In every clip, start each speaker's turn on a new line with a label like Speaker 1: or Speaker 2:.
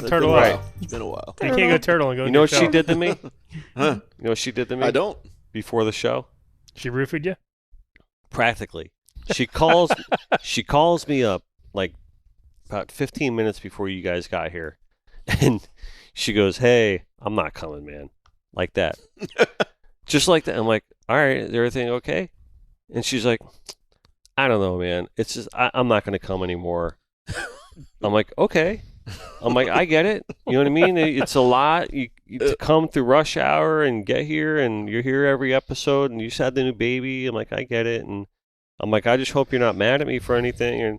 Speaker 1: Don't turtle up.
Speaker 2: It's been a while.
Speaker 1: You can't go turtle and go.
Speaker 3: You know what she did to me?
Speaker 2: Huh?
Speaker 3: You know what she did to me?
Speaker 2: I don't.
Speaker 3: Before the show?
Speaker 1: She roofied you?
Speaker 3: Practically. She calls me up like about 15 minutes before you guys got here. And she goes, "Hey, I'm not coming, man." Like that. Just like that. I'm like, "All right, is everything okay?" And she's like, "I don't know, man. It's just, I'm not going to come anymore." I'm like, "Okay." I'm like, "I get it. You know what I mean? It's a lot. You to come through rush hour and get here, and you're here every episode, and you just had the new baby." I'm like, "I get it." And I'm like, "I just hope you're not mad at me for anything." And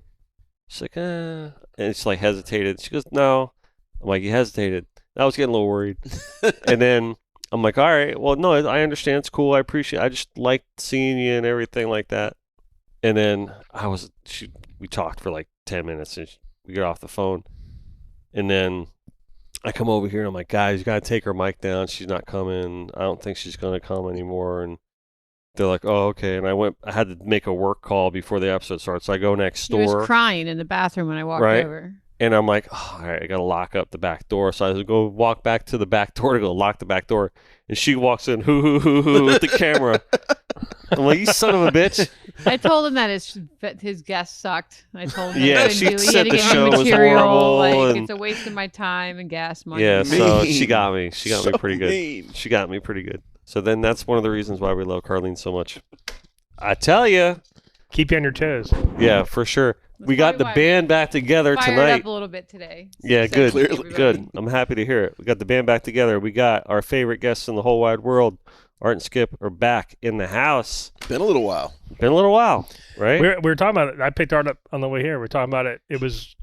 Speaker 3: she's like, And it's like hesitated. She goes, "No." I'm like, "You hesitated." I was getting a little worried. And then I'm like, "All right, well, no, I understand. It's cool. I appreciate it. I just like seeing you and everything like that." And then we talked for like 10 minutes, and we get off the phone. And then I come over here, and I'm like, "Guys, you got to take her mic down. She's not coming. I don't think she's going to come anymore." And they're like, "Oh, okay." And I had to make a work call before the episode starts. So I go next door.
Speaker 4: He was crying in the bathroom when I walked over.
Speaker 3: And I'm like, "Oh, all right, I got to lock up the back door." So I go walk back to the back door to go lock the back door. And she walks in, hoo, with the camera. I'm like, "You son of a bitch."
Speaker 4: I told him that his guest sucked. I told him
Speaker 3: Yeah,
Speaker 4: he
Speaker 3: she
Speaker 4: had
Speaker 3: said
Speaker 4: to
Speaker 3: the
Speaker 4: give
Speaker 3: show
Speaker 4: me
Speaker 3: was
Speaker 4: material.
Speaker 3: horrible.
Speaker 4: Like,
Speaker 3: And
Speaker 4: it's a waste of my time and gas money.
Speaker 3: yeah, so
Speaker 2: Mean.
Speaker 3: she got me. She got me
Speaker 2: So
Speaker 3: pretty good.
Speaker 2: mean.
Speaker 3: She got me pretty good. So then that's one of the reasons why we love Karlene so much. I tell you.
Speaker 1: Keep you on your toes.
Speaker 3: Yeah, for sure. We got the
Speaker 4: probably why
Speaker 3: band back together
Speaker 4: Fired
Speaker 3: tonight.
Speaker 4: up a little bit today.
Speaker 3: Yeah,
Speaker 4: So
Speaker 3: good.
Speaker 4: thank you,
Speaker 3: Good.
Speaker 4: everybody.
Speaker 3: I'm happy to hear it. We got the band back together. We got our favorite guests in the whole wide world. Art and Skip are back in the house.
Speaker 2: Been a little while.
Speaker 3: Been a little while, right?
Speaker 1: We were talking about it. I picked Art up on the way here. We are talking about it. It was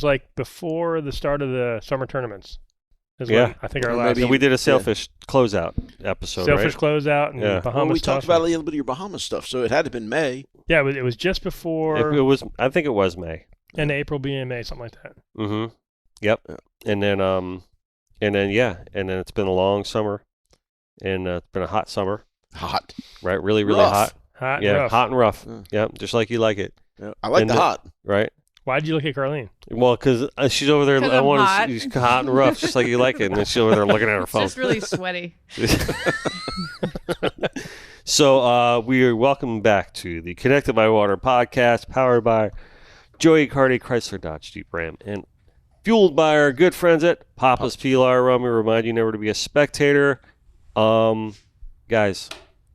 Speaker 1: like before the start of the summer tournaments. Is
Speaker 3: Yeah.
Speaker 1: when I think our
Speaker 2: Or
Speaker 1: last
Speaker 2: maybe-
Speaker 3: And we did a Sailfish closeout episode,
Speaker 1: Sailfish
Speaker 3: right?
Speaker 1: closeout and
Speaker 3: Yeah.
Speaker 1: Bahamas
Speaker 2: Well, we
Speaker 1: stuff.
Speaker 2: talked about a little bit of your Bahamas stuff, so it had to have been May.
Speaker 1: Yeah, it was just before
Speaker 3: It was. I think it was May.
Speaker 1: and April being May, something like that.
Speaker 3: Mm-hmm. Yep.
Speaker 2: Yeah.
Speaker 3: And then it's been a long summer, and it's been a hot summer,
Speaker 2: Hot.
Speaker 3: right? Really, really
Speaker 2: Rough.
Speaker 3: hot.
Speaker 1: Hot and
Speaker 3: Yeah,
Speaker 1: rough.
Speaker 3: hot and rough.
Speaker 2: Yeah.
Speaker 3: Yep, just like you like it,
Speaker 2: Yeah. I like
Speaker 3: And
Speaker 2: the hot.
Speaker 3: right?
Speaker 1: Why'd you look at Karlene?
Speaker 3: Well, because she's over there.
Speaker 4: 'Cause
Speaker 3: I
Speaker 4: I'm
Speaker 3: want
Speaker 4: hot.
Speaker 3: to. She's hot and rough, just like you like it, and then she's over there looking at her
Speaker 4: It's
Speaker 3: phone.
Speaker 4: just really sweaty.
Speaker 3: So we are welcome back to the Connected by Water podcast, powered by Joey Cardi, Chrysler Dodge Jeep Ram, and fueled by our good friends at Papa's Pilar Rum. We remind you never to be a spectator. Guys,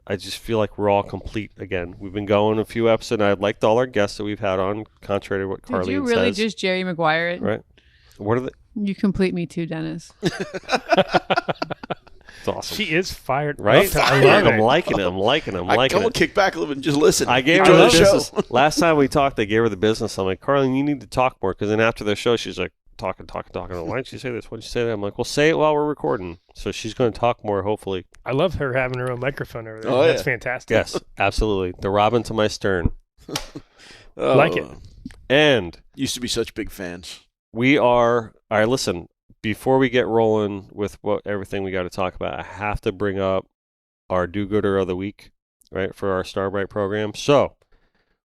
Speaker 3: I just feel like we're all complete again. We've been going a few episodes, and I liked all our guests that we've had on, contrary to what Karlene says.
Speaker 4: Did you really just Jerry Maguire it?
Speaker 3: Right? What are they?
Speaker 4: You complete me too, Dennis.
Speaker 3: It's awesome.
Speaker 1: She is fired.
Speaker 3: Right?
Speaker 1: I love
Speaker 3: I'm
Speaker 1: it.
Speaker 3: liking it. I'm liking
Speaker 2: I'm gonna
Speaker 3: it.
Speaker 2: kick back a little bit and just listen.
Speaker 3: I gave
Speaker 2: Enjoy
Speaker 3: her the
Speaker 2: the show.
Speaker 3: business. Last time we talked, I gave her the business. I'm like, "Karlene, you need to talk more." Because then after the show, she's like, talking. Why didn't you say this? Why didn't you say that? I'm like, "Well, say it while we're recording." So she's going to talk more, hopefully.
Speaker 1: I love her having her own microphone over there.
Speaker 2: Oh,
Speaker 1: That's
Speaker 2: yeah.
Speaker 1: fantastic.
Speaker 3: Yes, absolutely. The Robin to my stern.
Speaker 2: Oh,
Speaker 1: Like it.
Speaker 3: And
Speaker 2: Used to be such big fans.
Speaker 3: we are, all right, listen, before we get rolling with everything we got to talk about, I have to bring up our do-gooder of the week, right, for our Starbright program. So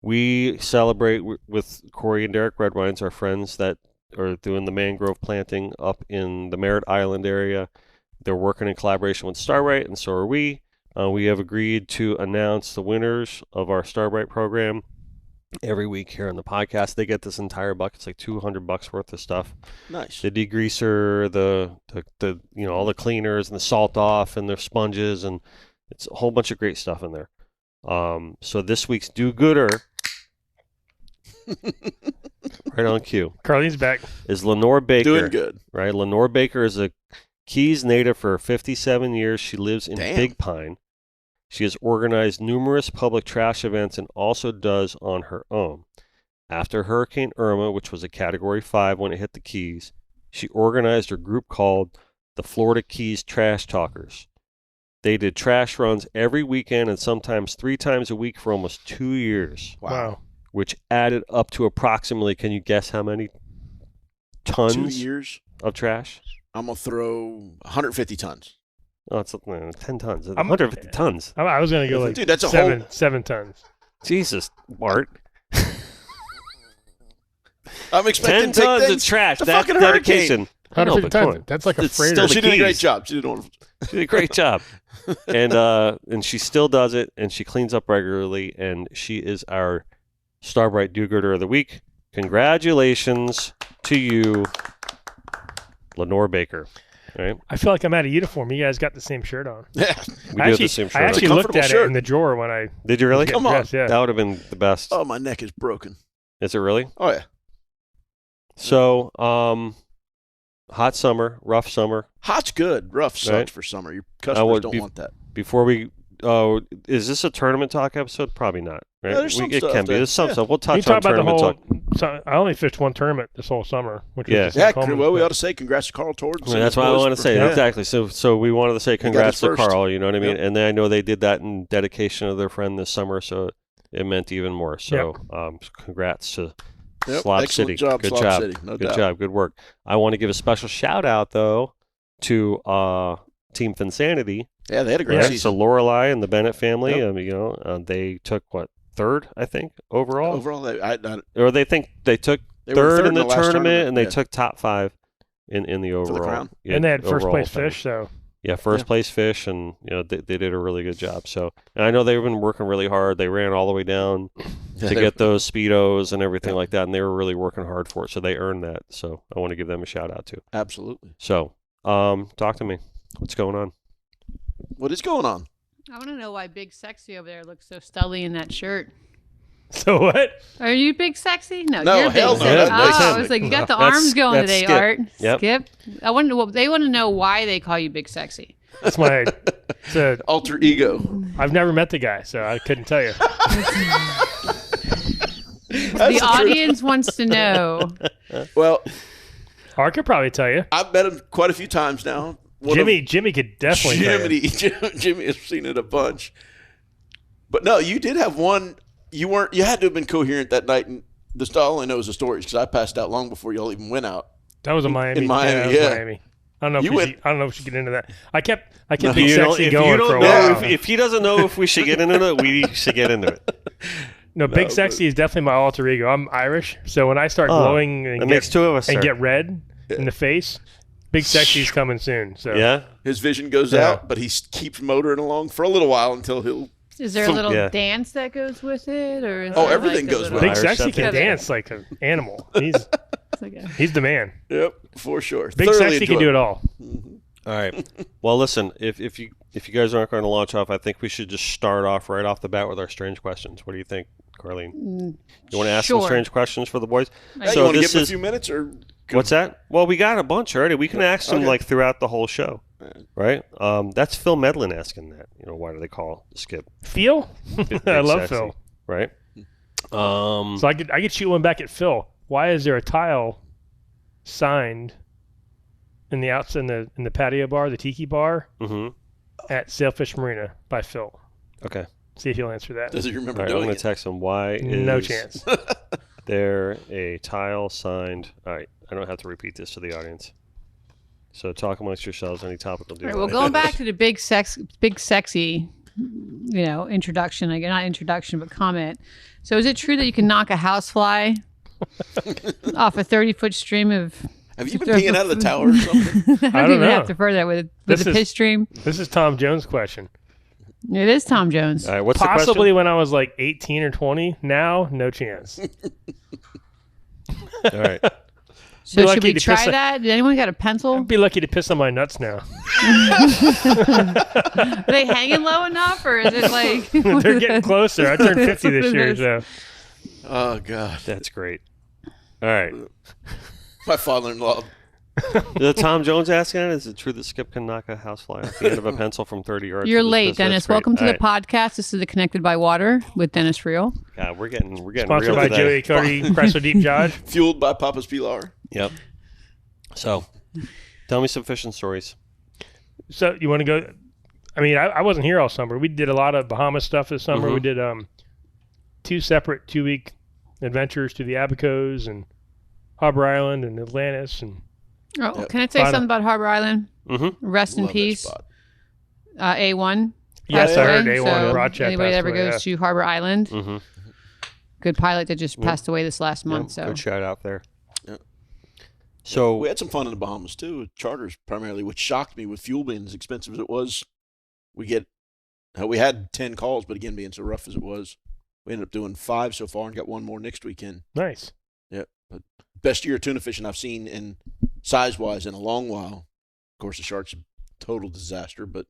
Speaker 3: we celebrate with Corey and Derek Redwines, our friends that are doing the mangrove planting up in the Merritt Island area. They're working in collaboration with Starbright, and so are we. We have agreed to announce the winners of our Starbright program every week here on the podcast. They get this entire bucket. It's like $200 worth of stuff.
Speaker 2: Nice.
Speaker 3: The degreaser, the all the cleaners and the salt off and the sponges, and it's a whole bunch of great stuff in there. So this week's do-gooder, right on cue,
Speaker 1: Karlene's back.
Speaker 3: is Lenore Baker.
Speaker 2: Doing good.
Speaker 3: Right? Lenore Baker is a Keys native for 57 years. She lives in
Speaker 2: Damn.
Speaker 3: Big Pine. She has organized numerous public trash events and also does on her own. After Hurricane Irma, which was a Category 5 when it hit the Keys, she organized a group called the Florida Keys Trash Talkers. They did trash runs every weekend and sometimes 3 times a week for almost 2 years,
Speaker 2: Wow.
Speaker 3: which added up to approximately, can you guess how many tons
Speaker 2: 2 years.
Speaker 3: of trash?
Speaker 2: I'm gonna throw 150 tons.
Speaker 3: Oh, it's 10 tons.
Speaker 1: I'm-
Speaker 3: 150 tons.
Speaker 1: I was going to go like
Speaker 2: Dude, that's a
Speaker 1: seven tons.
Speaker 3: Jesus, Bart.
Speaker 2: I'm expecting
Speaker 3: 10
Speaker 2: to take
Speaker 3: tons of
Speaker 2: things
Speaker 3: trash.
Speaker 2: to
Speaker 3: That's
Speaker 2: fucking
Speaker 3: dedication. I know,
Speaker 1: 150
Speaker 3: but come
Speaker 1: tons.
Speaker 3: on.
Speaker 1: That's like a
Speaker 3: It's
Speaker 1: freighter.
Speaker 3: still the
Speaker 2: She did a great
Speaker 3: keys.
Speaker 2: job. She did one.
Speaker 3: She did a great job. And she still does it, and she cleans up regularly, and she is our Starbright Do-Gooder of the Week. Congratulations to you, Lenore Baker. All right?
Speaker 1: I feel like I'm out of uniform. You guys got the same shirt on.
Speaker 2: Yeah.
Speaker 3: We
Speaker 1: I
Speaker 3: do have
Speaker 1: actually,
Speaker 3: the same shirt
Speaker 1: I
Speaker 3: on.
Speaker 1: actually
Speaker 2: It's a
Speaker 1: looked at
Speaker 2: comfortable
Speaker 1: it in the drawer when I
Speaker 3: Did you really?
Speaker 1: was
Speaker 2: Come
Speaker 1: getting
Speaker 2: on.
Speaker 1: dressed, yeah.
Speaker 3: That would have been the best.
Speaker 2: Oh, my neck is broken.
Speaker 3: Is it really?
Speaker 2: Oh, yeah.
Speaker 3: So, hot summer, rough summer.
Speaker 2: Hot's good. Rough sucks
Speaker 3: Right.
Speaker 2: for summer. Your customers
Speaker 3: would
Speaker 2: don't
Speaker 3: be-
Speaker 2: want that.
Speaker 3: Before we, is this a tournament talk episode? Probably not. Right?
Speaker 2: Yeah, there's some
Speaker 3: it
Speaker 2: stuff
Speaker 3: can be.
Speaker 2: there.
Speaker 3: There's some
Speaker 2: Yeah.
Speaker 3: stuff. We'll
Speaker 1: you
Speaker 3: touch
Speaker 1: talk
Speaker 3: on
Speaker 1: about the
Speaker 3: tournament
Speaker 1: whole.
Speaker 3: talk.
Speaker 1: So I only fished one tournament this whole summer, which
Speaker 3: Yeah.
Speaker 1: was just
Speaker 2: Yeah,
Speaker 1: in Coleman,
Speaker 2: well, we
Speaker 1: but-
Speaker 2: ought to say congrats to Carl Torrance.
Speaker 3: Yeah, that's what I want to say.
Speaker 1: Yeah.
Speaker 3: Exactly. So we wanted to say congrats to
Speaker 2: first.
Speaker 3: Carl. You know what I mean?
Speaker 2: Yep.
Speaker 3: And then I know they did that in dedication of their friend this summer, so it meant even more. So congrats to
Speaker 2: Yep,
Speaker 3: Slob
Speaker 2: excellent
Speaker 3: City.
Speaker 2: job,
Speaker 3: Good
Speaker 2: Slob
Speaker 3: job.
Speaker 2: City, no
Speaker 3: Good
Speaker 2: doubt.
Speaker 3: job. Good work. I want to give a special shout out though to Team Finsanity.
Speaker 2: Yeah, they had a great
Speaker 3: Right?
Speaker 2: season.
Speaker 3: So Lorelei and the Bennett family.
Speaker 2: Yep.
Speaker 3: They took what, third, I think, overall.
Speaker 2: Overall, they
Speaker 3: Or they think they took
Speaker 2: they were
Speaker 3: third in the
Speaker 2: last
Speaker 3: tournament, and they
Speaker 2: yeah.
Speaker 3: took top 5 in the overall.
Speaker 2: crown.
Speaker 3: Yeah,
Speaker 1: and they had first
Speaker 3: overall
Speaker 1: place
Speaker 3: thing.
Speaker 1: fish, so
Speaker 3: Yeah, first
Speaker 2: Yeah.
Speaker 3: place fish, and they did a really good job. So, and I know they've been working really hard. They ran all the way down
Speaker 2: Yeah,
Speaker 3: to
Speaker 2: they-
Speaker 3: get those speedos and everything
Speaker 2: Yeah.
Speaker 3: like that, and they were really working hard for it. So they earned that. So I want to give them a shout out too.
Speaker 2: Absolutely.
Speaker 3: So, talk to me. What's going on?
Speaker 2: What is going on?
Speaker 4: I want to know why Big Sexy over there looks so stelly in that shirt.
Speaker 1: so what?
Speaker 4: Are you Big Sexy? No,
Speaker 2: No,
Speaker 4: you're
Speaker 2: hell
Speaker 4: Big
Speaker 2: no,
Speaker 4: Sexy.
Speaker 3: that's
Speaker 4: Oh, I
Speaker 3: him.
Speaker 4: was like, you got the
Speaker 3: That's-
Speaker 4: arms going
Speaker 3: that's
Speaker 4: today,
Speaker 3: Skip.
Speaker 4: Art.
Speaker 3: Yep.
Speaker 4: Skip. I wonder. Well, they want to know why they call you Big Sexy.
Speaker 1: That's my. It's a,
Speaker 2: Alter ego.
Speaker 1: I've never met the guy, so I couldn't tell you.
Speaker 4: The audience wants to know.
Speaker 2: Well,
Speaker 1: Art could probably tell you.
Speaker 2: I've met him quite a few times now. One of-
Speaker 1: Jimmy could definitely tell you.
Speaker 2: Jimmy has seen it a bunch. But no, you did have one. You had to have been coherent that night. And this all I know is the stories because I passed out long before y'all even went out.
Speaker 1: That was a Miami.
Speaker 2: in Miami,
Speaker 1: that was
Speaker 2: yeah.
Speaker 1: Miami. I don't know.
Speaker 2: You
Speaker 1: I don't know if we should get into that. I kept
Speaker 2: No,
Speaker 1: Big
Speaker 3: You know,
Speaker 1: Sexy
Speaker 3: if
Speaker 1: going
Speaker 3: you
Speaker 1: for
Speaker 3: don't
Speaker 1: a
Speaker 3: know,
Speaker 1: while.
Speaker 3: if he doesn't know if we should get into it, we should get into it.
Speaker 1: No, Big
Speaker 2: but-
Speaker 1: Sexy is definitely my alter ego. I'm Irish, so when I start
Speaker 3: Oh,
Speaker 1: glowing and
Speaker 3: That makes two of us.
Speaker 1: and
Speaker 3: sir.
Speaker 1: get red in the face, Big Sexy's coming soon. So
Speaker 3: Yeah.
Speaker 2: His vision goes
Speaker 1: Yeah.
Speaker 2: out, but he keeps motoring along for a little while until he'll.
Speaker 4: Is there a little
Speaker 3: Yeah.
Speaker 4: dance that goes with it, or is
Speaker 2: Oh,
Speaker 4: there
Speaker 2: everything
Speaker 4: like a
Speaker 2: goes
Speaker 4: little-
Speaker 2: with
Speaker 1: Big
Speaker 3: Irish
Speaker 1: Sexy
Speaker 3: stuff,
Speaker 1: can
Speaker 3: yeah.
Speaker 1: dance like an animal.
Speaker 4: It's like a-
Speaker 1: He's the man.
Speaker 2: Yep, for sure.
Speaker 1: Big
Speaker 2: Thoroughly
Speaker 1: Sexy can do it
Speaker 2: enjoyable.
Speaker 1: all.
Speaker 3: All right. Well, listen. If you guys aren't going to launch off, I think we should just start off right off the bat with our strange questions. What do you think, Karlene? You want to ask some
Speaker 4: Sure.
Speaker 3: strange questions for the boys?
Speaker 2: Hey,
Speaker 3: So
Speaker 2: you want to
Speaker 3: this
Speaker 2: give him a
Speaker 3: is-
Speaker 2: few minutes or?
Speaker 3: What's that? Well, we got a bunch already. We can ask them
Speaker 2: Okay.
Speaker 3: like throughout the whole show, right? That's Phil Medlin asking that. Why do they call Skip?
Speaker 1: Phil?
Speaker 3: Big
Speaker 1: I love
Speaker 3: Sexy,
Speaker 1: Phil.
Speaker 3: Right?
Speaker 1: So I could shoot one back at Phil. Why is there a tile signed in the outside in the patio bar, the tiki bar
Speaker 3: Mm-hmm.
Speaker 1: at Sailfish Marina by Phil?
Speaker 3: Okay.
Speaker 1: See if he'll answer that.
Speaker 2: Does he
Speaker 3: All
Speaker 2: remember
Speaker 3: right. I'm
Speaker 2: doing
Speaker 3: going
Speaker 2: it?
Speaker 3: to text him. Why is
Speaker 1: No chance.
Speaker 3: there a tile signed? All right. I don't have to repeat this to the audience. So talk amongst yourselves. Any topic will do.
Speaker 4: All right, well, going back to the Big Sexy, introduction. Again, not introduction, but comment. So, is it true that you can knock a housefly off a 30-foot stream of?
Speaker 2: Have you been peeing out of the tower or something?
Speaker 1: I don't
Speaker 4: even
Speaker 1: know.
Speaker 4: have to further that with
Speaker 1: This
Speaker 4: the
Speaker 1: is-
Speaker 4: piss stream.
Speaker 1: This is Tom Jones' question.
Speaker 4: It is Tom Jones.
Speaker 3: All right. What's
Speaker 1: Possibly when I was like 18 or 20. Now, no chance.
Speaker 3: the question? All right.
Speaker 4: So
Speaker 1: lucky
Speaker 4: should we
Speaker 1: to
Speaker 4: try
Speaker 1: piss a-
Speaker 4: that? Did anyone got a pencil?
Speaker 1: I'd be lucky to piss on my nuts now.
Speaker 4: Are they hanging low enough, or is it like
Speaker 1: They're getting closer. I turned 50 this year, so
Speaker 2: Oh God,
Speaker 3: That's great. All right.
Speaker 2: my father-in-law.
Speaker 3: Is Tom Jones asking it? Is it true that Skip can knock a housefly off the end of a pencil from 30 yards?
Speaker 4: You're
Speaker 3: with his
Speaker 4: late,
Speaker 3: fist? That's
Speaker 4: Dennis.
Speaker 3: great.
Speaker 4: Welcome to
Speaker 3: All
Speaker 4: the podcast. This is the Connected by Water with Dennis Reel.
Speaker 3: God, we're getting
Speaker 1: sponsored
Speaker 3: real
Speaker 1: by
Speaker 3: today.
Speaker 1: Joey Cody, Presso Deep Judge.
Speaker 2: Fueled by Papa's Pilar.
Speaker 3: Yep. So, tell me some fishing stories.
Speaker 1: So you want to go? I mean, I wasn't here all summer. We did a lot of Bahamas stuff this summer.
Speaker 3: Mhm.
Speaker 1: We did 2 separate 2-week adventures to the Abacos and Harbor Island and Atlantis. And
Speaker 4: Oh,
Speaker 2: Yep.
Speaker 4: can I say
Speaker 1: Fine.
Speaker 4: something about Harbor Island?
Speaker 3: Mm-hmm.
Speaker 4: Rest in
Speaker 2: Love that
Speaker 4: peace.
Speaker 2: spot.
Speaker 4: A1.
Speaker 1: yes,
Speaker 4: passed
Speaker 1: I heard
Speaker 4: away,
Speaker 1: A1
Speaker 4: so
Speaker 1: Broadchat
Speaker 4: anybody that
Speaker 1: passed
Speaker 4: ever
Speaker 1: away,
Speaker 4: goes to Harbor Island,
Speaker 3: Mm-hmm.
Speaker 4: good pilot that just passed away this last month. So
Speaker 3: Good shout out there. So
Speaker 2: we had some fun in the Bahamas too, with charters primarily, which shocked me with fuel being as expensive as it was. We had 10 calls, but again, being so rough as it was, we ended up doing 5 so far and got one more next weekend.
Speaker 1: Nice.
Speaker 2: Yep. But best year of tuna fishing I've seen in size-wise in a long while. Of course, the sharks a total disaster, but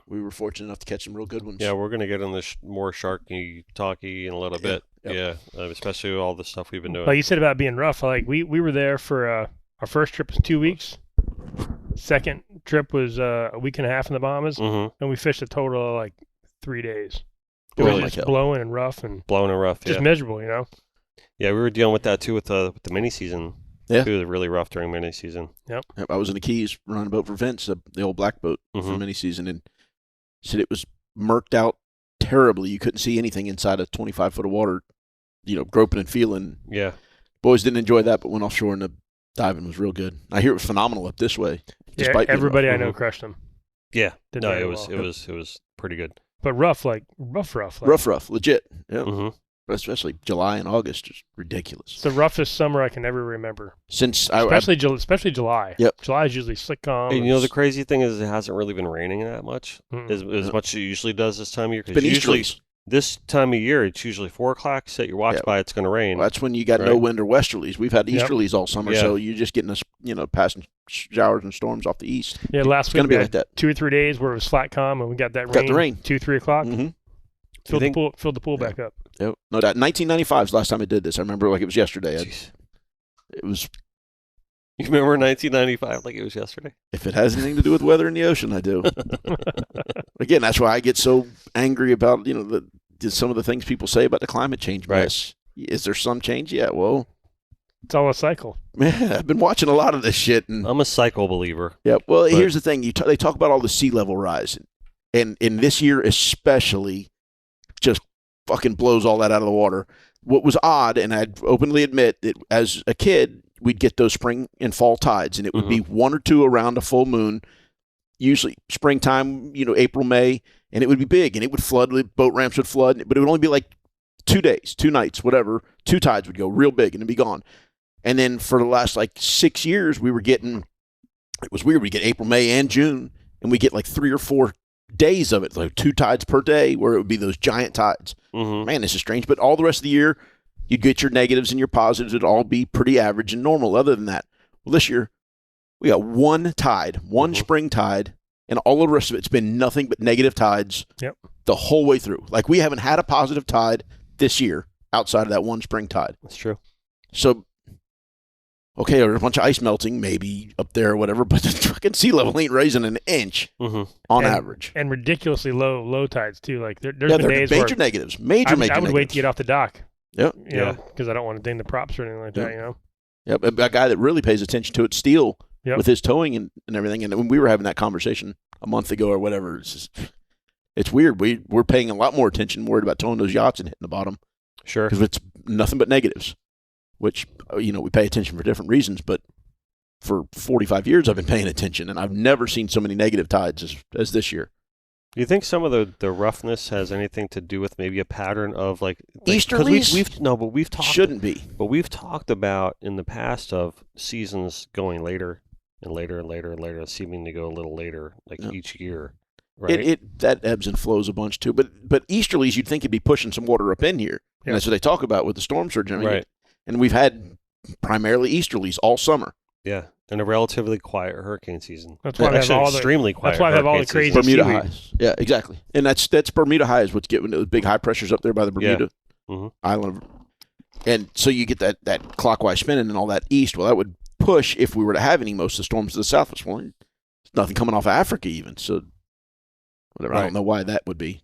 Speaker 2: we were fortunate enough to catch some real good ones.
Speaker 3: yeah, we're gonna get into more sharky talky in a little bit.
Speaker 2: Yep.
Speaker 3: Yeah, especially with all the stuff we've been doing.
Speaker 1: Like you said about being rough, like we were there for our first trip was 2 weeks. Second trip was a week and a half in the Bahamas,
Speaker 3: Mm-hmm.
Speaker 1: and we fished a total of like 3 days. It
Speaker 2: Really?
Speaker 1: was just blowing and rough and
Speaker 3: Blowing and rough.
Speaker 1: just
Speaker 3: Yeah.
Speaker 1: miserable, you know.
Speaker 3: Yeah, we were dealing with that too with the mini season.
Speaker 2: Yeah.
Speaker 3: It was really rough during mini season.
Speaker 2: Yep, I was in the Keys running a boat for Vince, the old black boat for
Speaker 3: Mhm.
Speaker 2: mini season, and said it was murked out terribly. You couldn't see anything inside a 25 foot of water, groping and feeling.
Speaker 3: Yeah.
Speaker 2: Boys didn't enjoy that, but went offshore and the diving was real good. I hear it was phenomenal up this way.
Speaker 1: Yeah,
Speaker 2: despite being
Speaker 1: everybody
Speaker 2: rough.
Speaker 1: I know crushed them.
Speaker 3: Yeah.
Speaker 1: Did
Speaker 3: No,
Speaker 1: very
Speaker 3: it was
Speaker 1: well.
Speaker 3: it was pretty good.
Speaker 1: But rough, like rough. Like,
Speaker 2: Rough, legit. Yeah,
Speaker 3: Mm-hmm.
Speaker 2: but especially July and August, just ridiculous.
Speaker 1: It's the roughest summer I can ever remember.
Speaker 2: Since
Speaker 1: Especially July.
Speaker 2: Yep.
Speaker 1: July is usually slick calm.
Speaker 3: And you know the crazy thing is it hasn't really been raining that much as much as it usually does this time of year.
Speaker 2: it's been
Speaker 3: usually
Speaker 2: easterlies.
Speaker 3: this time of year it's usually 4 o'clock. Set your watch
Speaker 2: Yeah.
Speaker 3: by it's going to rain.
Speaker 2: Well, that's when you got no
Speaker 3: Right.
Speaker 2: wind or westerlies. We've had
Speaker 1: Yep.
Speaker 2: easterlies all summer,
Speaker 3: Yeah.
Speaker 2: so you're just getting us, passing showers and storms off the east.
Speaker 1: Yeah, last
Speaker 2: It's
Speaker 1: week
Speaker 2: going to
Speaker 1: we
Speaker 2: be
Speaker 1: had
Speaker 2: like that.
Speaker 1: 2 or 3 days where it was flat calm and we got that rain.
Speaker 2: Got the rain.
Speaker 1: 2, 3 o'clock.
Speaker 2: Mm-hmm.
Speaker 1: Filled
Speaker 3: think-
Speaker 1: the pool back up.
Speaker 2: Yep. No doubt. 1995 is the last time I did this. I remember like it was yesterday.
Speaker 3: Jeez.
Speaker 2: It was.
Speaker 3: You remember 1995 like it was yesterday?
Speaker 2: If it has anything to do with weather in the ocean, I do. Again, that's why I get so angry about some of the things people say about the climate change
Speaker 3: Right.
Speaker 2: mess. Is there some change? Yeah. Well,
Speaker 1: It's all a cycle.
Speaker 2: man, I've been watching a lot of this shit, and
Speaker 3: I'm a cycle believer.
Speaker 2: yeah. Well,
Speaker 3: But-
Speaker 2: here's the thing: they talk about all the sea level rise, and in this year especially, just fucking blows all that out of the water. What was odd, and I'd openly admit that as a kid, we'd get those spring and fall tides, and it would be 1 or 2 around a full moon, usually springtime, April, May, and it would be big, and it would flood. The boat ramps would flood, but it would only be like 2 days, 2 nights, whatever. 2 tides would go real big, and it'd be gone. And then for the last 6 years, we were getting. It was weird. We get April, May, and June, and we get 3 or 4 days of it, 2 tides per day, where it would be those giant tides.
Speaker 3: Mm-hmm.
Speaker 2: Man, this is strange. But all the rest of the year, you'd get your negatives and your positives. It'd all be pretty average and normal. Other than that, well, this year we got 1 tide, 1 spring tide, and all the rest of it's been nothing but negative tides.
Speaker 1: Yep.
Speaker 2: The whole way through. We haven't had a positive tide this year outside of that 1 spring tide.
Speaker 3: That's true.
Speaker 2: So, okay, there's a bunch of ice melting maybe up there or whatever, but the fucking sea level ain't raising an inch
Speaker 3: Mm-hmm.
Speaker 2: on
Speaker 1: And-
Speaker 2: average.
Speaker 1: And ridiculously low tides too. Like there's
Speaker 2: Yeah,
Speaker 1: been
Speaker 2: they're
Speaker 1: days
Speaker 2: major
Speaker 1: where
Speaker 2: negatives. Major
Speaker 1: I would
Speaker 2: negatives.
Speaker 1: wait to get off the dock.
Speaker 2: Yep.
Speaker 1: You know, because I don't want to ding the props or anything like that.
Speaker 2: Yeah.
Speaker 1: You know.
Speaker 2: Yep, a guy that really pays attention to it, Steele,
Speaker 1: Yep.
Speaker 2: with his towing and everything. And when we were having that conversation a month ago or whatever, it's weird. We're paying a lot more attention, worried about towing those yachts and hitting the bottom
Speaker 3: Sure.
Speaker 2: because it's nothing but negatives, which, we pay attention for different reasons. But for 45 years, I've been paying attention, and I've never seen so many negative tides as this year.
Speaker 3: Do you think some of the roughness has anything to do with maybe a pattern of 'cause
Speaker 2: Easterlies?
Speaker 3: we've talked
Speaker 2: Shouldn't be.
Speaker 3: But we've talked about in the past of seasons going later and later and later and later, seeming to go a little later
Speaker 2: Yeah.
Speaker 3: each year, right?
Speaker 2: It that ebbs and flows a bunch too. But easterlies, you'd think it'd be pushing some water up in here.
Speaker 1: Yeah.
Speaker 2: And that's what they talk about with the storm surge. I mean,
Speaker 3: Right.
Speaker 2: And we've had primarily easterlies all summer.
Speaker 3: Yeah, and a relatively quiet hurricane season.
Speaker 1: That's why I have
Speaker 3: Actually,
Speaker 1: all the.
Speaker 3: extremely quiet.
Speaker 1: That's why I have all the
Speaker 3: hurricane
Speaker 1: crazy
Speaker 3: season.
Speaker 2: Bermuda
Speaker 1: seaweed.
Speaker 2: highs. Yeah, exactly. And that's Bermuda high is what's getting those big high pressures up there by the Bermuda
Speaker 3: Mhm.
Speaker 2: island. And so you get that clockwise spinning and all that east. Well, that would push if we were to have any most of the storms to the southwest. Well, there's nothing coming off of Africa even. So whatever. I
Speaker 3: Right.
Speaker 2: don't know why that would be.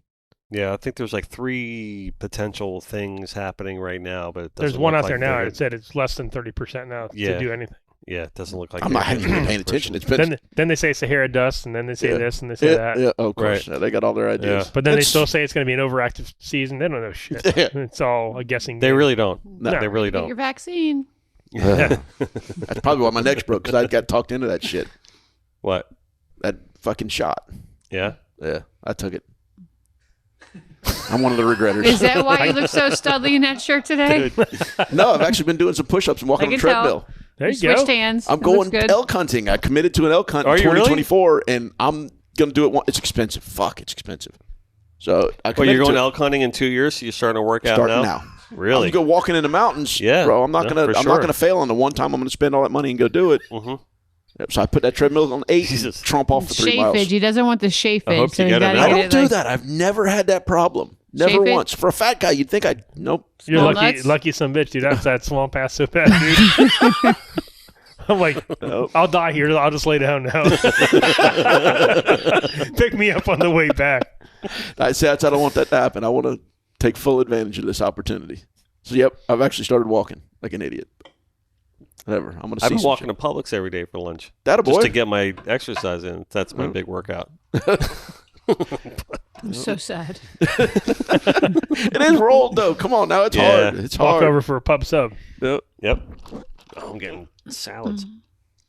Speaker 3: Yeah, I think there's 3 potential things happening right now, but it
Speaker 1: There's
Speaker 3: doesn't
Speaker 1: one
Speaker 3: look
Speaker 1: out there
Speaker 3: like
Speaker 1: now.
Speaker 3: they're-
Speaker 1: It said it's less than 30% now
Speaker 3: Yeah.
Speaker 1: to do anything.
Speaker 3: Yeah, it doesn't look like
Speaker 2: I'm
Speaker 3: they're
Speaker 2: not having
Speaker 3: getting
Speaker 2: been paying
Speaker 3: pushed.
Speaker 2: attention. It's been
Speaker 1: Then they say Sahara dust, and then they say
Speaker 2: Yeah.
Speaker 1: this, and they say that.
Speaker 2: Yeah, of course.
Speaker 3: Right.
Speaker 2: Yeah, they got all their ideas.
Speaker 3: Yeah.
Speaker 1: But then they
Speaker 2: It's-
Speaker 1: still say it's going to be an overactive season. They don't know shit.
Speaker 2: Yeah.
Speaker 1: It's all a guessing
Speaker 3: They
Speaker 1: game.
Speaker 3: really don't.
Speaker 2: No.
Speaker 3: They really
Speaker 4: Get
Speaker 3: don't.
Speaker 4: your vaccine.
Speaker 2: That's probably why my neck's broke, because I got talked into that shit.
Speaker 3: What?
Speaker 2: That fucking shot.
Speaker 3: Yeah.
Speaker 2: Yeah, I took it. I'm one of the regretters.
Speaker 4: Is that why you look so studly in that shirt today?
Speaker 2: No, I've actually been doing some push-ups and walking
Speaker 4: I
Speaker 2: on the
Speaker 4: can tell.
Speaker 2: treadmill.
Speaker 1: There
Speaker 4: We
Speaker 1: you go.
Speaker 4: switched hands.
Speaker 2: I'm
Speaker 4: It looks
Speaker 2: going
Speaker 4: good.
Speaker 2: elk hunting. I committed to an elk hunt
Speaker 3: Are
Speaker 2: in
Speaker 3: you really?
Speaker 2: 2024, and I'm gonna do it. It's expensive. Fuck, it's expensive. So I
Speaker 3: Well,
Speaker 2: committed
Speaker 3: you're going
Speaker 2: to
Speaker 3: elk hunting in 2 years, so you're starting to work out
Speaker 2: starting
Speaker 3: now?
Speaker 2: now.
Speaker 3: Really?
Speaker 2: I'm gonna go walking in the mountains.
Speaker 3: Yeah.
Speaker 2: Bro. I'm not
Speaker 3: No,
Speaker 2: gonna.
Speaker 3: for
Speaker 2: I'm
Speaker 3: sure.
Speaker 2: not gonna fail on the one time I'm gonna spend all that money and go do it.
Speaker 3: Mm-hmm.
Speaker 2: So I put that treadmill on 8.
Speaker 3: Jesus.
Speaker 2: Trump off for 3 miles.
Speaker 4: Chafage. He doesn't want the chafage.
Speaker 3: hope
Speaker 4: so
Speaker 3: you
Speaker 4: he's
Speaker 3: get it
Speaker 4: gotta
Speaker 3: now.
Speaker 2: I
Speaker 4: get
Speaker 2: don't
Speaker 4: it,
Speaker 2: do
Speaker 4: like-
Speaker 2: that. I've never had that problem. Never
Speaker 4: Chafe it?
Speaker 2: once. For a fat guy, you'd think I'd. Nope.
Speaker 1: You're
Speaker 4: Small
Speaker 1: lucky,
Speaker 4: nuts?
Speaker 1: lucky some bitch, dude. That's that swamp pass so fast, dude. I'm like, I'll die here. I'll just lay down now. Pick me up on the way back.
Speaker 2: I don't want that to happen. I want to take full advantage of this opportunity. So, yep, I've actually started walking like an idiot. Whatever. I'm going to see
Speaker 3: I've been
Speaker 2: some
Speaker 3: walking
Speaker 2: shit.
Speaker 3: to Publix every day for lunch.
Speaker 2: That a
Speaker 3: Just
Speaker 2: boy.
Speaker 3: to get my exercise in. That's my big workout.
Speaker 4: I'm so sad.
Speaker 2: It is rolled, though. Come on now. It's
Speaker 3: Yeah.
Speaker 2: hard. It's
Speaker 1: Walk
Speaker 2: hard.
Speaker 1: over for a pub sub.
Speaker 3: Yep. Oh, I'm getting salads.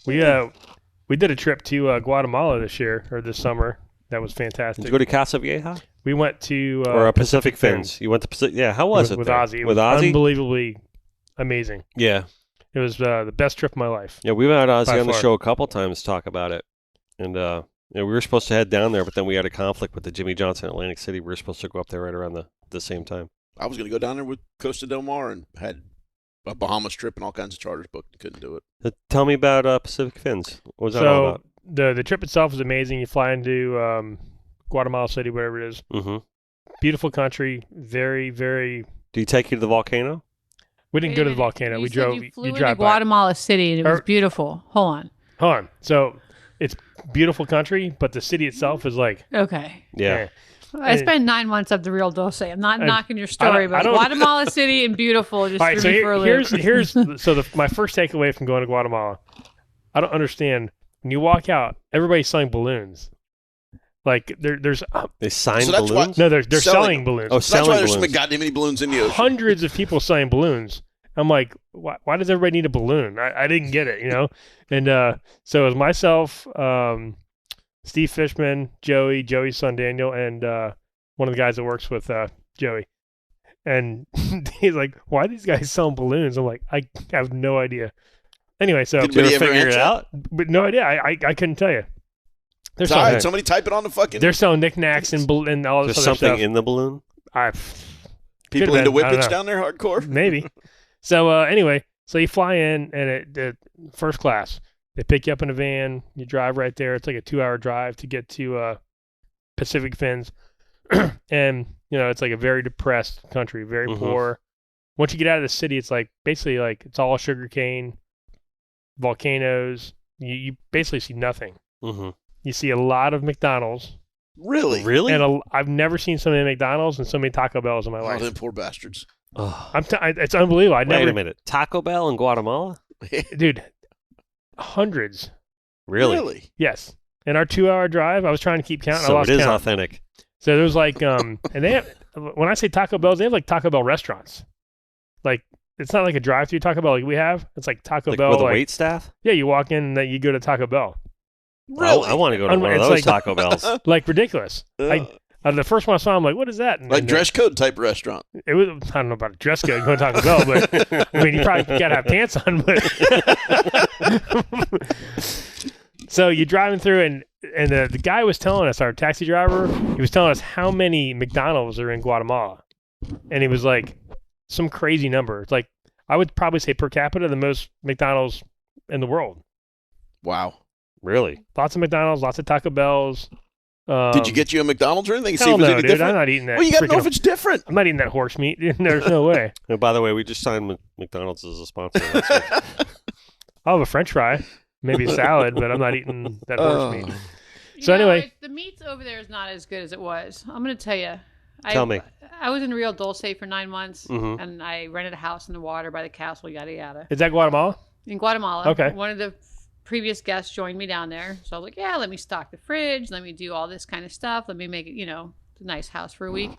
Speaker 1: We did a trip to Guatemala this year or this summer. That was fantastic.
Speaker 3: Did you go to Casa Vieja?
Speaker 1: We went to
Speaker 3: Or Pacific Fins? You went to Pacific. Yeah, how was it
Speaker 1: with
Speaker 3: there?
Speaker 1: Ozzy. It
Speaker 3: With
Speaker 1: was
Speaker 3: Ozzy?
Speaker 1: unbelievably amazing.
Speaker 3: Yeah.
Speaker 1: It was the best trip of my life.
Speaker 3: Yeah, we've had Ozzy
Speaker 1: By
Speaker 3: on the
Speaker 1: far.
Speaker 3: show a couple times to talk about it. And we were supposed to head down there, but then we had a conflict with the Jimmy Johnson in Atlantic City. We were supposed to go up there right around the same time.
Speaker 2: I was going to go down there with Costa Del Mar and had a Bahamas trip and all kinds of charters booked. Couldn't do it.
Speaker 3: Tell me about Pacific Fins. What was that all about?
Speaker 1: The trip itself was amazing. You fly into Guatemala City, whatever it is.
Speaker 3: Mm-hmm.
Speaker 1: Beautiful country. Very, very.
Speaker 3: Do you take you to the volcano?
Speaker 1: We didn't
Speaker 4: Wait
Speaker 1: go
Speaker 4: a
Speaker 1: to the
Speaker 4: minute.
Speaker 1: volcano.
Speaker 4: You
Speaker 1: We
Speaker 4: said
Speaker 1: drove.
Speaker 4: You flew into
Speaker 1: drive by.
Speaker 4: Guatemala City and it was
Speaker 1: Or-
Speaker 4: beautiful. Hold on.
Speaker 1: Hold on. So it's beautiful country, but the city itself is like.
Speaker 4: Okay.
Speaker 3: Yeah.
Speaker 4: I spent 9 months up the real Dulce. I'm not
Speaker 1: I-
Speaker 4: knocking your story,
Speaker 1: I
Speaker 4: but
Speaker 1: don't-
Speaker 4: Guatemala City and beautiful just
Speaker 1: All right.
Speaker 4: threw
Speaker 1: So
Speaker 4: me for a loop.
Speaker 1: here's my first takeaway from going to Guatemala. I don't understand. When you walk out, everybody's selling balloons. Like there's
Speaker 3: They signed
Speaker 2: So that's why-
Speaker 3: balloons?
Speaker 1: no, they're
Speaker 2: Selling
Speaker 1: selling
Speaker 2: them.
Speaker 1: balloons.
Speaker 3: Oh,
Speaker 2: So that's why
Speaker 3: selling
Speaker 2: there's so
Speaker 3: balloons.
Speaker 2: many goddamn many balloons in the ocean.
Speaker 1: Hundreds of people selling balloons. I'm like, why does everybody need a balloon? I didn't get it, you know? And so it was myself, Steve Fishman, Joey's son Daniel, and one of the guys that works with Joey. And he's like, why are these guys selling balloons? I'm like, I have no idea. Anyway, so
Speaker 2: Did
Speaker 3: Did you
Speaker 2: Anybody
Speaker 3: ever
Speaker 2: ever
Speaker 3: figure it
Speaker 2: answer?
Speaker 3: out?
Speaker 1: but no idea. I couldn't tell you. They're
Speaker 2: It's all
Speaker 1: selling,
Speaker 2: right. Somebody type it on the fucking
Speaker 1: they're selling knickknacks and all this
Speaker 3: There's
Speaker 1: other
Speaker 3: something
Speaker 1: stuff.
Speaker 3: in the balloon?
Speaker 2: people
Speaker 1: could've
Speaker 2: into
Speaker 1: been, I don't
Speaker 2: whippets
Speaker 1: know.
Speaker 2: down there hardcore.
Speaker 1: Maybe. So anyway, so you fly in and it first class. They pick you up in a van. You drive right there. It's like a 2-hour drive to get to Pacific Fins, and it's like a very depressed country, very
Speaker 3: Mhm.
Speaker 1: poor. Once you get out of the city, it's like basically like it's all sugarcane, volcanoes. You basically see nothing.
Speaker 3: Mm-hmm.
Speaker 1: You see a lot of McDonald's,
Speaker 2: Really?
Speaker 3: Really?
Speaker 1: and I've never seen so many McDonald's and so many Taco Bells in my
Speaker 2: Oh,
Speaker 1: life.
Speaker 2: them poor bastards.
Speaker 3: Oh.
Speaker 1: It's unbelievable. I
Speaker 3: Wait
Speaker 1: never,
Speaker 3: a minute. Taco Bell in Guatemala?
Speaker 1: dude, hundreds.
Speaker 3: Really?
Speaker 1: Yes. In our 2-hour drive, I was trying to keep count. And I
Speaker 3: So
Speaker 1: lost
Speaker 3: it is
Speaker 1: count.
Speaker 3: authentic.
Speaker 1: So there was like, and they have, when I say Taco Bells, they have like Taco Bell restaurants. Like, it's not like a drive-through Taco Bell like we have. It's like Taco
Speaker 3: Like
Speaker 1: Bell.
Speaker 3: with a
Speaker 1: like,
Speaker 3: wait staff?
Speaker 1: yeah, you walk in and then you go to Taco Bell.
Speaker 2: Really?
Speaker 3: I want to go to one of
Speaker 1: It's
Speaker 3: those
Speaker 1: like-
Speaker 3: Taco Bells.
Speaker 1: Like ridiculous.
Speaker 2: Uh,
Speaker 1: The first one I saw, I'm like, what is that? And
Speaker 2: like
Speaker 1: then
Speaker 2: dress code type restaurant.
Speaker 1: it was, I don't know about a dress code going to Taco Bell, but I mean, you probably got to have pants on. But so you're driving through, and the guy was telling us, our taxi driver, he was telling us how many McDonald's are in Guatemala, and he was like some crazy number. It's like I would probably say per capita the most McDonald's in the world.
Speaker 2: Wow.
Speaker 3: Really?
Speaker 1: Lots of McDonald's, lots of Taco Bells.
Speaker 2: Did you get you a McDonald's or anything? See
Speaker 1: Hell
Speaker 2: if it's
Speaker 1: no,
Speaker 2: any
Speaker 1: dude!
Speaker 2: different?
Speaker 1: I'm not eating that.
Speaker 2: Well, you got to know
Speaker 1: freaking-
Speaker 2: if it's different.
Speaker 1: I'm not eating that horse meat. There's no way.
Speaker 3: And by the way, we just signed McDonald's as a sponsor. Last week.
Speaker 1: I'll have a French fry, maybe a salad, but I'm not eating that horse meat.
Speaker 4: You
Speaker 1: So
Speaker 4: know,
Speaker 1: anyway-
Speaker 4: the meats over there is not as good as it was. I'm going to tell you.
Speaker 3: Tell me.
Speaker 4: I was in Rio Dulce for 9 months,
Speaker 3: Mhm.
Speaker 4: and I rented a house in the water by the castle, yada yada.
Speaker 1: Is that Guatemala?
Speaker 4: In Guatemala.
Speaker 1: Okay.
Speaker 4: One of the previous guests joined me down there, so I was like, "Yeah, let me stock the fridge, let me do all this kind of stuff, let me make it, a nice house for a week."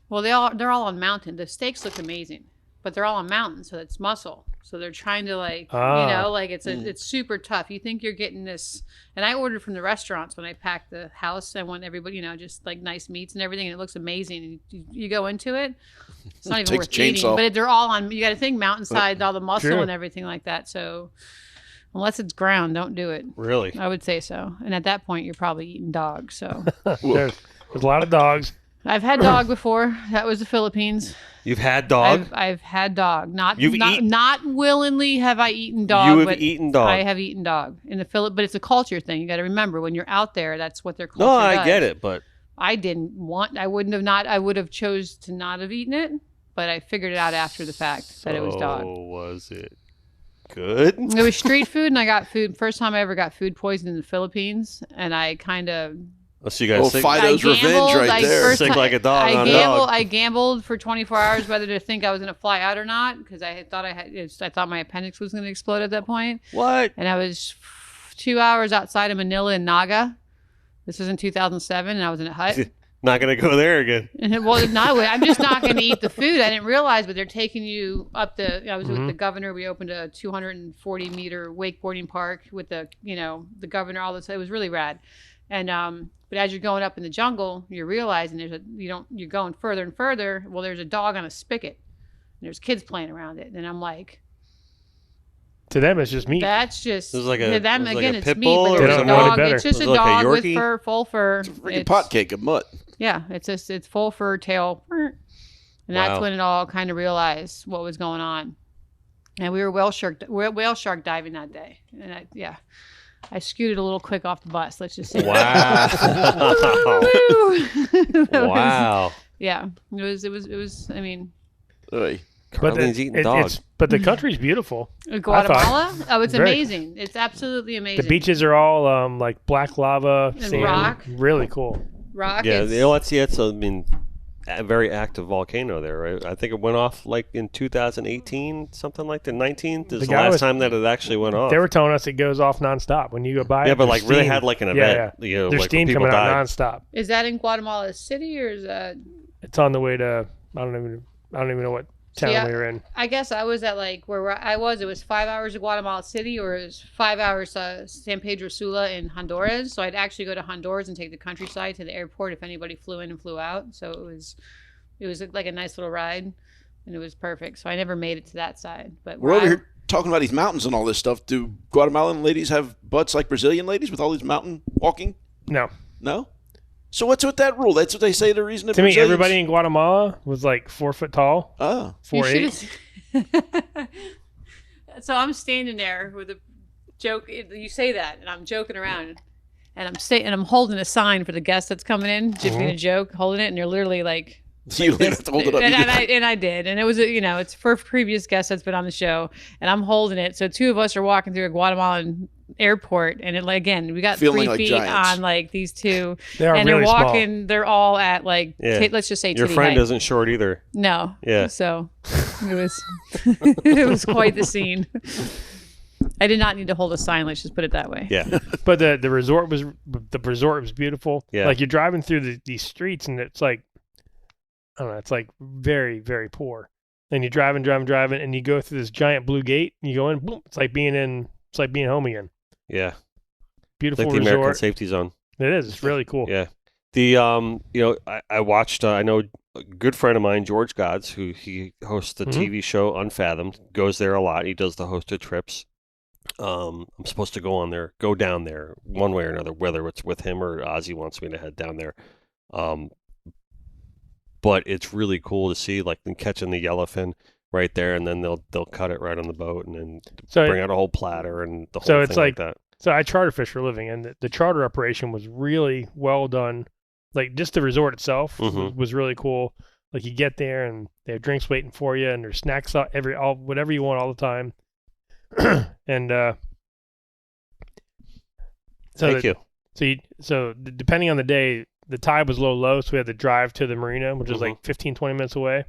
Speaker 4: Well, they're all on mountain. The steaks look amazing, but they're all on mountain, so it's muscle. So they're trying to
Speaker 1: Ah.
Speaker 4: like it's super tough. You think you're getting this, and I ordered from the restaurants when I packed the house. I want everybody, just like nice meats and everything, and it looks amazing. And you go into it, it's not even
Speaker 2: Takes
Speaker 4: worth
Speaker 2: a
Speaker 4: eating.
Speaker 2: chainsaw.
Speaker 4: But they're all on. You got to think mountainside, all the muscle
Speaker 1: Sure.
Speaker 4: and everything like that. So unless it's ground, don't do it.
Speaker 3: Really?
Speaker 4: I would say so. And at that point, you're probably eating dog. So
Speaker 1: There's a lot of dogs.
Speaker 4: I've had dog before. That was the Philippines.
Speaker 3: You've had dog?
Speaker 4: I've had dog.
Speaker 3: You've
Speaker 4: Not willingly have I eaten dog.
Speaker 3: You have
Speaker 4: but
Speaker 3: eaten dog.
Speaker 4: I have eaten dog in the but it's a culture thing. You got to remember when you're out there, that's what their culture
Speaker 3: No,
Speaker 4: does.
Speaker 3: I get it, but
Speaker 4: I would have chose to not have eaten it, but I figured it out after the fact that it was dog.
Speaker 3: Was it good?
Speaker 4: It was street food, and I got food. First time I ever got food poisoning in the Philippines, and I kind of.
Speaker 3: So you guys sick,
Speaker 2: Fido's revenge right there.
Speaker 3: sick like a dog on dog.
Speaker 4: I gambled for 24 hours whether to think I was going to fly out or not because I thought my appendix was going to explode at that point.
Speaker 3: What?
Speaker 4: And I was 2 hours outside of Manila in Naga. This was in 2007, and I was in a hut.
Speaker 3: Not going to go there again.
Speaker 4: And I'm just not going to eat the food. I didn't realize, but they're taking you up I was with the governor. We opened a 240-meter wakeboarding park with the governor, all this. It was really rad. And but as you're going up in the jungle, you're realizing you're going further and further. Well, there's a dog on a spigot. And there's kids playing around it, and I'm like,
Speaker 1: To them, it's just meat.
Speaker 4: that's just
Speaker 3: It was like a-
Speaker 4: to them
Speaker 3: it was
Speaker 4: again.
Speaker 3: like a
Speaker 4: It's
Speaker 3: pit
Speaker 4: meat,
Speaker 3: bull
Speaker 4: but
Speaker 3: or
Speaker 4: there's a
Speaker 1: something? They don't know any
Speaker 4: dog.
Speaker 1: better.
Speaker 4: It's just
Speaker 3: Was
Speaker 4: a
Speaker 3: it like a
Speaker 4: dog with
Speaker 3: Yorkie?
Speaker 4: fur, full fur.
Speaker 2: It's a freaking pot cake of mutt.
Speaker 4: Yeah, it's full fur tail, and that's
Speaker 3: Wow.
Speaker 4: when it all kind of realized what was going on. And we were whale shark diving that day, and I scooted a little quick off the bus. Let's just say.
Speaker 3: Wow.
Speaker 4: That was-
Speaker 3: Wow.
Speaker 4: Yeah, it was. I mean,
Speaker 2: Oy.
Speaker 3: Karlene's eating dog.
Speaker 1: But the country's beautiful.
Speaker 4: Guatemala. Oh, it's
Speaker 1: Very-
Speaker 4: amazing. It's absolutely amazing.
Speaker 1: The beaches are all like black lava,
Speaker 4: And
Speaker 1: sand.
Speaker 4: rock.
Speaker 1: Really cool.
Speaker 4: rock.
Speaker 3: Yeah,
Speaker 4: it's-
Speaker 3: it's a very active volcano there, right? I think it went off like in 2018, something like that. 19. This is the
Speaker 1: guy
Speaker 3: last
Speaker 1: was-
Speaker 3: time that it actually went off.
Speaker 1: They were telling us it goes off nonstop when you go by.
Speaker 3: Yeah,
Speaker 1: it,
Speaker 3: but
Speaker 1: there's
Speaker 3: like really
Speaker 1: steam.
Speaker 3: had like an
Speaker 1: Yeah,
Speaker 3: event.
Speaker 1: yeah.
Speaker 3: You know,
Speaker 1: There's
Speaker 3: like
Speaker 1: steam
Speaker 3: when people
Speaker 1: coming out
Speaker 3: died.
Speaker 1: nonstop.
Speaker 4: Is that in Guatemala City or is that?
Speaker 1: It's on the way to I don't even know what town
Speaker 4: Yeah.
Speaker 1: we were in.
Speaker 4: I guess I was at like where I was. It was 5 hours to Guatemala City, or it was 5 hours to San Pedro Sula in Honduras. So I'd actually go to Honduras and take the countryside to the airport if anybody flew in and flew out. So it was like a nice little ride, and it was perfect. So I never made it to that side. But
Speaker 2: We're over here talking about these mountains and all this stuff. Do Guatemalan ladies have butts like Brazilian ladies with all these mountain walking?
Speaker 1: No.
Speaker 2: No? So what's with that rule? That's what they say the reason that
Speaker 1: To me,
Speaker 2: Brazilians-
Speaker 1: everybody in Guatemala was like 4 foot tall,
Speaker 2: Oh.
Speaker 1: 4'8".
Speaker 4: So I'm standing there with a joke. You say that, and I'm joking around, and I'm holding a sign for the guest that's coming in, just being a joke, holding it, and you're literally like.
Speaker 2: You don't have to hold it up.
Speaker 4: And I did, and it was it's for a previous guest that's been on the show, and I'm holding it. So two of us are walking through a Guatemalan airport, and we got
Speaker 2: Feeling
Speaker 4: 3
Speaker 2: like
Speaker 4: feet
Speaker 2: giants.
Speaker 4: on like these two,
Speaker 1: They are
Speaker 4: and
Speaker 1: really
Speaker 4: they're
Speaker 1: small.
Speaker 4: walking. They're all at like
Speaker 3: Yeah.
Speaker 4: let's just say
Speaker 3: Your
Speaker 4: titty
Speaker 3: friend
Speaker 4: height.
Speaker 3: isn't short either.
Speaker 4: No.
Speaker 3: Yeah.
Speaker 4: So it was it was quite the scene. I did not need to hold a sign. Let's just put it that way.
Speaker 3: Yeah.
Speaker 1: But the resort was beautiful.
Speaker 3: Yeah.
Speaker 1: Like you're driving through these streets, and it's like I don't know, it's like very, very poor. And you're driving, and you go through this giant blue gate, and you go in, boom, it's like being home again.
Speaker 3: Yeah.
Speaker 1: Beautiful
Speaker 3: Like the American
Speaker 1: resort.
Speaker 3: safety zone.
Speaker 1: It is. It's really cool.
Speaker 3: Yeah. The I watched I know a good friend of mine, George Gods, who he hosts the TV show Unfathomed, goes there a lot. He does the hosted trips. I'm supposed to go down there one way or another, whether it's with him or Ozzy wants me to head down there. But it's really cool to see like them catching the yellowfin right there, and then they'll cut it right on the boat and then bring out a whole platter and the whole
Speaker 1: so
Speaker 3: thing
Speaker 1: it's
Speaker 3: like that.
Speaker 1: So I charter fish for a living, and the charter operation was really well done. Like just the resort itself was really cool. Like you get there and they have drinks waiting for you, and there's snacks whatever you want all the time. And
Speaker 3: Thank you.
Speaker 1: So depending on the day, the tide was a little low, so we had to drive to the marina, which is like 15, 20 minutes away.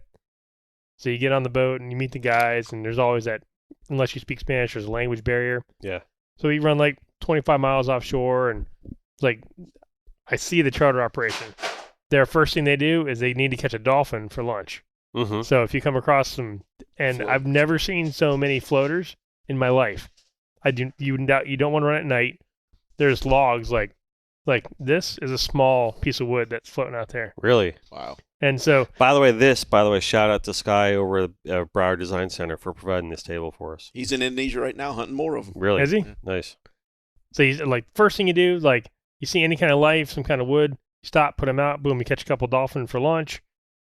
Speaker 1: So you get on the boat and you meet the guys, and there's always that, unless you speak Spanish, there's a language barrier.
Speaker 3: Yeah.
Speaker 1: So we run like 25 miles offshore, and like I see the charter operation. Their first thing they do is they need to catch a dolphin for lunch.
Speaker 3: Mm-hmm.
Speaker 1: So if you come across some, and
Speaker 2: Float.
Speaker 1: I've never seen so many floaters in my life. You don't want to run at night. There's logs like this is a small piece of wood that's floating out there.
Speaker 3: Really?
Speaker 2: Wow.
Speaker 1: And so
Speaker 3: By the way, shout out to Sky over at Broward Design Center for providing this table for us.
Speaker 2: He's in Indonesia right now hunting more of them.
Speaker 3: Really?
Speaker 1: is he?
Speaker 3: Nice.
Speaker 1: So he's like, first thing you do, like you see any kind of life, some kind of wood, you stop, put them out, boom, you catch a couple dolphin for lunch,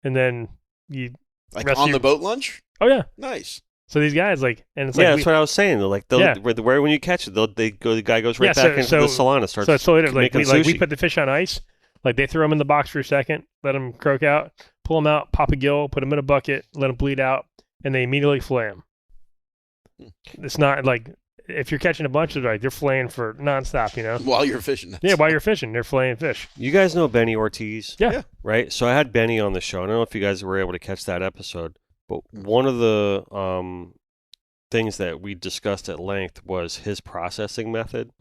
Speaker 1: and then you.
Speaker 2: Like
Speaker 1: Rest
Speaker 2: on
Speaker 1: of
Speaker 2: the
Speaker 1: your-
Speaker 2: boat lunch?
Speaker 1: Oh yeah.
Speaker 2: Nice.
Speaker 1: So these guys like, and it's
Speaker 3: Yeah,
Speaker 1: like
Speaker 3: that's what I was saying. Like,
Speaker 1: Yeah.
Speaker 3: where when you catch it, the guy goes right
Speaker 1: Yeah,
Speaker 3: back
Speaker 1: so-
Speaker 3: into
Speaker 1: so-
Speaker 3: the salon and starts
Speaker 1: so it's totally like
Speaker 3: making
Speaker 1: we
Speaker 3: sushi.
Speaker 1: put the fish on ice, like they throw them in the box for a second, let them croak out, pull them out, pop a gill, put them in a bucket, let them bleed out, and they immediately fillet them. It's not like if you're catching a bunch of like they're filleting for nonstop, you know.
Speaker 2: While you're fishing.
Speaker 1: Yeah, while you're fishing, they're filleting fish.
Speaker 3: You guys know Benny Ortiz?
Speaker 1: Yeah.
Speaker 2: Yeah.
Speaker 3: Right? So I had Benny on the show. I don't know if you guys were able to catch that episode, but one of the things that we discussed at length was his processing method.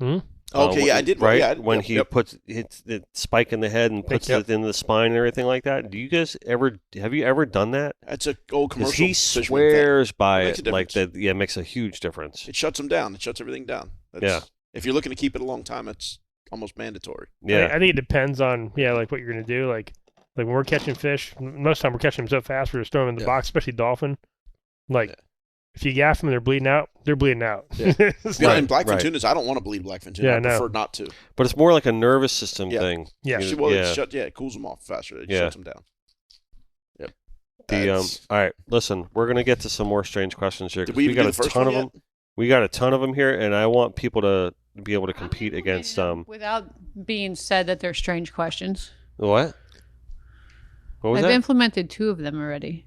Speaker 2: Okay, I did.
Speaker 3: Right?
Speaker 2: Yeah,
Speaker 3: when
Speaker 2: yep,
Speaker 3: he
Speaker 2: yep.
Speaker 3: hits the spike in the head and puts
Speaker 1: Yep.
Speaker 3: it in the spine and everything like that. Do you guys have you ever done that?
Speaker 2: That's a old
Speaker 3: Because
Speaker 2: commercial.
Speaker 3: he
Speaker 2: fisherman thing.
Speaker 3: swears by
Speaker 2: Makes
Speaker 3: it
Speaker 2: a
Speaker 3: like
Speaker 2: difference.
Speaker 3: that. Yeah, it makes a huge difference.
Speaker 2: It shuts them down. It shuts everything down.
Speaker 3: Yeah.
Speaker 2: If you're looking to keep it a long time, it's almost mandatory.
Speaker 3: Yeah.
Speaker 1: I think it depends on like what you're gonna do. Like when we're catching fish, most of the time we're catching them so fast we're just throwing them in the
Speaker 2: Yeah.
Speaker 1: box, especially dolphin. Like
Speaker 2: Yeah.
Speaker 1: if you gaff them, and they're bleeding out. They're bleeding out.
Speaker 2: Yeah.
Speaker 1: It's
Speaker 2: Yeah,
Speaker 1: like-
Speaker 2: and blackfin
Speaker 3: right.
Speaker 2: tunas, I don't want to bleed blackfin tuna.
Speaker 1: Yeah,
Speaker 2: I
Speaker 1: no.
Speaker 2: prefer not to.
Speaker 3: But it's more like a nervous system
Speaker 2: Yeah.
Speaker 3: thing.
Speaker 1: Yeah.
Speaker 3: You-
Speaker 2: Well,
Speaker 3: yeah.
Speaker 2: it cools them off faster. It
Speaker 3: Yeah.
Speaker 2: shuts them down. Yep.
Speaker 3: The
Speaker 2: That's-
Speaker 3: all right, listen, we're gonna get to some more strange questions here.
Speaker 2: Did
Speaker 3: 'cause
Speaker 2: we even
Speaker 3: got
Speaker 2: do
Speaker 3: a
Speaker 2: the first
Speaker 3: ton
Speaker 2: one
Speaker 3: of
Speaker 2: yet?
Speaker 3: them. We got a ton of them here, and I want people to be able to compete against
Speaker 4: Without being said that they're strange questions.
Speaker 3: what? What was
Speaker 4: I've
Speaker 3: that?
Speaker 4: implemented 2 of them already.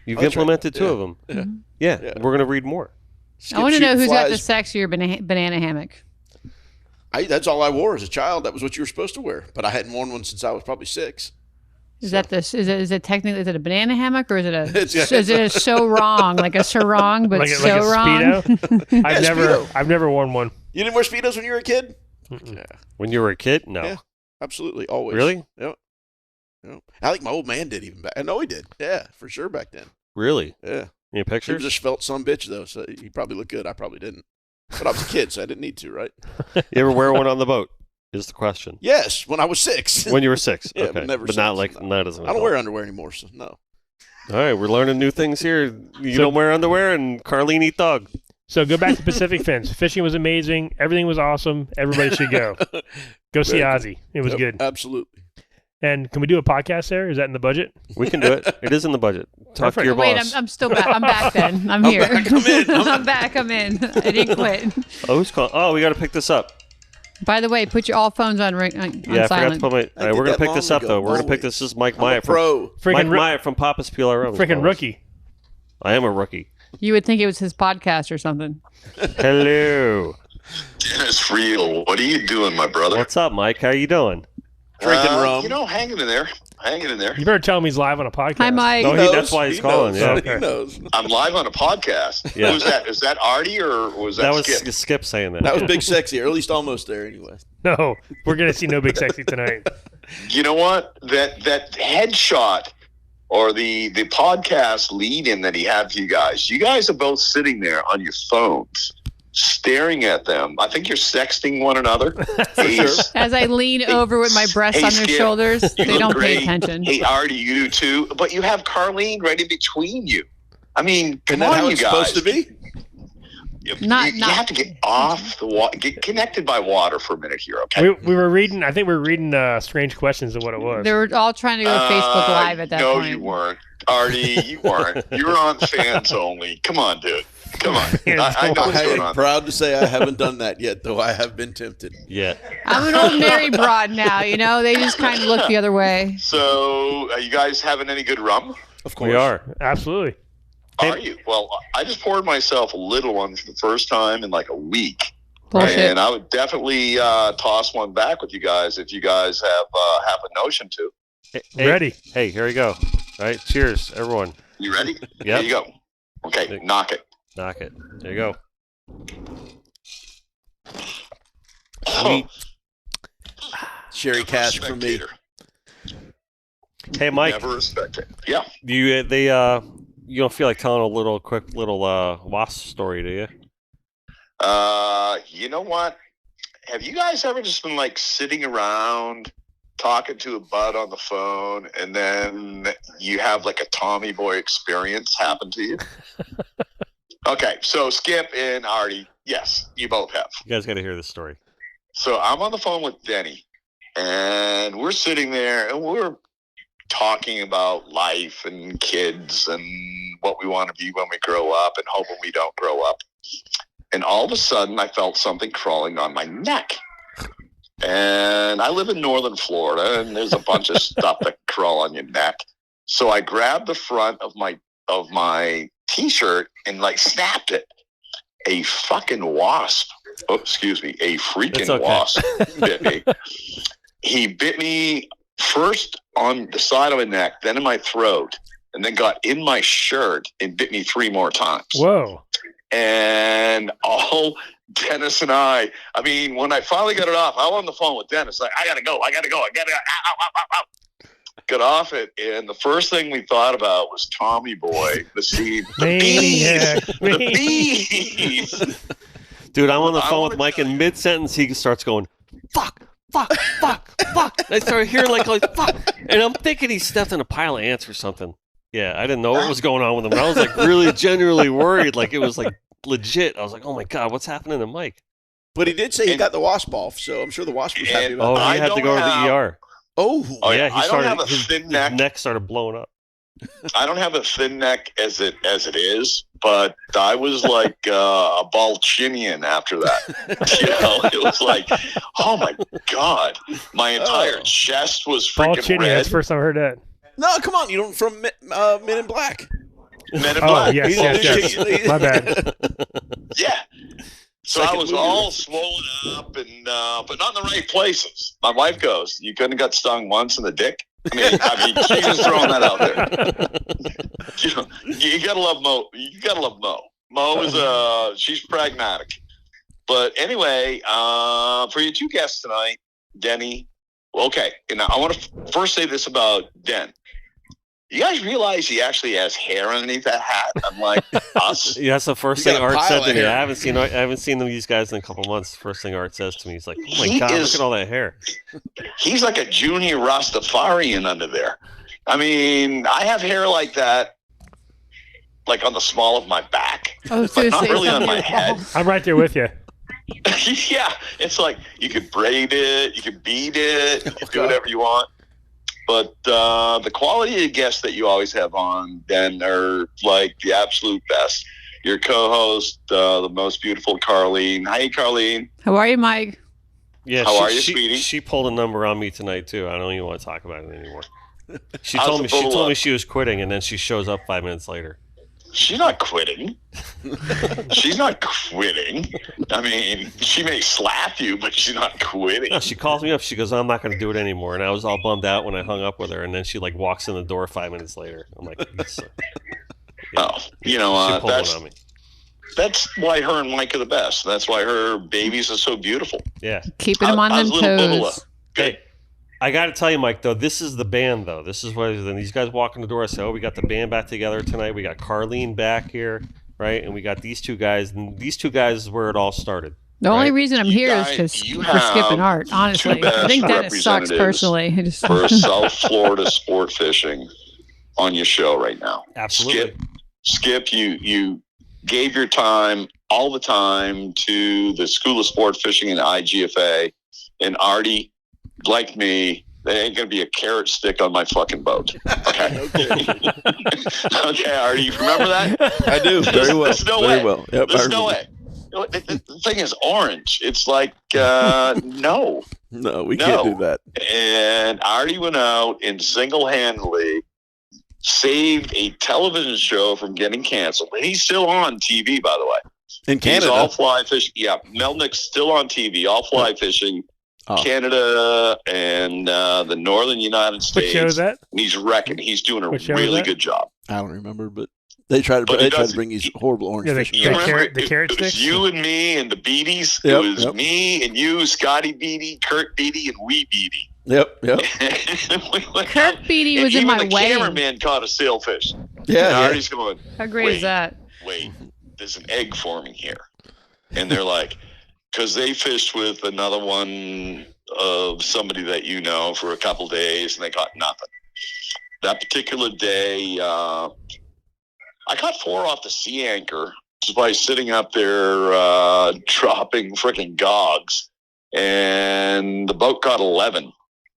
Speaker 3: You've
Speaker 2: Oh, that's right.
Speaker 3: implemented 2
Speaker 2: Yeah.
Speaker 3: of them.
Speaker 2: Yeah.
Speaker 3: Yeah,
Speaker 2: Yeah.
Speaker 3: we're gonna read more.
Speaker 2: Skip
Speaker 4: I want to know
Speaker 2: shooting
Speaker 4: who's got the
Speaker 2: flies.
Speaker 4: sexier banana hammock.
Speaker 2: That's all I wore as a child. That was what you were supposed to wear. But I hadn't worn one since I was probably 6.
Speaker 4: Is that this? Is it technically? Is it a banana hammock or is it a?
Speaker 2: It's-
Speaker 4: is it a so wrong like a sarong but
Speaker 1: like
Speaker 4: so
Speaker 1: a
Speaker 4: wrong?
Speaker 1: Speedo.
Speaker 2: Speedo.
Speaker 1: I've never worn one.
Speaker 2: You didn't wear Speedos when you were a kid?
Speaker 1: Mm-mm.
Speaker 2: Yeah,
Speaker 3: When you were a kid? No.
Speaker 2: Yeah. absolutely. Always.
Speaker 3: Really?
Speaker 2: Yep. I think my old man did even back. I know he did. Yeah, for sure back then.
Speaker 3: Really?
Speaker 2: Yeah.
Speaker 3: Any
Speaker 2: He
Speaker 3: pictures?
Speaker 2: was a svelte son bitch, though, so he probably looked good. I probably didn't. But I was a kid, so I didn't need to, right?
Speaker 3: You ever wear one on the boat? Is the question.
Speaker 2: Yes, when I was 6.
Speaker 3: When you were 6.
Speaker 2: Yeah,
Speaker 3: okay.
Speaker 2: but never
Speaker 3: not
Speaker 2: since,
Speaker 3: like
Speaker 2: no.
Speaker 3: not as an
Speaker 2: I don't
Speaker 3: adult.
Speaker 2: wear underwear anymore, so no.
Speaker 3: All right, we're learning new things here. You
Speaker 1: So-
Speaker 3: don't wear underwear, and Karlene eat dog.
Speaker 1: So go back to Pacific Fins. Fishing was amazing. Everything was awesome. Everybody should go. Go see
Speaker 2: Very
Speaker 1: Ozzy. It was
Speaker 2: Yep,
Speaker 1: good.
Speaker 2: Absolutely.
Speaker 1: And can we do a podcast there? Is that in the budget?
Speaker 3: We can do it. It is in the budget. Talk to
Speaker 1: Perfect.
Speaker 3: your
Speaker 4: Wait,
Speaker 3: boss.
Speaker 4: I'm still back. I'm back then. I'm here.
Speaker 2: back. I'm in.
Speaker 4: I'm back. I'm in. I didn't quit.
Speaker 3: Oh, who's calling? Oh, we got to pick this up.
Speaker 4: By the way, put your all phones on ring on
Speaker 3: Yeah, I forgot to
Speaker 4: silent.
Speaker 3: put my.
Speaker 2: I
Speaker 3: All right,
Speaker 2: did
Speaker 3: we're gonna
Speaker 2: that
Speaker 3: pick this
Speaker 2: long
Speaker 3: up
Speaker 2: ago,
Speaker 3: though. We're gonna pick
Speaker 2: always.
Speaker 3: this. This is Mike
Speaker 2: I'm a
Speaker 3: Myatt from
Speaker 2: pro.
Speaker 3: Mike
Speaker 1: Freaking
Speaker 3: Myatt from Papa's PLR.
Speaker 1: freaking rookie.
Speaker 3: I am a rookie.
Speaker 4: You would think it was his podcast or something.
Speaker 3: Hello.
Speaker 5: Dennis Real, what are you doing, my brother?
Speaker 3: What's up, Mike? How you doing?
Speaker 2: Drinking rum.
Speaker 5: You know, hanging in there. Hanging in there.
Speaker 1: You better tell him he's live on a podcast.
Speaker 4: Hi, Mike.
Speaker 3: No,
Speaker 2: He
Speaker 3: he-
Speaker 2: knows.
Speaker 3: that's why he's
Speaker 2: He
Speaker 3: calling,
Speaker 2: knows.
Speaker 3: yeah.
Speaker 1: Okay.
Speaker 2: He knows.
Speaker 5: I'm live on a podcast.
Speaker 3: Yeah.
Speaker 5: Who's that? Is that Artie or was that,
Speaker 3: That was
Speaker 5: Skip?
Speaker 3: Skip saying that.
Speaker 2: That was Big Sexy, or at least almost there anyway.
Speaker 1: No, we're gonna see no big sexy tonight.
Speaker 5: You know what? That headshot or the podcast lead-in that he had for you guys are both sitting there on your phones, staring at them. I think you're sexting one another. Hey,
Speaker 2: sure.
Speaker 4: As I lean over with my breasts
Speaker 5: hey,
Speaker 4: on their
Speaker 5: Skip,
Speaker 4: shoulders,
Speaker 5: you
Speaker 4: they
Speaker 5: look
Speaker 4: don't
Speaker 5: great.
Speaker 4: pay attention.
Speaker 5: Hey, Artie, you do too. But you have Karlene right in between you. I mean, come
Speaker 2: Isn't that
Speaker 5: on,
Speaker 2: how
Speaker 5: you
Speaker 2: it's
Speaker 5: guys.
Speaker 2: supposed to be?
Speaker 5: You
Speaker 4: Not-
Speaker 5: have to get off the water, get connected by water for a minute here, okay?
Speaker 1: We were reading. I think we were reading strange questions of what it was.
Speaker 4: They were all trying to go to Facebook Live at that
Speaker 5: no,
Speaker 4: point.
Speaker 5: you weren't. Artie, you weren't. You were on fans only. Come on, dude. Come on. I know what's going
Speaker 2: I'm
Speaker 5: on.
Speaker 2: proud to say I haven't done that yet, though I have been tempted.
Speaker 3: Yeah.
Speaker 4: I'm an old married broad now, you know? They just kind of look the other way.
Speaker 5: So, are you guys having any good rum?
Speaker 2: Of course.
Speaker 3: We are.
Speaker 1: Absolutely.
Speaker 5: Are you? Well, I just poured myself a little one for the first time in like a week.
Speaker 4: Bullshit.
Speaker 5: And I would definitely toss one back with you guys if you guys have a notion to.
Speaker 3: Hey,
Speaker 1: Ready.
Speaker 3: Hey, here we go. All right. Cheers, everyone.
Speaker 5: You ready?
Speaker 3: Yep.
Speaker 5: Here you go. Okay, knock it.
Speaker 3: Knock it. There you go.
Speaker 5: Oh,
Speaker 2: Sherry cask for me.
Speaker 5: spectator.
Speaker 3: Hey, Mike.
Speaker 5: Never respect it. Yeah.
Speaker 3: You don't feel like telling a quick little wasp story, do you?
Speaker 5: You know what? Have you guys ever just been like sitting around talking to a bud on the phone, and then you have like a Tommy Boy experience happen to you? Okay, so Skip and Artie, yes, you both have.
Speaker 3: You guys got to hear this story.
Speaker 5: So I'm on the phone with Denny, and we're sitting there, and we're talking about life and kids and what we want to be when we grow up and hoping we don't grow up. And all of a sudden, I felt something crawling on my neck. And I live in northern Florida, and there's a bunch of stuff that can crawl on your neck. So I grabbed the front of my T-shirt and like snapped it. A fucking wasp. Oh, excuse me. A freaking wasp bit me. He bit me first on the side of my neck, then in my throat, and then got in my shirt and bit me 3 more times.
Speaker 1: Whoa.
Speaker 5: And all Dennis and I mean, when I finally got it off, I was on the phone with Dennis, like, I gotta go. Ow. Got off it, and the first thing we thought about was Tommy Boy, the bees.
Speaker 3: Dude, I'm on the phone with Mike, and mid-sentence, he starts going, fuck. And I started hearing like, fuck. And I'm thinking he stepped in a pile of ants or something. Yeah, I didn't know what was going on with him. And I was like really genuinely worried. Like it was like legit. I was like, oh my God, what's happening to Mike?
Speaker 2: But he did say he got the wasp off, so I'm sure the wasp was happy about that.
Speaker 3: Oh, he had to go to the ER.
Speaker 2: Oh
Speaker 3: yeah,
Speaker 5: I don't have a thin neck.
Speaker 3: His neck started blowing up.
Speaker 5: I don't have a thin neck as it is, but I was like a Balchinian after that. You know, it was like, oh my God, my entire chest was freaking
Speaker 1: Balchinian,
Speaker 5: red.
Speaker 1: that's the first time I heard that.
Speaker 2: No, come on, you don't from Men in Black.
Speaker 5: Men in
Speaker 1: Oh,
Speaker 5: Black.
Speaker 1: yes. My bad.
Speaker 5: Yeah. So
Speaker 2: Second
Speaker 5: I was
Speaker 2: movie.
Speaker 5: all swollen up, and but not in the right places. My wife goes, "You couldn't have got stung once in the dick." I mean, she's just throwing that out there. You know, you gotta love Mo. You gotta love Mo. Mo is she's pragmatic. But anyway, for your 2 guests tonight, Denny. Okay, and I want to first say this about Den. You guys realize he actually has hair underneath that hat, unlike us?
Speaker 3: Yeah, that's the first
Speaker 2: You
Speaker 3: thing
Speaker 2: got a
Speaker 3: Art
Speaker 2: pile
Speaker 3: said
Speaker 2: of
Speaker 3: to me.
Speaker 2: hair.
Speaker 3: I haven't seen these guys in a couple months. First thing Art says to me, he's like, "Oh my
Speaker 5: He
Speaker 3: God,
Speaker 5: is-
Speaker 3: look at all that hair."
Speaker 5: He's like a junior Rastafarian under there. I mean, I have hair like that, like on the small of my back,
Speaker 4: I was
Speaker 5: but
Speaker 4: gonna
Speaker 5: not
Speaker 4: say
Speaker 5: really on
Speaker 4: something
Speaker 5: my
Speaker 4: about-
Speaker 5: head.
Speaker 1: I'm right there with you.
Speaker 5: Yeah, it's like you could braid it, you could beat it, you can do whatever you want. But the quality of guests that you always have on, then, are like the absolute best. Your co-host, the most beautiful Karlene. Hi, Karlene.
Speaker 4: How are you, Mike?
Speaker 3: Yeah,
Speaker 5: How are you, sweetie?
Speaker 3: She pulled a number on me tonight too. I don't even want to talk about it anymore. She
Speaker 5: How's
Speaker 3: told
Speaker 5: the
Speaker 3: me she
Speaker 5: photo
Speaker 3: told me
Speaker 5: look?
Speaker 3: she was quitting, and then she shows up 5 minutes later.
Speaker 5: She's not quitting. She's not quitting. I mean, she may slap you, but she's not quitting.
Speaker 3: No, she calls me up. She goes, "I'm not going to do it anymore." And I was all bummed out when I hung up with her. And then she like walks in the door 5 minutes later. I'm like,
Speaker 5: Oh, you
Speaker 3: she
Speaker 5: know,
Speaker 3: pulled one
Speaker 5: that's
Speaker 3: on me.
Speaker 5: that's why her and Mike are the best. That's why her babies are so beautiful.
Speaker 3: Yeah.
Speaker 4: Keeping them on
Speaker 5: How's
Speaker 4: them
Speaker 5: little Bubba
Speaker 4: toes.
Speaker 5: look?
Speaker 3: Hey, I got to tell you, Mike, though, this is the band, though. This is what then these guys walk in the door. I say, "Oh, we got the band back together tonight. We got Karlene back here, right? And we got these 2 guys. And these 2 guys is where it all started."
Speaker 4: The only
Speaker 3: Right.
Speaker 4: reason I'm
Speaker 5: You
Speaker 4: here is
Speaker 5: guys-
Speaker 4: because
Speaker 5: you
Speaker 4: for Skip
Speaker 5: have
Speaker 4: and Art. Honestly,
Speaker 5: two
Speaker 4: I think
Speaker 5: best
Speaker 4: Dennis sucks
Speaker 5: representatives
Speaker 4: personally. I just
Speaker 5: For South Florida sport fishing on your show right now.
Speaker 3: Absolutely.
Speaker 5: Skip, you gave your time, all the time, to the School of Sport Fishing and IGFA. And Artie, like me, there ain't going to be a carrot stick on my fucking boat. Okay. Okay, Artie, you remember that?
Speaker 2: I do very well.
Speaker 5: There's no
Speaker 2: very
Speaker 5: way.
Speaker 2: well. Yep,
Speaker 5: There's
Speaker 2: I
Speaker 5: no
Speaker 2: remember.
Speaker 5: way. The thing is orange. It's like, no.
Speaker 2: No, we
Speaker 5: No.
Speaker 2: can't do that.
Speaker 5: And Artie went out and single-handedly saved a television show from getting canceled. And he's still on TV, by the way.
Speaker 2: In Canada.
Speaker 5: He's all fly fishing. Yeah, Melnick's still on TV, all fly fishing.
Speaker 2: Oh.
Speaker 5: Canada and the northern United
Speaker 1: What
Speaker 5: States.
Speaker 1: show is that?
Speaker 5: And he's wrecking. He's doing a
Speaker 1: What show is
Speaker 5: really
Speaker 1: that?
Speaker 5: good job.
Speaker 2: I don't remember, but they try to
Speaker 5: But
Speaker 2: they
Speaker 5: it
Speaker 2: try to
Speaker 5: doesn't-
Speaker 2: bring these horrible orange
Speaker 1: Yeah, they-
Speaker 2: fishing.
Speaker 5: You
Speaker 1: The
Speaker 2: rods.
Speaker 5: remember
Speaker 1: the carrot
Speaker 5: it was
Speaker 1: sticks?
Speaker 5: you and me and the Beaties.
Speaker 2: Yep,
Speaker 5: It was
Speaker 2: yep.
Speaker 5: me and you, Scotty Beatty, Kurt Beatty, and Wee Beatty.
Speaker 2: Yep.
Speaker 5: We went
Speaker 4: Kirk
Speaker 5: out,
Speaker 4: Beatty
Speaker 5: and
Speaker 4: was in
Speaker 5: even
Speaker 4: my
Speaker 5: the
Speaker 4: wedding.
Speaker 5: cameraman caught a sailfish.
Speaker 2: Yeah.
Speaker 5: And
Speaker 2: yeah.
Speaker 5: Artie's going,
Speaker 4: How great
Speaker 5: Wait.
Speaker 4: is that?
Speaker 5: wait, there's an egg forming here. And they're like, because they fished with another one of somebody that you know for a couple days, and they caught nothing. That particular day, I caught 4 off the sea anchor just by sitting up there dropping freaking gogs. And the boat caught 11.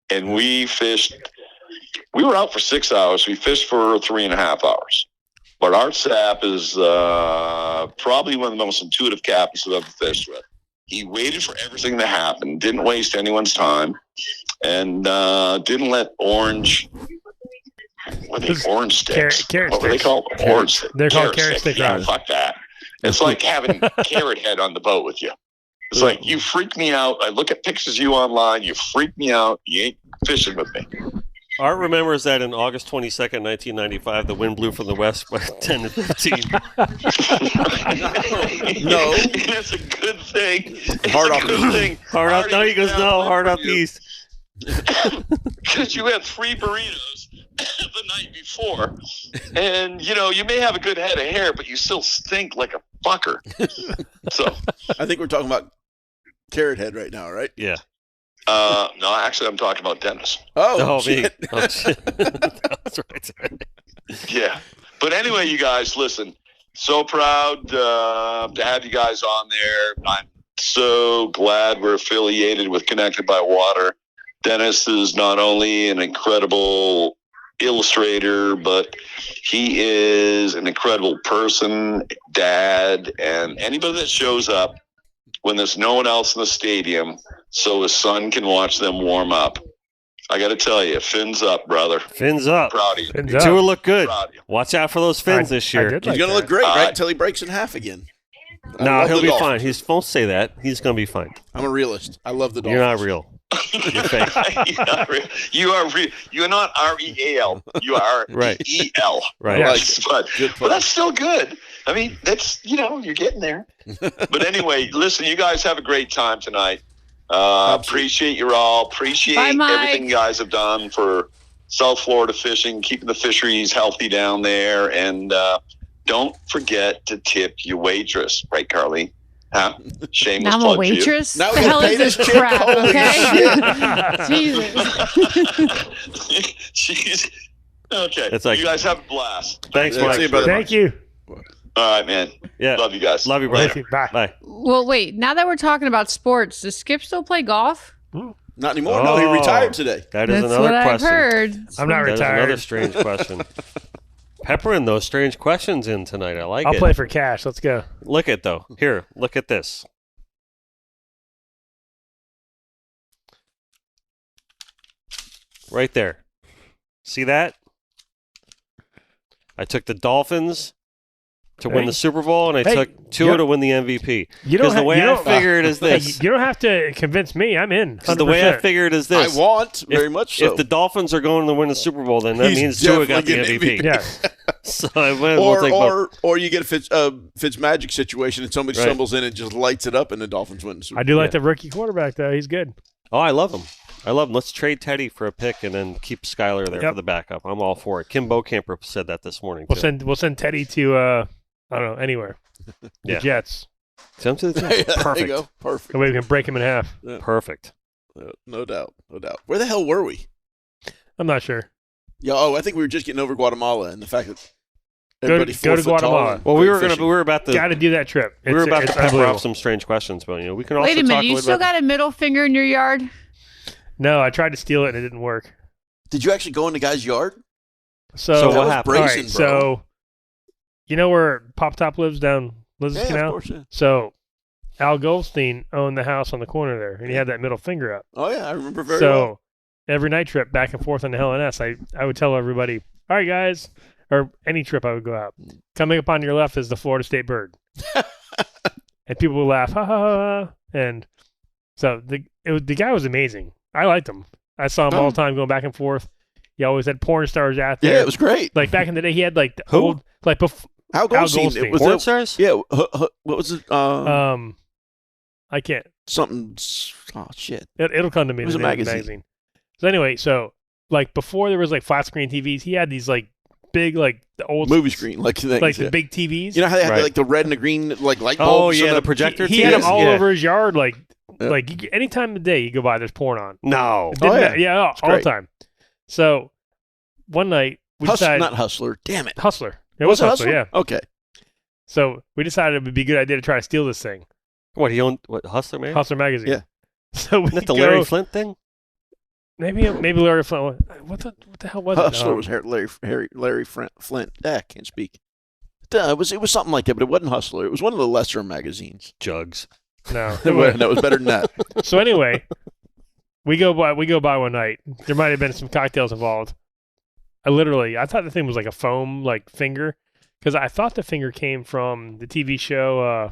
Speaker 5: And we were out for 6 hours. We fished for 3.5 hours. But Art Sapp is probably one of the most intuitive captains I've ever fished with. He waited for everything to happen, didn't waste anyone's time, and didn't let orange sticks.
Speaker 1: Carrot
Speaker 5: What were they
Speaker 1: sticks.
Speaker 5: called? Orange sticks.
Speaker 1: They're called carrot stick
Speaker 5: Yeah,
Speaker 1: rods.
Speaker 5: fuck that. It's like having Carrot Head on the boat with you. It's like, you freak me out. I look at pictures of you online. You freak me out. You ain't fishing with me.
Speaker 3: Art remembers that in August 22nd, 1995, the wind blew from the west by 10 to 15.
Speaker 2: No.
Speaker 5: It's a good thing. It's
Speaker 2: Hard
Speaker 5: a
Speaker 2: off
Speaker 5: good thing.
Speaker 3: Hard out. No, he goes, no, hard out
Speaker 5: you.
Speaker 3: east.
Speaker 5: Because you had 3 burritos the night before, and you may have a good head of hair, but you still stink like a fucker. So,
Speaker 2: I think we're talking about Carrot Head right now, right?
Speaker 3: Yeah.
Speaker 5: no, actually, I'm talking about Dennis.
Speaker 2: Oh,
Speaker 3: Oh, me.
Speaker 2: shit.
Speaker 3: Oh, shit. That's right.
Speaker 5: Yeah, but anyway, you guys, listen. So proud to have you guys on there. I'm so glad we're affiliated with Connected by Water. Dennis is not only an incredible illustrator, but he is an incredible person, dad, and anybody that shows up when there's no one else in the stadium so his son can watch them warm up. I got to tell you, fins up, brother.
Speaker 3: Fins up.
Speaker 5: Proud of you.
Speaker 1: Fins
Speaker 3: You
Speaker 1: up.
Speaker 3: two will look good.
Speaker 5: Proud of you.
Speaker 3: Watch out for those fins
Speaker 1: I-
Speaker 3: this
Speaker 1: I
Speaker 3: year.
Speaker 1: did
Speaker 2: He's
Speaker 1: like
Speaker 2: going to
Speaker 1: that.
Speaker 2: look great, right? Until he breaks in half again. I
Speaker 3: No,
Speaker 2: love
Speaker 3: he'll
Speaker 2: the
Speaker 3: be
Speaker 2: Dolphins.
Speaker 3: fine. He won't say that. He's going to be fine.
Speaker 2: I'm a realist. I love the Dolphins.
Speaker 3: You're not real. You're fake.
Speaker 5: You are real. You're not REAL. You are
Speaker 3: Right.
Speaker 5: EL.
Speaker 3: Right.
Speaker 1: Yeah.
Speaker 5: But
Speaker 2: Good
Speaker 5: but
Speaker 2: play.
Speaker 5: that's still good. I mean, that's you're getting there. But anyway, listen, you guys have a great time tonight. Appreciate you all. Appreciate
Speaker 4: Bye, Mike.
Speaker 5: everything you guys have done for South Florida fishing, keeping the fisheries healthy down there, and don't forget to tip your waitress, right, Carlene? Huh? Shameless
Speaker 4: Now I'm a
Speaker 5: plug for you.
Speaker 4: waitress?
Speaker 2: Now
Speaker 4: What
Speaker 2: we
Speaker 4: the hell
Speaker 2: gotta
Speaker 4: is
Speaker 2: pay
Speaker 4: this
Speaker 2: this chick.
Speaker 4: crap,
Speaker 2: Holy
Speaker 4: okay? Jesus.
Speaker 5: Jeez. Okay.
Speaker 3: It's like-
Speaker 5: you guys have a blast.
Speaker 3: Thanks,
Speaker 2: Yeah, see
Speaker 3: Mike.
Speaker 2: you, brother.
Speaker 1: Thank you.
Speaker 5: All right, man.
Speaker 3: Yeah.
Speaker 5: Love you guys.
Speaker 3: Love you, brother.
Speaker 1: Thank you. Bye.
Speaker 3: Bye.
Speaker 4: Well, wait. Now that we're talking about sports, does Skip still play golf?
Speaker 2: Not anymore. No, he
Speaker 3: Oh.
Speaker 2: retired today.
Speaker 3: That is
Speaker 4: That's
Speaker 3: another
Speaker 4: what
Speaker 3: question.
Speaker 4: I've heard.
Speaker 1: I'm not
Speaker 3: That is
Speaker 1: retired.
Speaker 3: another strange question. Peppering those strange questions in tonight. I like
Speaker 1: I'll
Speaker 3: it.
Speaker 1: play for cash. Let's go.
Speaker 3: Look at though. Here, look at this. Right there. See that? I took the Dolphins to win
Speaker 1: Hey.
Speaker 3: the Super Bowl, and I
Speaker 1: Hey,
Speaker 3: took Tua
Speaker 1: you-
Speaker 3: to win the MVP.
Speaker 1: You
Speaker 3: Because the way
Speaker 1: you
Speaker 3: I
Speaker 1: don't-
Speaker 3: figure it is
Speaker 1: Hey,
Speaker 3: this.
Speaker 1: you don't have to convince me. I'm in.
Speaker 3: Because the way I
Speaker 1: 100%.
Speaker 3: figure it is this.
Speaker 2: I want very much so.
Speaker 3: If the Dolphins are going to win the Super Bowl, then that
Speaker 2: He's
Speaker 3: means Tua got the
Speaker 2: definitely
Speaker 3: MVP.
Speaker 2: getting
Speaker 1: Yeah.
Speaker 3: So I went, we'll take both.
Speaker 2: or you get a Fitzmagic situation and somebody
Speaker 3: Right.
Speaker 2: stumbles in and just lights it up and the Dolphins win the Super
Speaker 1: I do like the rookie quarterback though. He's good.
Speaker 3: Oh, I love him. I love him. Let's trade Teddy for a pick and then keep Skyler there
Speaker 1: Yep.
Speaker 3: for the backup. I'm all for it. Kim Bokamper said that this morning, too.
Speaker 1: We'll send Teddy to I don't know, anywhere. The
Speaker 3: Yeah.
Speaker 1: Jets.
Speaker 3: Send him to the
Speaker 2: Yeah,
Speaker 3: Jets.
Speaker 2: there you
Speaker 3: Perfect.
Speaker 2: go. Perfect.
Speaker 1: That way we can break him in half.
Speaker 3: Perfect.
Speaker 2: No doubt. No doubt. Where the hell were we?
Speaker 1: I'm not sure.
Speaker 2: Yeah. Oh, I think we were just getting over Guatemala and the fact that
Speaker 1: Go to-
Speaker 2: everybody
Speaker 1: go to
Speaker 2: 4 foot tall
Speaker 1: Guatemala.
Speaker 2: and
Speaker 3: Well, we
Speaker 2: great
Speaker 3: were
Speaker 2: fishing.
Speaker 3: about to
Speaker 1: Got to do that trip.
Speaker 3: we were about
Speaker 1: It's
Speaker 3: to pepper
Speaker 1: unbelievable.
Speaker 3: off some strange questions, but we can also
Speaker 4: Wait a
Speaker 3: talk
Speaker 4: minute. You
Speaker 3: little
Speaker 4: still
Speaker 3: bit.
Speaker 4: got a middle finger in your yard?
Speaker 1: No, I tried to steal it and it didn't work.
Speaker 2: Did you actually go in the guy's yard?
Speaker 1: So,
Speaker 3: So
Speaker 2: That
Speaker 3: what
Speaker 2: was
Speaker 3: happened?
Speaker 1: all
Speaker 2: brazen,
Speaker 1: right,
Speaker 2: bro.
Speaker 1: so you know where Pop Top lives down Liz's
Speaker 2: Yeah,
Speaker 1: Canal?
Speaker 2: of course. Yeah.
Speaker 1: So Al Goldstein owned the house on the corner there, and he had that middle finger up.
Speaker 2: Oh yeah, I remember very
Speaker 1: So
Speaker 2: well.
Speaker 1: every night trip back and forth on the LNS, I would tell everybody, all right, guys, or any trip I would go out, coming up on your left is the Florida State bird. And people would laugh, ha, ha, ha, ha. And so the guy was amazing. I liked him. I saw him all the time going back and forth. He always had porn stars out there.
Speaker 2: Yeah, it was great.
Speaker 1: Like back in the day, he had like the
Speaker 3: Who?
Speaker 1: old, like before,
Speaker 2: Al Goldstein.
Speaker 1: Goldstein.
Speaker 2: It was
Speaker 3: Porn
Speaker 2: it,
Speaker 3: stars?
Speaker 2: yeah. What was it?
Speaker 1: I can't,
Speaker 2: Something. Oh shit.
Speaker 1: it'll come to me.
Speaker 2: It was
Speaker 1: the
Speaker 2: a
Speaker 1: name of the
Speaker 2: magazine.
Speaker 1: So anyway, like before there was like flat screen TVs, he had these like big like the old
Speaker 2: movie screen, like
Speaker 1: the big TVs.
Speaker 2: You know how they have
Speaker 3: Right.
Speaker 2: like the red and the green like light
Speaker 3: Oh
Speaker 2: bulbs?
Speaker 3: yeah,
Speaker 2: and
Speaker 3: the projector.
Speaker 1: He had them all
Speaker 3: Yeah.
Speaker 1: over his yard, like
Speaker 2: Yeah.
Speaker 1: any time of the day you go by, there's porn on.
Speaker 3: No.
Speaker 1: It didn't
Speaker 2: yeah.
Speaker 1: matter. Yeah, all the
Speaker 2: great.
Speaker 1: time. So one night we decided
Speaker 2: not Hustler. Damn it.
Speaker 1: Hustler. It was Hustler, yeah.
Speaker 2: Okay.
Speaker 1: So we decided it would be a good idea to try to steal this thing,
Speaker 3: What he owned? What Hustler man?
Speaker 1: Hustler magazine.
Speaker 2: Yeah.
Speaker 1: So we
Speaker 3: Isn't that the
Speaker 1: go,
Speaker 3: Larry Flint thing?
Speaker 1: maybe Larry Flint. What the hell was it?
Speaker 2: Hustler was Larry Flint. I can't speak. It was something like that, but it wasn't Hustler. It was one of the lesser magazines.
Speaker 3: Jugs.
Speaker 1: No.
Speaker 2: That was better than that.
Speaker 1: So anyway, we go by one night. There might have been some cocktails involved. I thought the thing was like a foam like finger, because I thought the finger came from the TV show.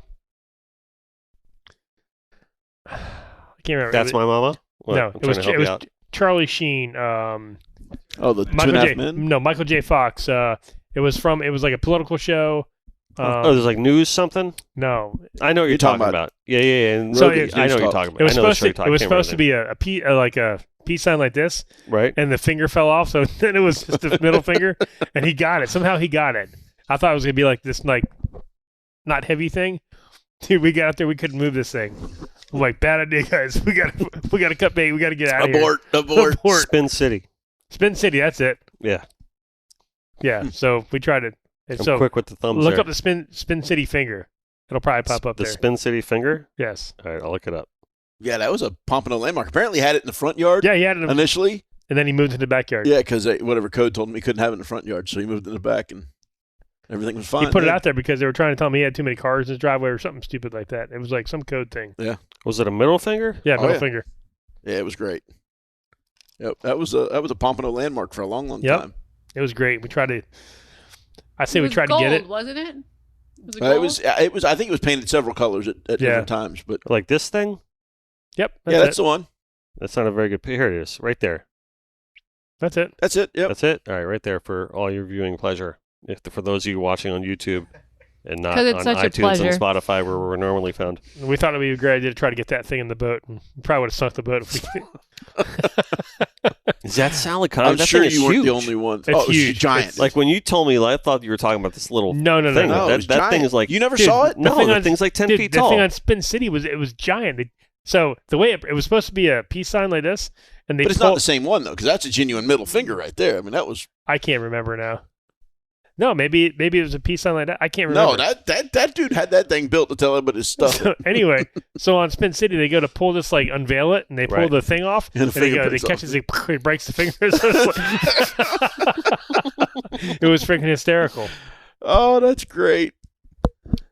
Speaker 1: I can't remember.
Speaker 3: That's my mama. What?
Speaker 1: No,
Speaker 3: I'm
Speaker 1: it
Speaker 3: trying
Speaker 1: was
Speaker 3: to help you out.
Speaker 1: Charlie Sheen.
Speaker 2: Oh, the
Speaker 1: Michael
Speaker 2: 2.5
Speaker 1: J.
Speaker 2: Men?
Speaker 1: No, Michael J. Fox. It was like a political show.
Speaker 3: Oh, there's like news something.
Speaker 1: No,
Speaker 3: I know what you're talking about. Yeah. And
Speaker 1: So
Speaker 3: Rogan, I know what you're talking about.
Speaker 1: it was
Speaker 3: I know the
Speaker 1: supposed
Speaker 3: show
Speaker 1: to.
Speaker 3: you're talking
Speaker 1: It was
Speaker 3: I can't
Speaker 1: supposed to be a peace sign like this,
Speaker 3: right.
Speaker 1: and the finger fell off. So then it was just the middle finger, and he got it. Somehow he got it. I thought it was gonna be like this, like not heavy thing. Dude, we got out there. We couldn't move this thing. I'm like, bad idea, guys. We got to cut bait. We got to get out of here.
Speaker 2: Abort.
Speaker 3: Spin City.
Speaker 1: Spin City. That's it.
Speaker 3: Yeah.
Speaker 1: Yeah. So we tried it. And
Speaker 3: I'm
Speaker 1: so
Speaker 3: quick with the thumbs.
Speaker 1: look
Speaker 3: there.
Speaker 1: up the Spin City finger. It'll probably pop up
Speaker 3: the
Speaker 1: there.
Speaker 3: Spin City finger.
Speaker 1: Yes.
Speaker 3: All right, I'll look it up.
Speaker 2: Yeah, that was a Pompano landmark. Apparently, he had it in the front yard.
Speaker 1: Yeah, he had it,
Speaker 2: Initially.
Speaker 1: and then he moved to the backyard.
Speaker 2: Yeah, because whatever code told him he couldn't have it in the front yard, so he moved in the back, and everything was fine.
Speaker 1: He put it
Speaker 2: then.
Speaker 1: out there because they were trying to tell him he had too many cars in his driveway or something stupid like that. It was like some code thing.
Speaker 3: Was it a middle finger?
Speaker 1: Yeah, middle
Speaker 2: yeah.
Speaker 1: finger.
Speaker 2: Yeah, it was great. Yep, that was a Pompano landmark for a long, long
Speaker 1: Yep.
Speaker 2: time.
Speaker 1: It was great. We tried to. I say
Speaker 4: It
Speaker 1: we
Speaker 4: was
Speaker 1: tried
Speaker 4: gold,
Speaker 1: to get it.
Speaker 4: wasn't it? Was it
Speaker 2: It
Speaker 4: gold?
Speaker 2: was. I think it was painted several colors at different times, but
Speaker 3: Like this thing?
Speaker 1: Yep.
Speaker 2: that's the one.
Speaker 3: That's not a very good. Here it is, right there.
Speaker 1: That's it.
Speaker 2: That's it. Yep.
Speaker 3: That's it. All right, right there for all your viewing pleasure. For those of you watching on YouTube and not
Speaker 4: 'Cause it's
Speaker 3: on
Speaker 4: such a
Speaker 3: iTunes and
Speaker 4: pleasure.
Speaker 3: Spotify, where we're normally found.
Speaker 1: We thought it would be a great idea to try to get that thing in the boat. And we probably would have sunk the boat if we
Speaker 3: Is that salad kind?
Speaker 2: I'm
Speaker 3: That
Speaker 2: sure
Speaker 3: thing is
Speaker 2: you weren't
Speaker 3: huge.
Speaker 2: the only one.
Speaker 1: It's
Speaker 2: it was
Speaker 1: huge.
Speaker 2: giant.
Speaker 1: It's
Speaker 3: Like when you told me, I thought you were talking about this little
Speaker 1: No,
Speaker 3: thing.
Speaker 2: No, it
Speaker 3: that
Speaker 2: was
Speaker 3: that thing
Speaker 2: giant.
Speaker 3: is like
Speaker 2: You never
Speaker 1: Dude,
Speaker 2: saw it?
Speaker 1: the
Speaker 3: no,
Speaker 1: thing
Speaker 3: the
Speaker 1: on-
Speaker 3: thing's like 10
Speaker 1: Dude,
Speaker 3: feet
Speaker 1: the
Speaker 3: tall.
Speaker 1: thing on Spin City was giant. So the way it was supposed to be a peace sign like this, and they
Speaker 2: But it's not the same one though, because that's a genuine middle finger right there. I mean, that was
Speaker 1: I can't remember now. No, maybe it was a peace sign like that. I can't remember.
Speaker 2: no. That dude had that thing built to tell everybody his stuff.
Speaker 1: So anyway, so on Spin City, they go to pull this, like unveil it, and they pull
Speaker 3: Right.
Speaker 1: the thing off,
Speaker 2: And the
Speaker 1: and they
Speaker 2: finger
Speaker 1: go, they
Speaker 2: breaks
Speaker 1: catch
Speaker 2: off.
Speaker 1: it, it breaks the finger. So it's like- it was freaking hysterical.
Speaker 2: Oh, that's great.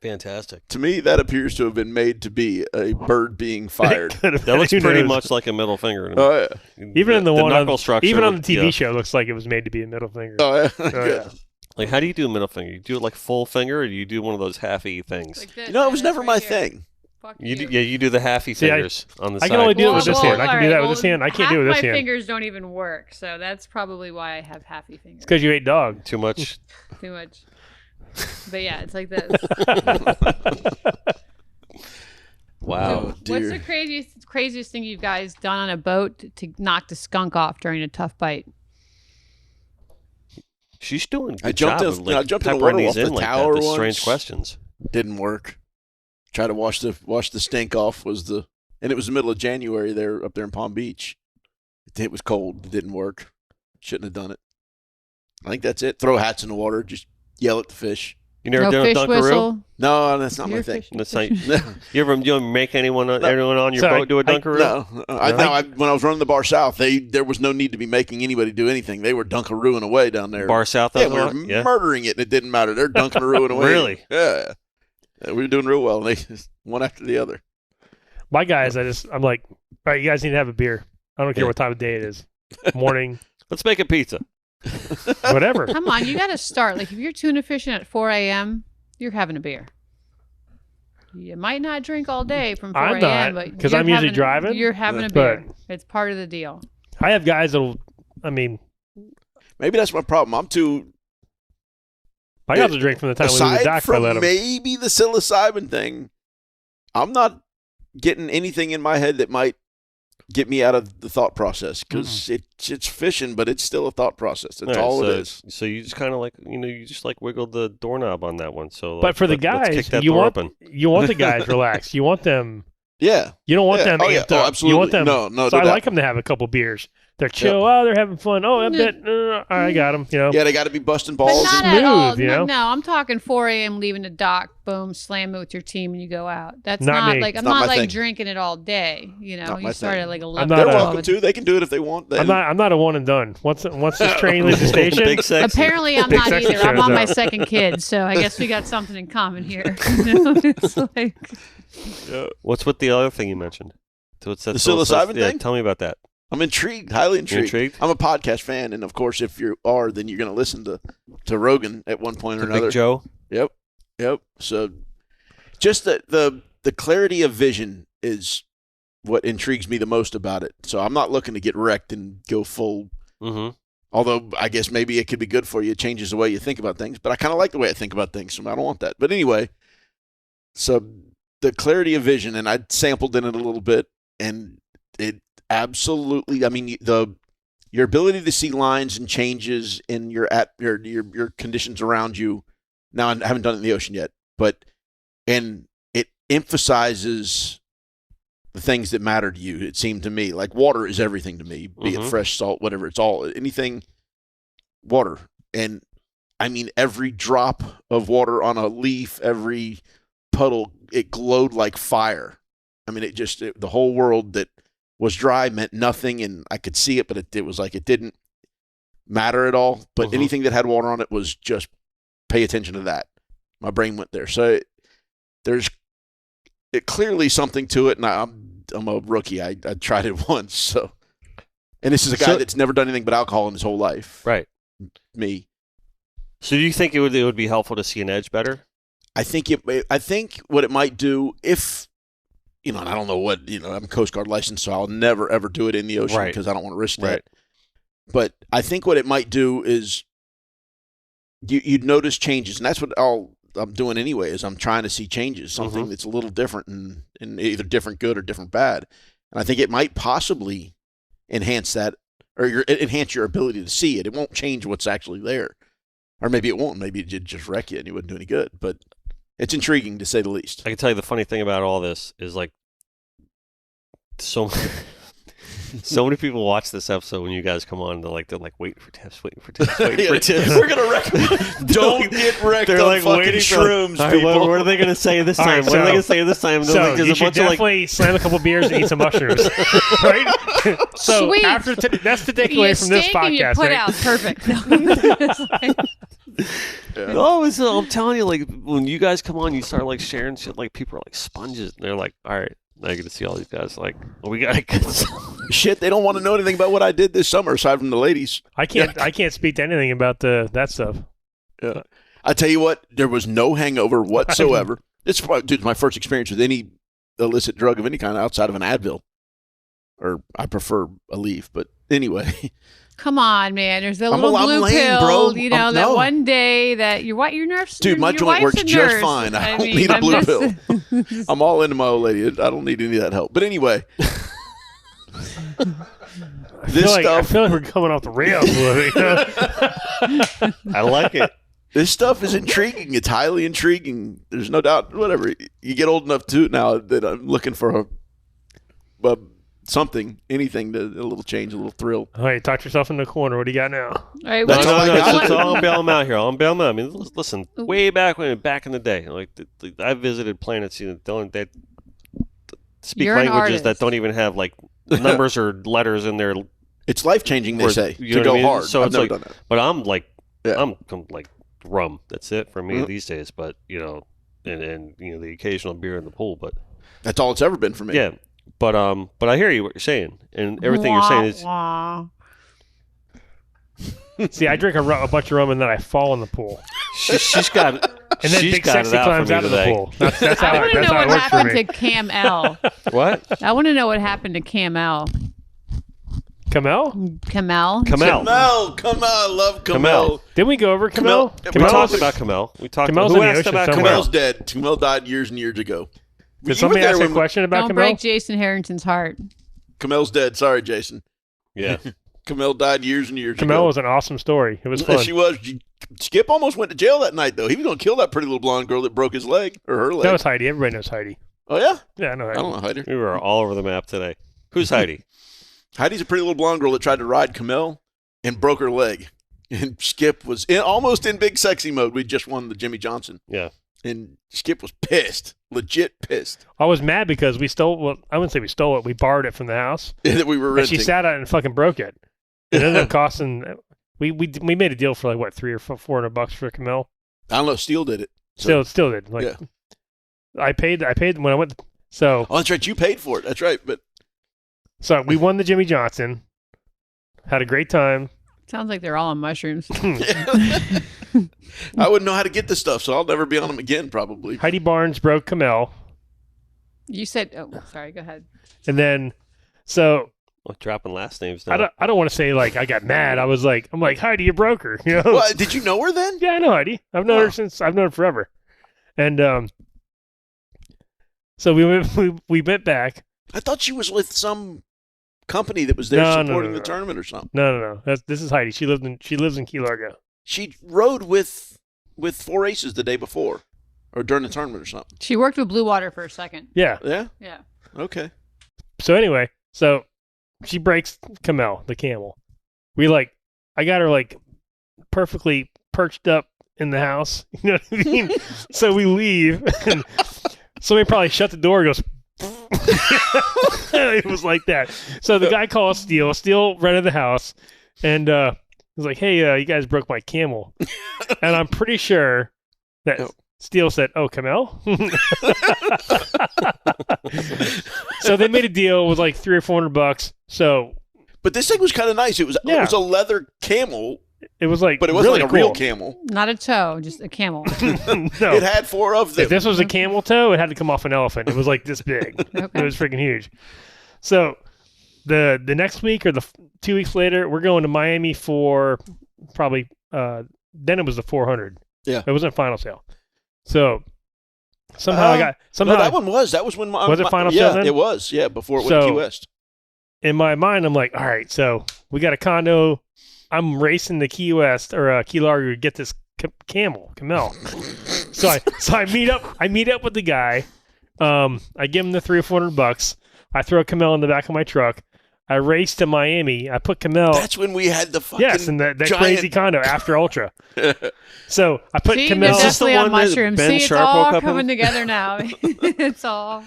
Speaker 3: Fantastic.
Speaker 2: To me, that appears to have been made to be a bird being fired.
Speaker 3: That looks
Speaker 1: Who
Speaker 3: pretty
Speaker 1: knows?
Speaker 3: much like a middle finger. To me.
Speaker 2: Oh yeah.
Speaker 1: Even in the one
Speaker 3: knuckle
Speaker 1: on,
Speaker 3: structure,
Speaker 1: even on the TV
Speaker 3: yeah.
Speaker 1: show, it looks like it was made to be a middle finger.
Speaker 2: Oh yeah.
Speaker 1: Oh,
Speaker 2: Good.
Speaker 1: yeah.
Speaker 3: Like, how do you do a middle finger? You do it like full finger, or do you do one of those halfy things?
Speaker 4: Like this,
Speaker 2: You know, it was
Speaker 4: and
Speaker 2: never
Speaker 4: this
Speaker 2: my
Speaker 4: right here.
Speaker 2: thing.
Speaker 4: Fuck
Speaker 3: You do, yeah, you do the halfy
Speaker 1: See,
Speaker 3: fingers on the
Speaker 1: I
Speaker 3: side.
Speaker 1: can only do it with
Speaker 4: Well,
Speaker 1: this hand. I can do
Speaker 4: alright,
Speaker 1: that with this hand. I can't do it with this
Speaker 4: half
Speaker 1: hand.
Speaker 4: My fingers don't even work, so that's probably why I have halfy fingers.
Speaker 1: It's because you ate dog.
Speaker 3: Too much.
Speaker 4: Too much. But yeah, it's like this.
Speaker 3: Wow.
Speaker 2: Oh, dear.
Speaker 4: What's the craziest thing you guys done on a boat to knock the skunk off during a tough bite?
Speaker 3: She's doing a
Speaker 2: I
Speaker 3: good
Speaker 2: jumped
Speaker 3: job
Speaker 2: in-
Speaker 3: of like
Speaker 2: I jumped in the
Speaker 3: peppering
Speaker 2: water
Speaker 3: these
Speaker 2: off the
Speaker 3: in like
Speaker 2: tower
Speaker 3: that. The
Speaker 2: once.
Speaker 3: strange questions.
Speaker 2: Didn't work. Try to wash the stink off and it was the middle of January there up there in Palm Beach. It was cold. It didn't work. Shouldn't have done it. I think that's it. Throw hats in the water. Just yell at the fish.
Speaker 3: You never
Speaker 4: No
Speaker 3: done a
Speaker 4: fish
Speaker 3: Dunkaroo?
Speaker 4: whistle.
Speaker 2: No, that's not
Speaker 4: You're
Speaker 2: my thing.
Speaker 4: fishing.
Speaker 3: That's not, you ever make anyone on your
Speaker 1: So
Speaker 3: boat do a
Speaker 1: I-
Speaker 3: Dunkaroo?
Speaker 2: No. When I was running the Bar South, there was no need to be making anybody do anything. They were dunkarooing away down there.
Speaker 3: Bar South.
Speaker 2: yeah,
Speaker 3: does
Speaker 2: we
Speaker 3: a
Speaker 2: were
Speaker 3: lot? Yeah.
Speaker 2: murdering it, and it didn't matter. They're dunkarooing away.
Speaker 3: Really?
Speaker 2: Yeah. We were doing real well. And they one after the other.
Speaker 1: My guys, I'm like, all right, you guys need to have a beer. I don't care
Speaker 3: Yeah.
Speaker 1: what time of day it is. Morning,
Speaker 3: Let's make a pizza.
Speaker 1: whatever.
Speaker 4: Come on, you got to start. Like if you're tuna fishing at 4 a.m., you're having a beer. You might not drink all day from 4
Speaker 1: I'm
Speaker 4: a.m.,
Speaker 1: not,
Speaker 4: but
Speaker 1: 'cause
Speaker 4: you're
Speaker 1: I'm usually
Speaker 4: having-
Speaker 1: driving.
Speaker 4: You're having a
Speaker 1: But-
Speaker 4: beer. It's part of the deal.
Speaker 1: I have guys that'll, I mean,
Speaker 2: Maybe that's my problem. I'm too.
Speaker 1: my guys will drink from the time we leave the
Speaker 2: Aside
Speaker 1: dock if I let
Speaker 2: from
Speaker 1: them.
Speaker 2: maybe the psilocybin thing, I'm not getting anything in my head that might get me out of the thought process because it's fishing, but it's still a thought process. That's all it is.
Speaker 3: So you just kind of like, you just like wiggled the doorknob on that one. So,
Speaker 1: but for the guys, you want the guys relaxed. You want them.
Speaker 2: Yeah.
Speaker 1: You don't want them amped up.
Speaker 2: Oh, absolutely.
Speaker 1: You want them.
Speaker 2: No.
Speaker 1: So I like them to have a couple beers. They're chill. Yep. Oh, they're having fun. Oh, I bet. I got them.
Speaker 2: Yeah, they got to be busting
Speaker 4: but
Speaker 2: balls.
Speaker 4: not
Speaker 1: smooth,
Speaker 4: at all.
Speaker 1: You know?
Speaker 4: No, I'm talking 4 a.m. leaving the dock. Boom, slam it with your team, and you go out. That's
Speaker 1: not me.
Speaker 4: like I'm
Speaker 2: not
Speaker 4: not like
Speaker 2: thing.
Speaker 4: drinking it all day. You know, you start at like 11.
Speaker 2: They're welcome to. They can do it if they want.
Speaker 1: I'm not a one and done. Once this train leaves the station.
Speaker 3: Big sexy.
Speaker 4: Apparently, I'm
Speaker 1: Big
Speaker 4: not
Speaker 1: sexy
Speaker 4: either. I'm
Speaker 1: shows
Speaker 4: on my
Speaker 1: up.
Speaker 4: second kid, so I guess we got something in common here. It's like
Speaker 3: What's with the other thing you mentioned? What's that
Speaker 2: The psilocybin
Speaker 3: yeah,
Speaker 2: thing?
Speaker 3: tell me about that.
Speaker 2: I'm intrigued, highly intrigued.
Speaker 3: You're intrigued?
Speaker 2: I'm a podcast fan, and of course, if you are, then you're going to listen to Rogan at one point or
Speaker 3: The
Speaker 2: another.
Speaker 3: Big Joe?
Speaker 2: Yep. So, just the clarity of vision is what intrigues me the most about it. So I'm not looking to get wrecked and go full.
Speaker 3: Mm-hmm.
Speaker 2: Although I guess maybe it could be good for you. It changes the way you think about things. But I kind of like the way I think about things, so I don't want that. But anyway, so the clarity of vision, and I sampled in it a little bit, and it absolutely. I mean, your ability to see lines and changes in your conditions around you. Now I haven't done it in the ocean yet, and it emphasizes the things that matter to you. It seemed to me like water is everything to me, be it fresh, salt, whatever. It's all anything water, and I mean every drop of water on a leaf, every puddle, it glowed like fire. I mean, the whole world that was dry meant nothing, and I could see it, but it was like it didn't matter at all. But anything that had water on it was just pay attention to that. My brain went there. So there's clearly something to it, and I'm a rookie. I tried it once. So, and this is a guy that's never done anything but alcohol in his whole life.
Speaker 3: Right.
Speaker 2: Me.
Speaker 3: So do you think it would be helpful to see an edge better?
Speaker 2: I think what it might do if, and I don't know what, I'm Coast Guard licensed, so I'll never, ever do it in the ocean because I don't want to risk that. But I think what it might do is you'd notice changes, and that's what I'm doing anyway, is I'm trying to see changes, something that's a little different and either different good or different bad. And I think it might possibly enhance that, or enhance your ability to see it. It won't change what's actually there. Or maybe it won't. Maybe it did just wreck you and you wouldn't do any good. But it's intriguing, to say the least.
Speaker 3: I can tell you the funny thing about all this is like so many people watch this episode when you guys come on. They're like waiting for tips, waiting for tips.
Speaker 2: We're gonna recommend. Don't get wrecked on
Speaker 3: like
Speaker 2: fucking shrooms,
Speaker 3: all right,
Speaker 2: people.
Speaker 3: what are they gonna say this
Speaker 1: All
Speaker 3: time?
Speaker 1: right,
Speaker 3: What are they gonna say this time?
Speaker 1: So
Speaker 3: Like, there's
Speaker 1: you
Speaker 3: a
Speaker 1: should
Speaker 3: bunch of
Speaker 1: definitely slam a couple beers and eat some mushrooms, right? So
Speaker 4: Sweet.
Speaker 1: after that's the takeaway
Speaker 4: you
Speaker 1: from this
Speaker 4: steak and you
Speaker 1: podcast,
Speaker 4: put
Speaker 1: right?
Speaker 4: out perfect. It's like-
Speaker 3: No, I'm telling you, like when you guys come on, you start like sharing shit. Like people are like sponges, and they're like, "All right, now you get to see all these guys." Like, well, we gotta get some.
Speaker 2: Shit, they don't want to know anything about what I did this summer, aside from the ladies.
Speaker 1: I can't speak to anything about that stuff.
Speaker 2: Yeah. I tell you what, there was no hangover whatsoever. It's my first experience with any illicit drug of any kind outside of an Advil, or I prefer a leaf. But anyway.
Speaker 4: Come on, man. There's a
Speaker 2: I'm
Speaker 4: little blue
Speaker 2: lame,
Speaker 4: pill,
Speaker 2: bro.
Speaker 4: that
Speaker 2: No.
Speaker 4: one day that your nurse.
Speaker 2: Dude, my
Speaker 4: your
Speaker 2: joint
Speaker 4: wife's
Speaker 2: works
Speaker 4: a
Speaker 2: just
Speaker 4: nurse.
Speaker 2: fine. I don't
Speaker 4: mean,
Speaker 2: need a
Speaker 4: I'm
Speaker 2: blue
Speaker 4: just-
Speaker 2: pill. I'm all into my old lady. I don't need any of that help. But anyway.
Speaker 1: I feel like we're coming off the rails a little bit.
Speaker 3: I like it.
Speaker 2: This stuff is intriguing. It's highly intriguing. There's no doubt. Whatever. You get old enough to now that I'm looking for something, anything, a little change, a little thrill.
Speaker 1: All right, talk yourself in the corner. What do you got now?
Speaker 4: All right,
Speaker 2: That's all I got.
Speaker 3: I'll bail them out here. I'll bail them out. I mean, listen, way back in the day, like I visited planets that speak
Speaker 4: You're an
Speaker 3: languages that
Speaker 4: artist.
Speaker 3: don't even have like numbers or letters in there.
Speaker 2: It's life changing, they
Speaker 3: Or-
Speaker 2: say,
Speaker 3: you
Speaker 2: to
Speaker 3: know
Speaker 2: go
Speaker 3: what I mean?
Speaker 2: hard.
Speaker 3: So
Speaker 2: I've
Speaker 3: it's
Speaker 2: never
Speaker 3: like-
Speaker 2: done that.
Speaker 3: But I'm like,
Speaker 2: Yeah.
Speaker 3: I'm like rum. That's it for me
Speaker 2: Mhm.
Speaker 3: these days. But and the occasional beer in the pool. But
Speaker 2: That's all it's ever been for me.
Speaker 3: yeah, but I hear you what you're saying, and everything you're saying is
Speaker 4: Wah.
Speaker 1: See, I drink a bunch of rum and then I fall in the pool,
Speaker 3: she's got.
Speaker 1: and then
Speaker 3: she's
Speaker 1: Big
Speaker 3: got
Speaker 1: Sexy
Speaker 3: it out for
Speaker 1: climbs
Speaker 3: me
Speaker 1: out of the
Speaker 3: today.
Speaker 1: pool. That's how
Speaker 4: I want to
Speaker 1: that's
Speaker 4: know
Speaker 1: how it
Speaker 4: what
Speaker 1: works for
Speaker 4: happened
Speaker 1: me.
Speaker 4: to Camel.
Speaker 3: What?
Speaker 4: I want to know what happened to Camel.
Speaker 1: Camel?
Speaker 4: Camel.
Speaker 3: Camel.
Speaker 2: Come on, love
Speaker 3: Camel.
Speaker 2: Camel.
Speaker 1: Didn't we go over Camel?
Speaker 2: Camel.
Speaker 3: We
Speaker 2: Camel
Speaker 3: talked
Speaker 2: was-
Speaker 3: about Camel. We talked.
Speaker 1: Camel's
Speaker 3: Who
Speaker 1: in the
Speaker 3: asked
Speaker 1: ocean
Speaker 3: about
Speaker 1: somewhere.
Speaker 3: Camel?
Speaker 2: Camel's dead. Camel died years and years ago.
Speaker 1: Did
Speaker 2: You
Speaker 1: somebody
Speaker 2: were there
Speaker 1: ask a
Speaker 2: when-
Speaker 1: question about
Speaker 4: Don't
Speaker 1: Camel?
Speaker 4: break Jason Harrington's heart.
Speaker 2: Camel's dead. Sorry, Jason.
Speaker 3: Yeah.
Speaker 2: Camel died years and years
Speaker 1: Camel
Speaker 2: ago.
Speaker 1: was an awesome story. It was fun.
Speaker 2: She was. Skip almost went to jail that night, though. He was going to kill that pretty little blonde girl that broke his leg or her leg.
Speaker 1: That was Heidi. Everybody knows Heidi.
Speaker 2: Oh, yeah?
Speaker 1: Yeah, I know
Speaker 2: I
Speaker 1: Heidi.
Speaker 2: don't know Heidi.
Speaker 3: We were all over the map today. Who's Heidi?
Speaker 2: Heidi's a pretty little blonde girl that tried to ride Camel and broke her leg. And Skip was almost in big sexy mode. We just won the Jimmy Johnson.
Speaker 3: Yeah.
Speaker 2: And Skip was pissed. Legit pissed.
Speaker 1: I was mad because we stole. Well, I wouldn't say we stole it. We borrowed it from the house.
Speaker 2: That we were
Speaker 1: And
Speaker 2: renting.
Speaker 1: she sat on it and fucking broke it. It ended up costing. We made a deal for like what, $300 or $400 for Camel.
Speaker 2: I don't know. Steele did it. So-
Speaker 1: Still did. Like,
Speaker 2: Yeah.
Speaker 1: I paid when I went. So
Speaker 2: Oh, that's right. You paid for it. That's right. But
Speaker 1: we won the Jimmy Johnson. Had a great time.
Speaker 4: Sounds like they're all on mushrooms.
Speaker 2: I wouldn't know how to get this stuff, so I'll never be on them again, probably.
Speaker 1: Heidi Barnes broke Camel,
Speaker 4: You said, oh, sorry, go ahead.
Speaker 1: and then so
Speaker 3: Well, dropping last names now.
Speaker 1: I don't want to say like I got mad. I'm like Heidi, you broke her. You know?
Speaker 2: Well, did you know her then?
Speaker 1: Yeah, I know Heidi. I've known her forever. And so we went back.
Speaker 2: I thought she was with some company that was there
Speaker 1: No,
Speaker 2: supporting
Speaker 1: no.
Speaker 2: the tournament or something.
Speaker 1: No. This is Heidi. She lives in Key Largo.
Speaker 2: She rode with 4 Aces the day before, or during the tournament or something.
Speaker 4: She worked with Blue Water for a second.
Speaker 1: Yeah.
Speaker 2: Yeah.
Speaker 4: Yeah.
Speaker 2: Okay.
Speaker 1: So anyway, she breaks Camel, the camel. I got her like perfectly perched up in the house. You know what I mean? So we leave, and somebody probably shut the door and goes, it was like that. So the guy calls Steele. Steele rented the house, and he's like, hey, you guys broke my camel. And I'm pretty sure that Steele said, oh, Camel? So they made a deal with like $300 or $400. So
Speaker 2: But this thing was kind of nice. It was a leather camel,
Speaker 1: it was like,
Speaker 2: but it wasn't
Speaker 1: really
Speaker 2: like a real
Speaker 1: cool.
Speaker 2: camel.
Speaker 4: Not a toe, just a camel.
Speaker 1: No.
Speaker 2: It had 4 of them.
Speaker 1: If this was a camel toe, it had to come off an elephant. It was like this big.
Speaker 4: Okay.
Speaker 1: It was freaking huge. So the next week or 2 weeks later, we're going to Miami for probably then it was the 400.
Speaker 2: Yeah.
Speaker 1: It wasn't final sale. So somehow
Speaker 2: No, that was when
Speaker 1: Was it final
Speaker 2: yeah,
Speaker 1: sale then?
Speaker 2: it was. Yeah, before it went to
Speaker 1: So-
Speaker 2: Key West.
Speaker 1: in my mind, I'm like, all right, so we got a condo. I'm racing to Key West or Key Largo to get this Camel. So I meet up with the guy. I give him the $300 or $400. I throw a Camel in the back of my truck. I race to Miami. I put Camel.
Speaker 2: That's when we had the fucking
Speaker 1: Yes, in that
Speaker 2: giant...
Speaker 1: crazy condo after Ultra. So I put
Speaker 4: See,
Speaker 1: Camel.
Speaker 4: they're
Speaker 3: Is this the
Speaker 4: definitely
Speaker 3: one
Speaker 4: on
Speaker 3: that
Speaker 4: mushrooms.
Speaker 3: Ben
Speaker 4: See, it's
Speaker 3: Sharp
Speaker 4: all
Speaker 3: woke up
Speaker 4: coming
Speaker 3: in?
Speaker 4: together now. It's all.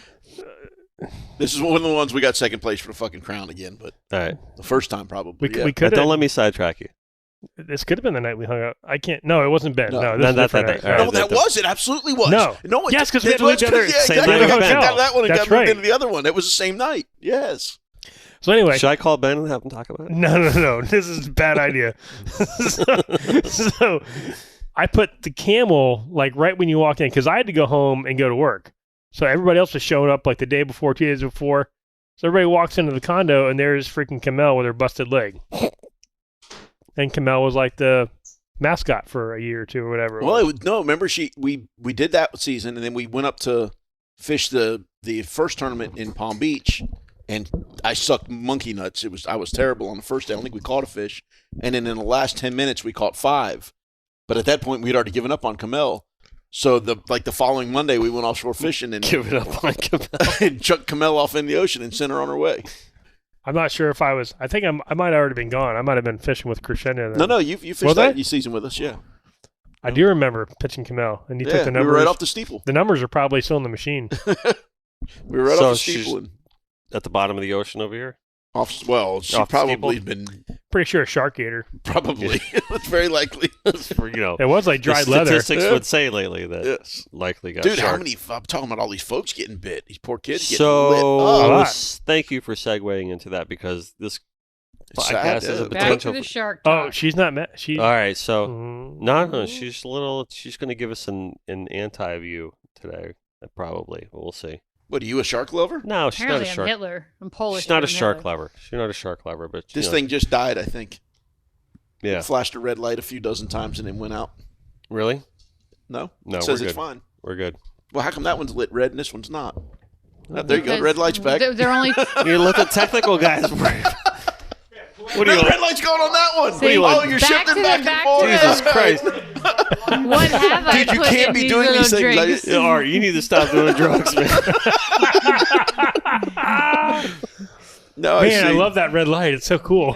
Speaker 2: This is one of the ones we got second place for the fucking crown again, but
Speaker 3: All right.
Speaker 2: the first time probably.
Speaker 1: We
Speaker 2: yeah.
Speaker 1: could
Speaker 3: But don't
Speaker 1: have.
Speaker 3: let me sidetrack you.
Speaker 1: This could have been the night we hung out. I can't. No, it wasn't Ben.
Speaker 2: No,
Speaker 1: No, this
Speaker 3: not
Speaker 1: is a different
Speaker 3: that
Speaker 1: night.
Speaker 3: day. All right.
Speaker 2: No, that was. It absolutely was.
Speaker 1: No.
Speaker 2: No.
Speaker 1: Yes, 'cause we had
Speaker 2: it
Speaker 1: to leave
Speaker 2: was
Speaker 1: the other-
Speaker 2: yeah,
Speaker 3: same
Speaker 2: exactly.
Speaker 3: night
Speaker 2: We
Speaker 3: as
Speaker 2: got
Speaker 3: Ben.
Speaker 2: that one and
Speaker 1: That's
Speaker 2: got moved
Speaker 1: right.
Speaker 2: into the other one. It was the same night. Yes.
Speaker 1: So anyway,
Speaker 3: Should I call Ben and have him talk about it?
Speaker 1: no. This is a bad idea. so I put the Camel like right when you walk in because I had to go home and go to work. So everybody else was showing up like the day before, 2 days before. So everybody walks into the condo and there's freaking Camel with her busted leg. And Camel was like the mascot for a year or two or whatever.
Speaker 2: Well, remember we did that season, and then we went up to fish the first tournament in Palm Beach, and I sucked monkey nuts. I was terrible on the first day. I don't think we caught a fish, and then in the last 10 minutes we caught 5. But at that point we'd already given up on Camel. So the following Monday we went offshore fishing and
Speaker 3: Give it up on Camel.
Speaker 2: and chucked Camel off in the ocean and sent her on her way.
Speaker 1: I'm not sure if I was. I think I might have already been gone. I might have been fishing with Crescendo. Then.
Speaker 2: No, you fished
Speaker 1: Was
Speaker 2: that
Speaker 1: I?
Speaker 2: you season with us, yeah.
Speaker 1: I do remember pitching Camel, and you
Speaker 2: Yeah,
Speaker 1: took the
Speaker 2: we
Speaker 1: numbers.
Speaker 2: were right off the steeple.
Speaker 1: The numbers are probably still in the machine.
Speaker 2: We were right
Speaker 3: So
Speaker 2: off the
Speaker 3: she's-
Speaker 2: steeple. And
Speaker 3: At the bottom of the ocean over here?
Speaker 2: she's
Speaker 3: Off the
Speaker 2: probably
Speaker 3: steeple?
Speaker 2: been
Speaker 1: Pretty sure a shark ate her.
Speaker 2: probably. It's very likely.
Speaker 3: For,
Speaker 1: It was like dried
Speaker 3: the
Speaker 1: leather.
Speaker 3: statistics
Speaker 2: Yeah.
Speaker 3: would say lately that
Speaker 2: Yes.
Speaker 3: likely got
Speaker 2: Dude, how
Speaker 3: sharked.
Speaker 2: many? I'm talking about all these folks getting bit. These poor kids getting lit
Speaker 3: So
Speaker 2: up.
Speaker 1: lot.
Speaker 3: thank you for segueing into that because this
Speaker 2: It's
Speaker 3: podcast
Speaker 2: sad,
Speaker 3: is a
Speaker 2: yeah.
Speaker 4: Back
Speaker 3: potential.
Speaker 4: to the shark
Speaker 1: Oh,
Speaker 4: talk.
Speaker 1: she's not mad. She.
Speaker 3: All right, so
Speaker 1: Mm.
Speaker 3: no, she's a little. She's going to give us an anti view today, probably. But we'll see.
Speaker 2: What are you, a shark lover?
Speaker 3: No, she's
Speaker 4: Apparently
Speaker 3: not a
Speaker 4: I'm
Speaker 3: shark.
Speaker 4: Hitler. I'm Polish.
Speaker 3: She's not a
Speaker 4: but I'm
Speaker 3: shark
Speaker 4: Hitler.
Speaker 3: lover. She's not a shark lover, but
Speaker 2: This
Speaker 3: you know,
Speaker 2: thing just died, I think.
Speaker 3: Yeah,
Speaker 2: Flashed a red light a few dozen times and then went out.
Speaker 3: really?
Speaker 2: No?
Speaker 3: No,
Speaker 2: It says
Speaker 3: we're
Speaker 2: it's
Speaker 3: good.
Speaker 2: fine.
Speaker 3: We're good.
Speaker 2: Well, how come that one's lit red and this one's not? There you go. Red light's back.
Speaker 4: They're only.
Speaker 3: You let the technical guys worry. What do you
Speaker 2: No
Speaker 3: want?
Speaker 2: red light's going on that one.
Speaker 4: See,
Speaker 2: Oh, you're
Speaker 4: back
Speaker 2: shifting
Speaker 4: to
Speaker 2: back
Speaker 4: the-
Speaker 2: and
Speaker 4: back
Speaker 2: forth.
Speaker 4: to the-
Speaker 3: Jesus Christ.
Speaker 4: What have I
Speaker 2: Dude, you
Speaker 4: put
Speaker 2: can't
Speaker 4: in
Speaker 2: be
Speaker 4: these
Speaker 2: doing
Speaker 4: little
Speaker 2: these things.
Speaker 4: drinks?
Speaker 3: All right, you need to stop doing drugs, man.
Speaker 2: No,
Speaker 1: Man, I
Speaker 2: see.
Speaker 1: love that red light. It's so cool.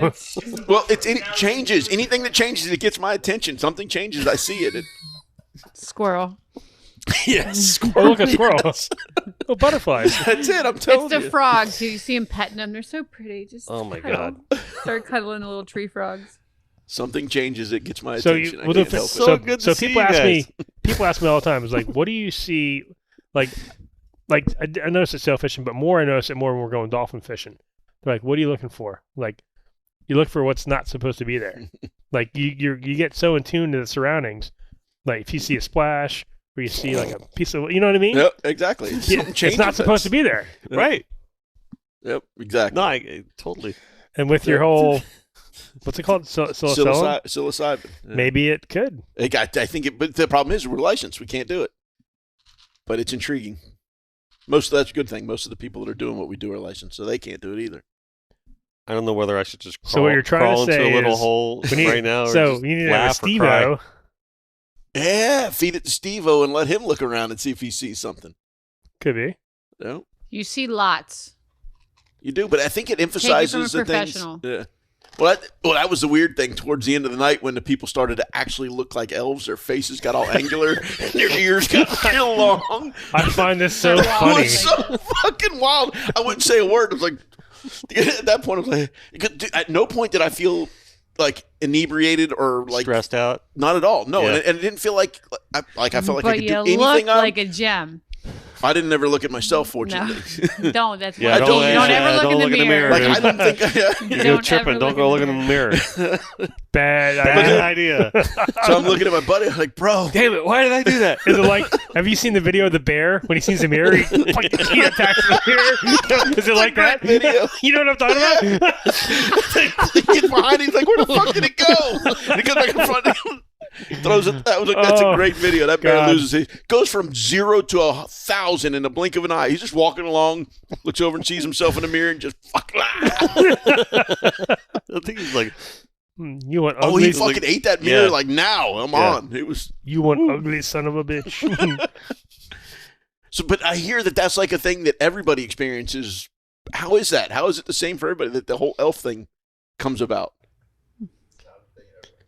Speaker 2: Well, it changes. Anything that changes, it gets my attention. Something changes, I see it.
Speaker 4: Squirrel.
Speaker 2: Yes.
Speaker 1: Oh, look, a squirrel. Oh, butterflies.
Speaker 2: That's it. I'm telling
Speaker 4: It's the
Speaker 2: you.
Speaker 4: frogs. You see them petting them. They're so pretty. Just
Speaker 3: Oh, my
Speaker 4: cuddle. Start cuddling the little tree frogs.
Speaker 2: Something changes, it gets my
Speaker 1: So
Speaker 2: attention.
Speaker 1: you,
Speaker 2: I
Speaker 1: well,
Speaker 2: can't
Speaker 1: the-
Speaker 2: help it.
Speaker 3: So good to
Speaker 1: so
Speaker 3: see
Speaker 1: people
Speaker 3: you
Speaker 1: ask
Speaker 3: guys.
Speaker 1: people ask me all the time. It's like, what do you see? Like I notice it sail fishing, but more I notice it more when we're going dolphin fishing. They're like, what are you looking for? Like, you look for what's not supposed to be there. Like you get so in tune to the surroundings. Like if you see a splash or you see like a piece of, you know what I mean?
Speaker 2: Yep, exactly.
Speaker 1: Yeah,
Speaker 2: Something changes.
Speaker 1: it's not supposed to be there.
Speaker 3: Right.
Speaker 2: Yep, exactly.
Speaker 3: No, I totally.
Speaker 1: And with your whole, what's it called? Psilocybin?
Speaker 2: Psilocybin. Yeah.
Speaker 1: Maybe it could.
Speaker 2: I think it, but the problem is we're licensed. We can't do it. But it's intriguing. That's a good thing. Most of the people that are doing what we do are licensed, so they can't do it either.
Speaker 3: I don't know whether I should just crawl,
Speaker 1: So what you're trying
Speaker 3: crawl
Speaker 1: to
Speaker 3: into
Speaker 1: say
Speaker 3: a little
Speaker 1: is
Speaker 3: hole
Speaker 1: we need-
Speaker 3: right now. Or
Speaker 1: So
Speaker 3: just
Speaker 1: you need to have a
Speaker 3: laugh or cry.
Speaker 1: Steve-O.
Speaker 2: Yeah, feed it to Steve-O and let him look around and see if he sees something.
Speaker 1: Could be.
Speaker 2: No,
Speaker 4: You see lots.
Speaker 2: you do, but I think it
Speaker 4: from a
Speaker 2: emphasizes the things.
Speaker 4: professional.
Speaker 2: Yeah. Well, that was the weird thing towards the end of the night when the people started to actually look like elves. Their faces got all angular and their ears got real long.
Speaker 1: I find this so
Speaker 2: It
Speaker 1: funny.
Speaker 2: was so fucking wild. I wouldn't say a word. I was like, at that point, I was like, because at no point did I feel like inebriated or like
Speaker 3: Stressed out.
Speaker 2: not at all. No,
Speaker 3: Yeah.
Speaker 2: and it didn't feel like I felt like I
Speaker 4: But
Speaker 2: could
Speaker 4: you
Speaker 2: do
Speaker 4: look
Speaker 2: anything.
Speaker 4: like a gem.
Speaker 2: I didn't ever look at myself, fortunately.
Speaker 4: Don't. That's
Speaker 3: Yeah,
Speaker 4: why
Speaker 2: don't-
Speaker 4: you don't
Speaker 2: yeah,
Speaker 4: ever look in the mirror.
Speaker 2: Like
Speaker 3: dude.
Speaker 2: I didn't think.
Speaker 3: You're
Speaker 4: Don't
Speaker 3: tripping.
Speaker 4: ever
Speaker 3: Don't
Speaker 4: look
Speaker 3: go
Speaker 4: in
Speaker 3: look in the mirror.
Speaker 1: Bad
Speaker 3: Bad
Speaker 1: idea.
Speaker 3: idea.
Speaker 2: So I'm looking at my buddy, like, bro.
Speaker 3: Damn it! Why did I do that?
Speaker 1: Is it like, have you seen the video of the bear when he sees the mirror? He attacks the mirror. Is it like that?
Speaker 2: Video.
Speaker 1: You know what I'm talking about?
Speaker 2: He gets behind. He's like, "Where the fuck did it go?" And he comes back in front. Throws it. That's a
Speaker 1: Oh,
Speaker 2: great video. That bear
Speaker 1: God.
Speaker 2: loses. He goes from 0 to 1,000 in the blink of an eye. He's just walking along, looks over and sees himself in the mirror, and just fuck.
Speaker 3: I think he's like,
Speaker 1: You want
Speaker 2: Oh,
Speaker 1: ugly?
Speaker 2: he fucking ate that mirror.
Speaker 3: Yeah.
Speaker 2: Like now, I'm
Speaker 3: Yeah.
Speaker 2: on. It was.
Speaker 1: You want ugly son of a bitch?
Speaker 2: So, but I hear that that's like a thing that everybody experiences. How is that? How is it the same for everybody that the whole elf thing comes about?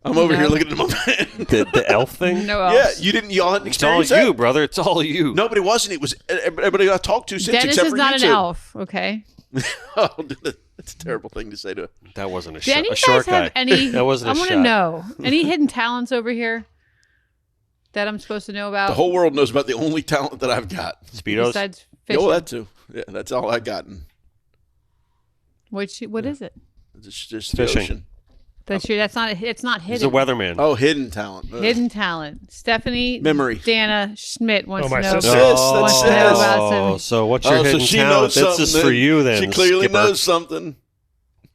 Speaker 2: I'm over
Speaker 4: No.
Speaker 2: here looking at my man.
Speaker 3: the elf thing.
Speaker 4: No
Speaker 2: Yeah,
Speaker 4: else.
Speaker 2: y'all hadn't
Speaker 3: It's all
Speaker 2: experienced that?
Speaker 3: you, brother. It's all you.
Speaker 2: No, but it wasn't. It was everybody I talked to since,
Speaker 4: Dennis
Speaker 2: except
Speaker 4: is
Speaker 2: for
Speaker 4: not
Speaker 2: you
Speaker 4: an
Speaker 2: two.
Speaker 4: elf. Okay.
Speaker 2: Oh, that's a terrible thing to say to.
Speaker 3: That wasn't
Speaker 4: Do any
Speaker 3: a
Speaker 4: of you
Speaker 3: short
Speaker 4: guys have
Speaker 3: guy.
Speaker 4: any?
Speaker 3: That wasn't a
Speaker 4: I want to
Speaker 3: shot.
Speaker 4: know any hidden talents over here that I'm supposed to know about.
Speaker 2: The whole world knows about the only talent that I've got.
Speaker 3: Speedos.
Speaker 4: besides fishing.
Speaker 2: Oh, that too. Yeah, that's all I got.
Speaker 4: What is it?
Speaker 2: It's just
Speaker 3: Fishing.
Speaker 2: the ocean.
Speaker 4: That's not. It's not
Speaker 3: He's
Speaker 4: hidden.
Speaker 3: a weatherman.
Speaker 2: Oh, hidden talent.
Speaker 4: Hidden talent. Stephanie
Speaker 2: Memory.
Speaker 4: Dana Schmidt wants
Speaker 1: my
Speaker 4: to know.
Speaker 1: sister.
Speaker 2: That's
Speaker 4: wants to know
Speaker 2: sis.
Speaker 4: about some.
Speaker 3: So what's your
Speaker 2: Oh, so
Speaker 3: hidden
Speaker 2: she
Speaker 3: talent?
Speaker 2: knows
Speaker 3: That's
Speaker 2: something.
Speaker 3: just for you then.
Speaker 2: She clearly
Speaker 3: Skipper.
Speaker 2: knows something.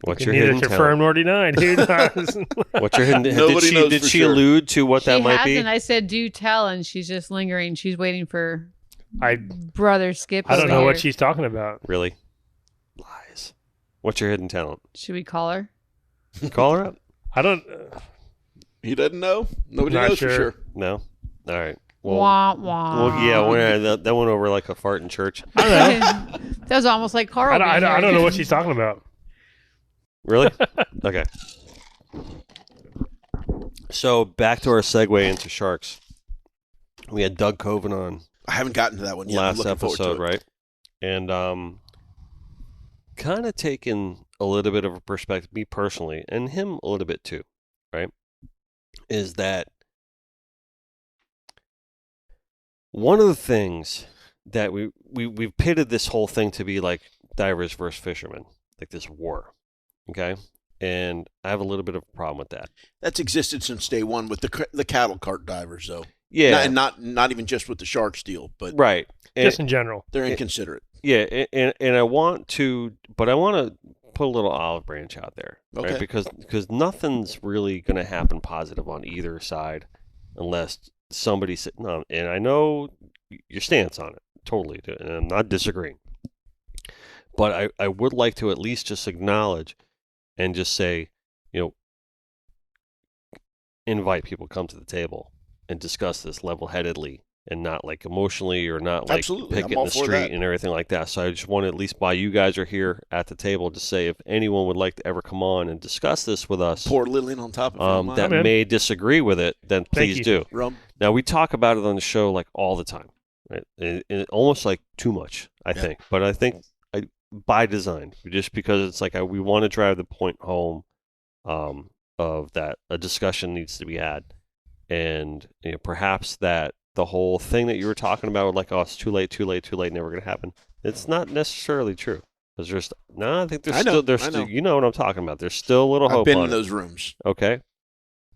Speaker 3: What's
Speaker 1: Can
Speaker 3: your
Speaker 1: neither
Speaker 3: hidden
Speaker 1: confirm
Speaker 3: talent?
Speaker 1: nor deny. Who knows?
Speaker 3: What's your hidden?
Speaker 2: Nobody knows
Speaker 3: Did
Speaker 2: for
Speaker 3: she
Speaker 2: sure.
Speaker 3: allude to what that
Speaker 4: She
Speaker 3: might be?
Speaker 4: hasn't. I said do tell, and she's just lingering. She's waiting for
Speaker 1: I
Speaker 4: brother Skip.
Speaker 1: I don't
Speaker 4: over
Speaker 1: know what
Speaker 4: here.
Speaker 1: she's talking about.
Speaker 3: Really? Lies. What's your hidden talent?
Speaker 4: Should we call her?
Speaker 3: Call her up.
Speaker 1: I don't.
Speaker 2: He doesn't know. Nobody
Speaker 1: Not
Speaker 2: knows
Speaker 1: sure.
Speaker 2: for sure.
Speaker 3: No. All right. Well,
Speaker 4: Wah wah.
Speaker 3: well yeah. That went over like a fart in church.
Speaker 1: I don't know.
Speaker 4: That was almost like Carl.
Speaker 1: I don't, I
Speaker 4: being
Speaker 1: don't, I
Speaker 4: here
Speaker 1: don't know what
Speaker 4: again.
Speaker 1: she's talking about.
Speaker 3: Really? Okay. So back to our segue into sharks. We had Doug Coven on
Speaker 2: I haven't gotten to that one yet. I'm
Speaker 3: last
Speaker 2: looking forward to
Speaker 3: episode,
Speaker 2: it.
Speaker 3: right? And kind of taking a little bit of a perspective, me personally, and him a little bit too, right? Is that one of the things that we've pitted this whole thing to be like divers versus fishermen, like this war, okay? And I have a little bit of a problem with that.
Speaker 2: That's existed since day one with the cattle cart divers, though.
Speaker 3: Yeah,
Speaker 2: And not even just with the sharks deal, but
Speaker 3: right. And,
Speaker 1: Just in general.
Speaker 2: they're inconsiderate.
Speaker 3: yeah, and I want to put a little olive branch out there,
Speaker 2: Okay.
Speaker 3: right? Because nothing's really going to happen positive on either side unless somebody said no. And I know your stance on it, totally, and I'm not disagreeing. But I would like to at least just acknowledge and just say, invite people to come to the table and discuss this level-headedly and not like emotionally or not like
Speaker 2: Absolutely.
Speaker 3: pick
Speaker 2: I'm
Speaker 3: it in
Speaker 2: all
Speaker 3: the
Speaker 2: for
Speaker 3: street
Speaker 2: that.
Speaker 3: and everything like that. So I just want to at least while you guys are here at the table to say if anyone would like to ever come on and discuss this with us
Speaker 2: Pour Lillian on top of
Speaker 3: that
Speaker 1: I'm in.
Speaker 3: may disagree with it, then please
Speaker 1: you.
Speaker 3: do.
Speaker 2: rum.
Speaker 3: Now, we talk about it on the show like all the time, right? And almost like too much, I think. But I think by design, just because it's like we want to drive the point home of that a discussion needs to be had. And perhaps that the whole thing that you were talking about, like, oh, it's too late, never going to happen. It's not necessarily true. Because I think there's still, you know what I'm talking about. There's still a little hope
Speaker 2: I've been
Speaker 3: on
Speaker 2: in
Speaker 3: it.
Speaker 2: those rooms.
Speaker 3: Okay.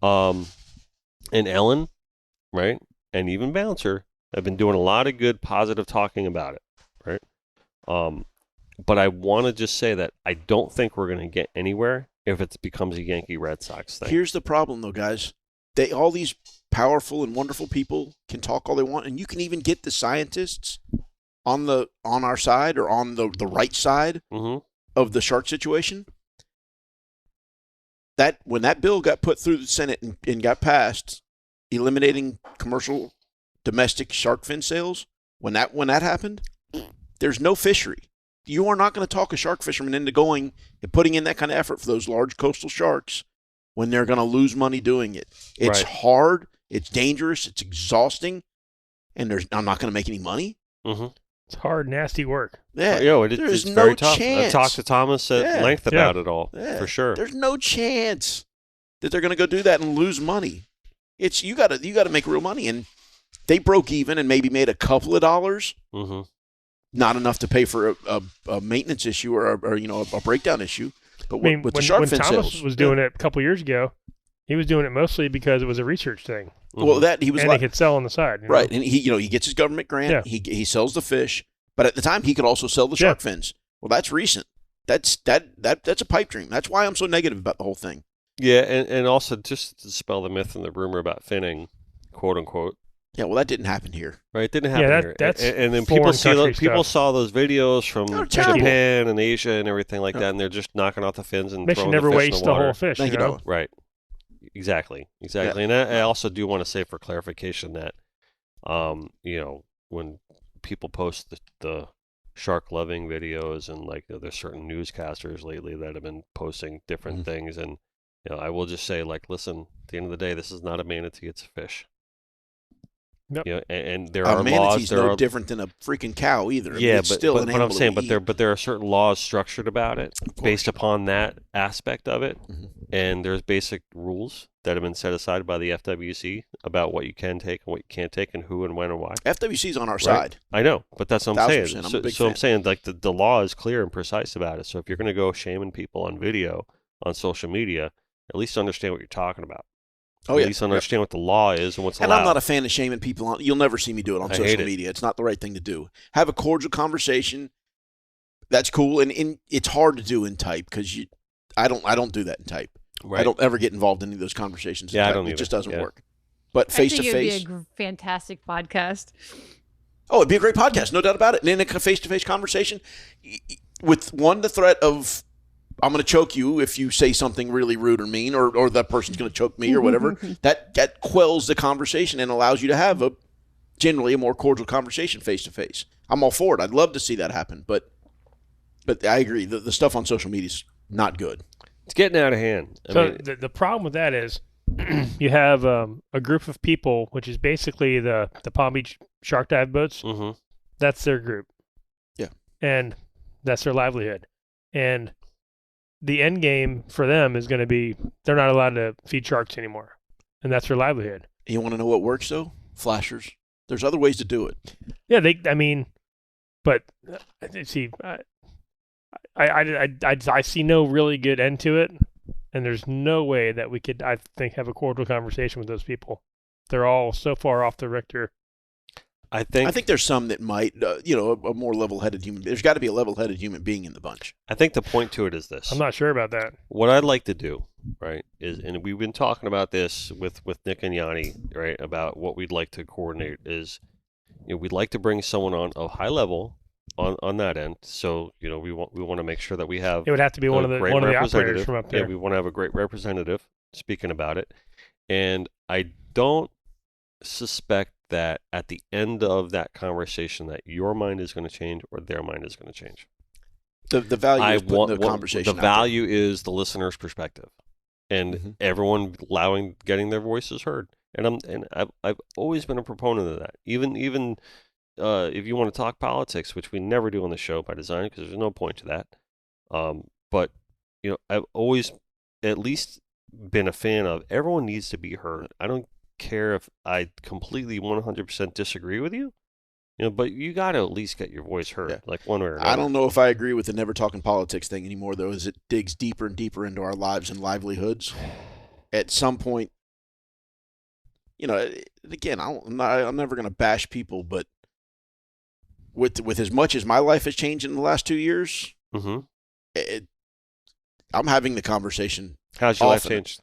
Speaker 3: And Ellen, right, and even Bouncer have been doing a lot of good, positive talking about it, right? But I want to just say that I don't think we're going to get anywhere if it becomes a Yankee Red Sox thing.
Speaker 2: Here's the problem, though, guys. All these powerful and wonderful people can talk all they want, and you can even get the scientists on our side or on the right side of the shark situation. That when that bill got put through the Senate and got passed, eliminating commercial domestic shark fin sales, when that happened, there's no fishery. You are not going to talk a shark fisherman into going and putting in that kind of effort for those large coastal sharks when they're going to lose money doing it. It's hard, it's dangerous, it's exhausting, and I'm not going to make any money.
Speaker 1: It's hard, nasty work.
Speaker 2: Yeah,
Speaker 3: it's
Speaker 2: no
Speaker 3: very tough.
Speaker 2: chance.
Speaker 3: I've talked to Thomas at length about it all, for sure.
Speaker 2: There's no chance that they're going to go do that and lose money. It's you got to make real money, and they broke even and maybe made a couple of dollars. Not enough to pay for a maintenance issue or a breakdown issue. But with the shark fin
Speaker 1: Thomas
Speaker 2: sales,
Speaker 1: was doing it a couple years ago, he was doing it mostly because it was a research thing.
Speaker 2: Well, he was
Speaker 1: he could sell on the side,
Speaker 2: right? And he gets his government grant. Yeah. He sells the fish, but at the time he could also sell the shark fins. Well, that's recent. That's a pipe dream. That's why I'm so negative about the whole thing.
Speaker 3: Yeah, and also just to dispel the myth and the rumor about finning, quote unquote.
Speaker 2: Yeah, well, that didn't happen here.
Speaker 3: Right, it didn't happen here.
Speaker 1: That's
Speaker 3: and then people saw those videos from Japan and Asia and everything like that, and they're just knocking off the fins and throwing the fish in the water.
Speaker 1: waste the whole fish, you know?
Speaker 3: Right. Exactly.
Speaker 2: Yeah.
Speaker 3: And I also do want to say for clarification that, when people post the shark loving videos and like there's certain newscasters lately that have been posting different things, and I will just say, like, listen, at the end of the day, this is not a manatee; it's a fish.
Speaker 1: Yep.
Speaker 3: And there are laws.
Speaker 2: Manatee's no different than a freaking cow either.
Speaker 3: Yeah,
Speaker 2: it's still an animal.
Speaker 3: I'm saying, but there are certain laws structured about it based upon that aspect of it, and there's basic rules that have been set aside by the FWC about what you can take and what you can't take, and who and when and why.
Speaker 2: FWC's on our side.
Speaker 3: I know, but that's what I'm saying.
Speaker 2: I'm a big
Speaker 3: fan. I'm saying, like, the law is clear and precise about it. So if you're going to go shaming people on video, on social media, at least understand what you're talking about. At least understand what the law is and what's allowed.
Speaker 2: And I'm not a fan of shaming people. You'll never see me do it on social media. It's not the right thing to do. Have a cordial conversation. That's cool, and it's hard to do in type because I don't do that in type. Right. I don't ever get involved in any of those conversations.
Speaker 3: Yeah, I don't either.
Speaker 2: It just doesn't work. But face to face,
Speaker 4: it'd be a fantastic podcast.
Speaker 2: Oh, it'd be a great podcast, no doubt about it. And in a face to face conversation, with the threat of, I'm going to choke you if you say something really rude or mean, or that person's going to choke me or whatever. that quells the conversation and allows you to have generally a more cordial conversation face to face. I'm all for it. I'd love to see that happen, but I agree. The stuff on social media is not good.
Speaker 3: It's getting out of hand.
Speaker 1: The problem with that is you have a group of people, which is basically the Palm Beach shark dive boats. That's their group.
Speaker 2: Yeah.
Speaker 1: And that's their livelihood. And the end game for them is going to be they're not allowed to feed sharks anymore. And that's their livelihood.
Speaker 2: You want to know what works, though? Flashers. There's other ways to do it.
Speaker 1: Yeah, but see, I see no really good end to it, and there's no way that we could, I think, have a cordial conversation with those people. They're all so far off the Richter.
Speaker 3: I think
Speaker 2: there's some that might, a more level-headed human. There's got to be a level-headed human being in the bunch.
Speaker 3: I think the point to it is this.
Speaker 1: I'm not sure about that.
Speaker 3: What I'd like to do, right, is, and we've been talking about this with Nick and Yanni, right, about what we'd like to coordinate is, we'd like to bring someone on a high level on that end. So we want to make sure that we have
Speaker 1: It would have to be one of the operators
Speaker 3: representative.
Speaker 1: from up there.
Speaker 3: Yeah, we want to have a great representative speaking about it. And I don't suspect that at the end of that conversation that your mind is going to change or their mind is going to change.
Speaker 2: The value is putting the conversation.
Speaker 3: The value is the listener's perspective, and everyone getting their voices heard. And I've always been a proponent of that. Even if you want to talk politics, which we never do on the show by design because there's no point to that. But I've always at least been a fan of everyone needs to be heard. I don't care if I completely 100% disagree with you, but you got to at least get your voice heard, like one way or another.
Speaker 2: I don't know if I agree with the never talking politics thing anymore, though, as it digs deeper and deeper into our lives and livelihoods. At some point, again, I'm never going to bash people, but with as much as my life has changed in the last 2 years, I'm having the conversation.
Speaker 3: How's your life changed?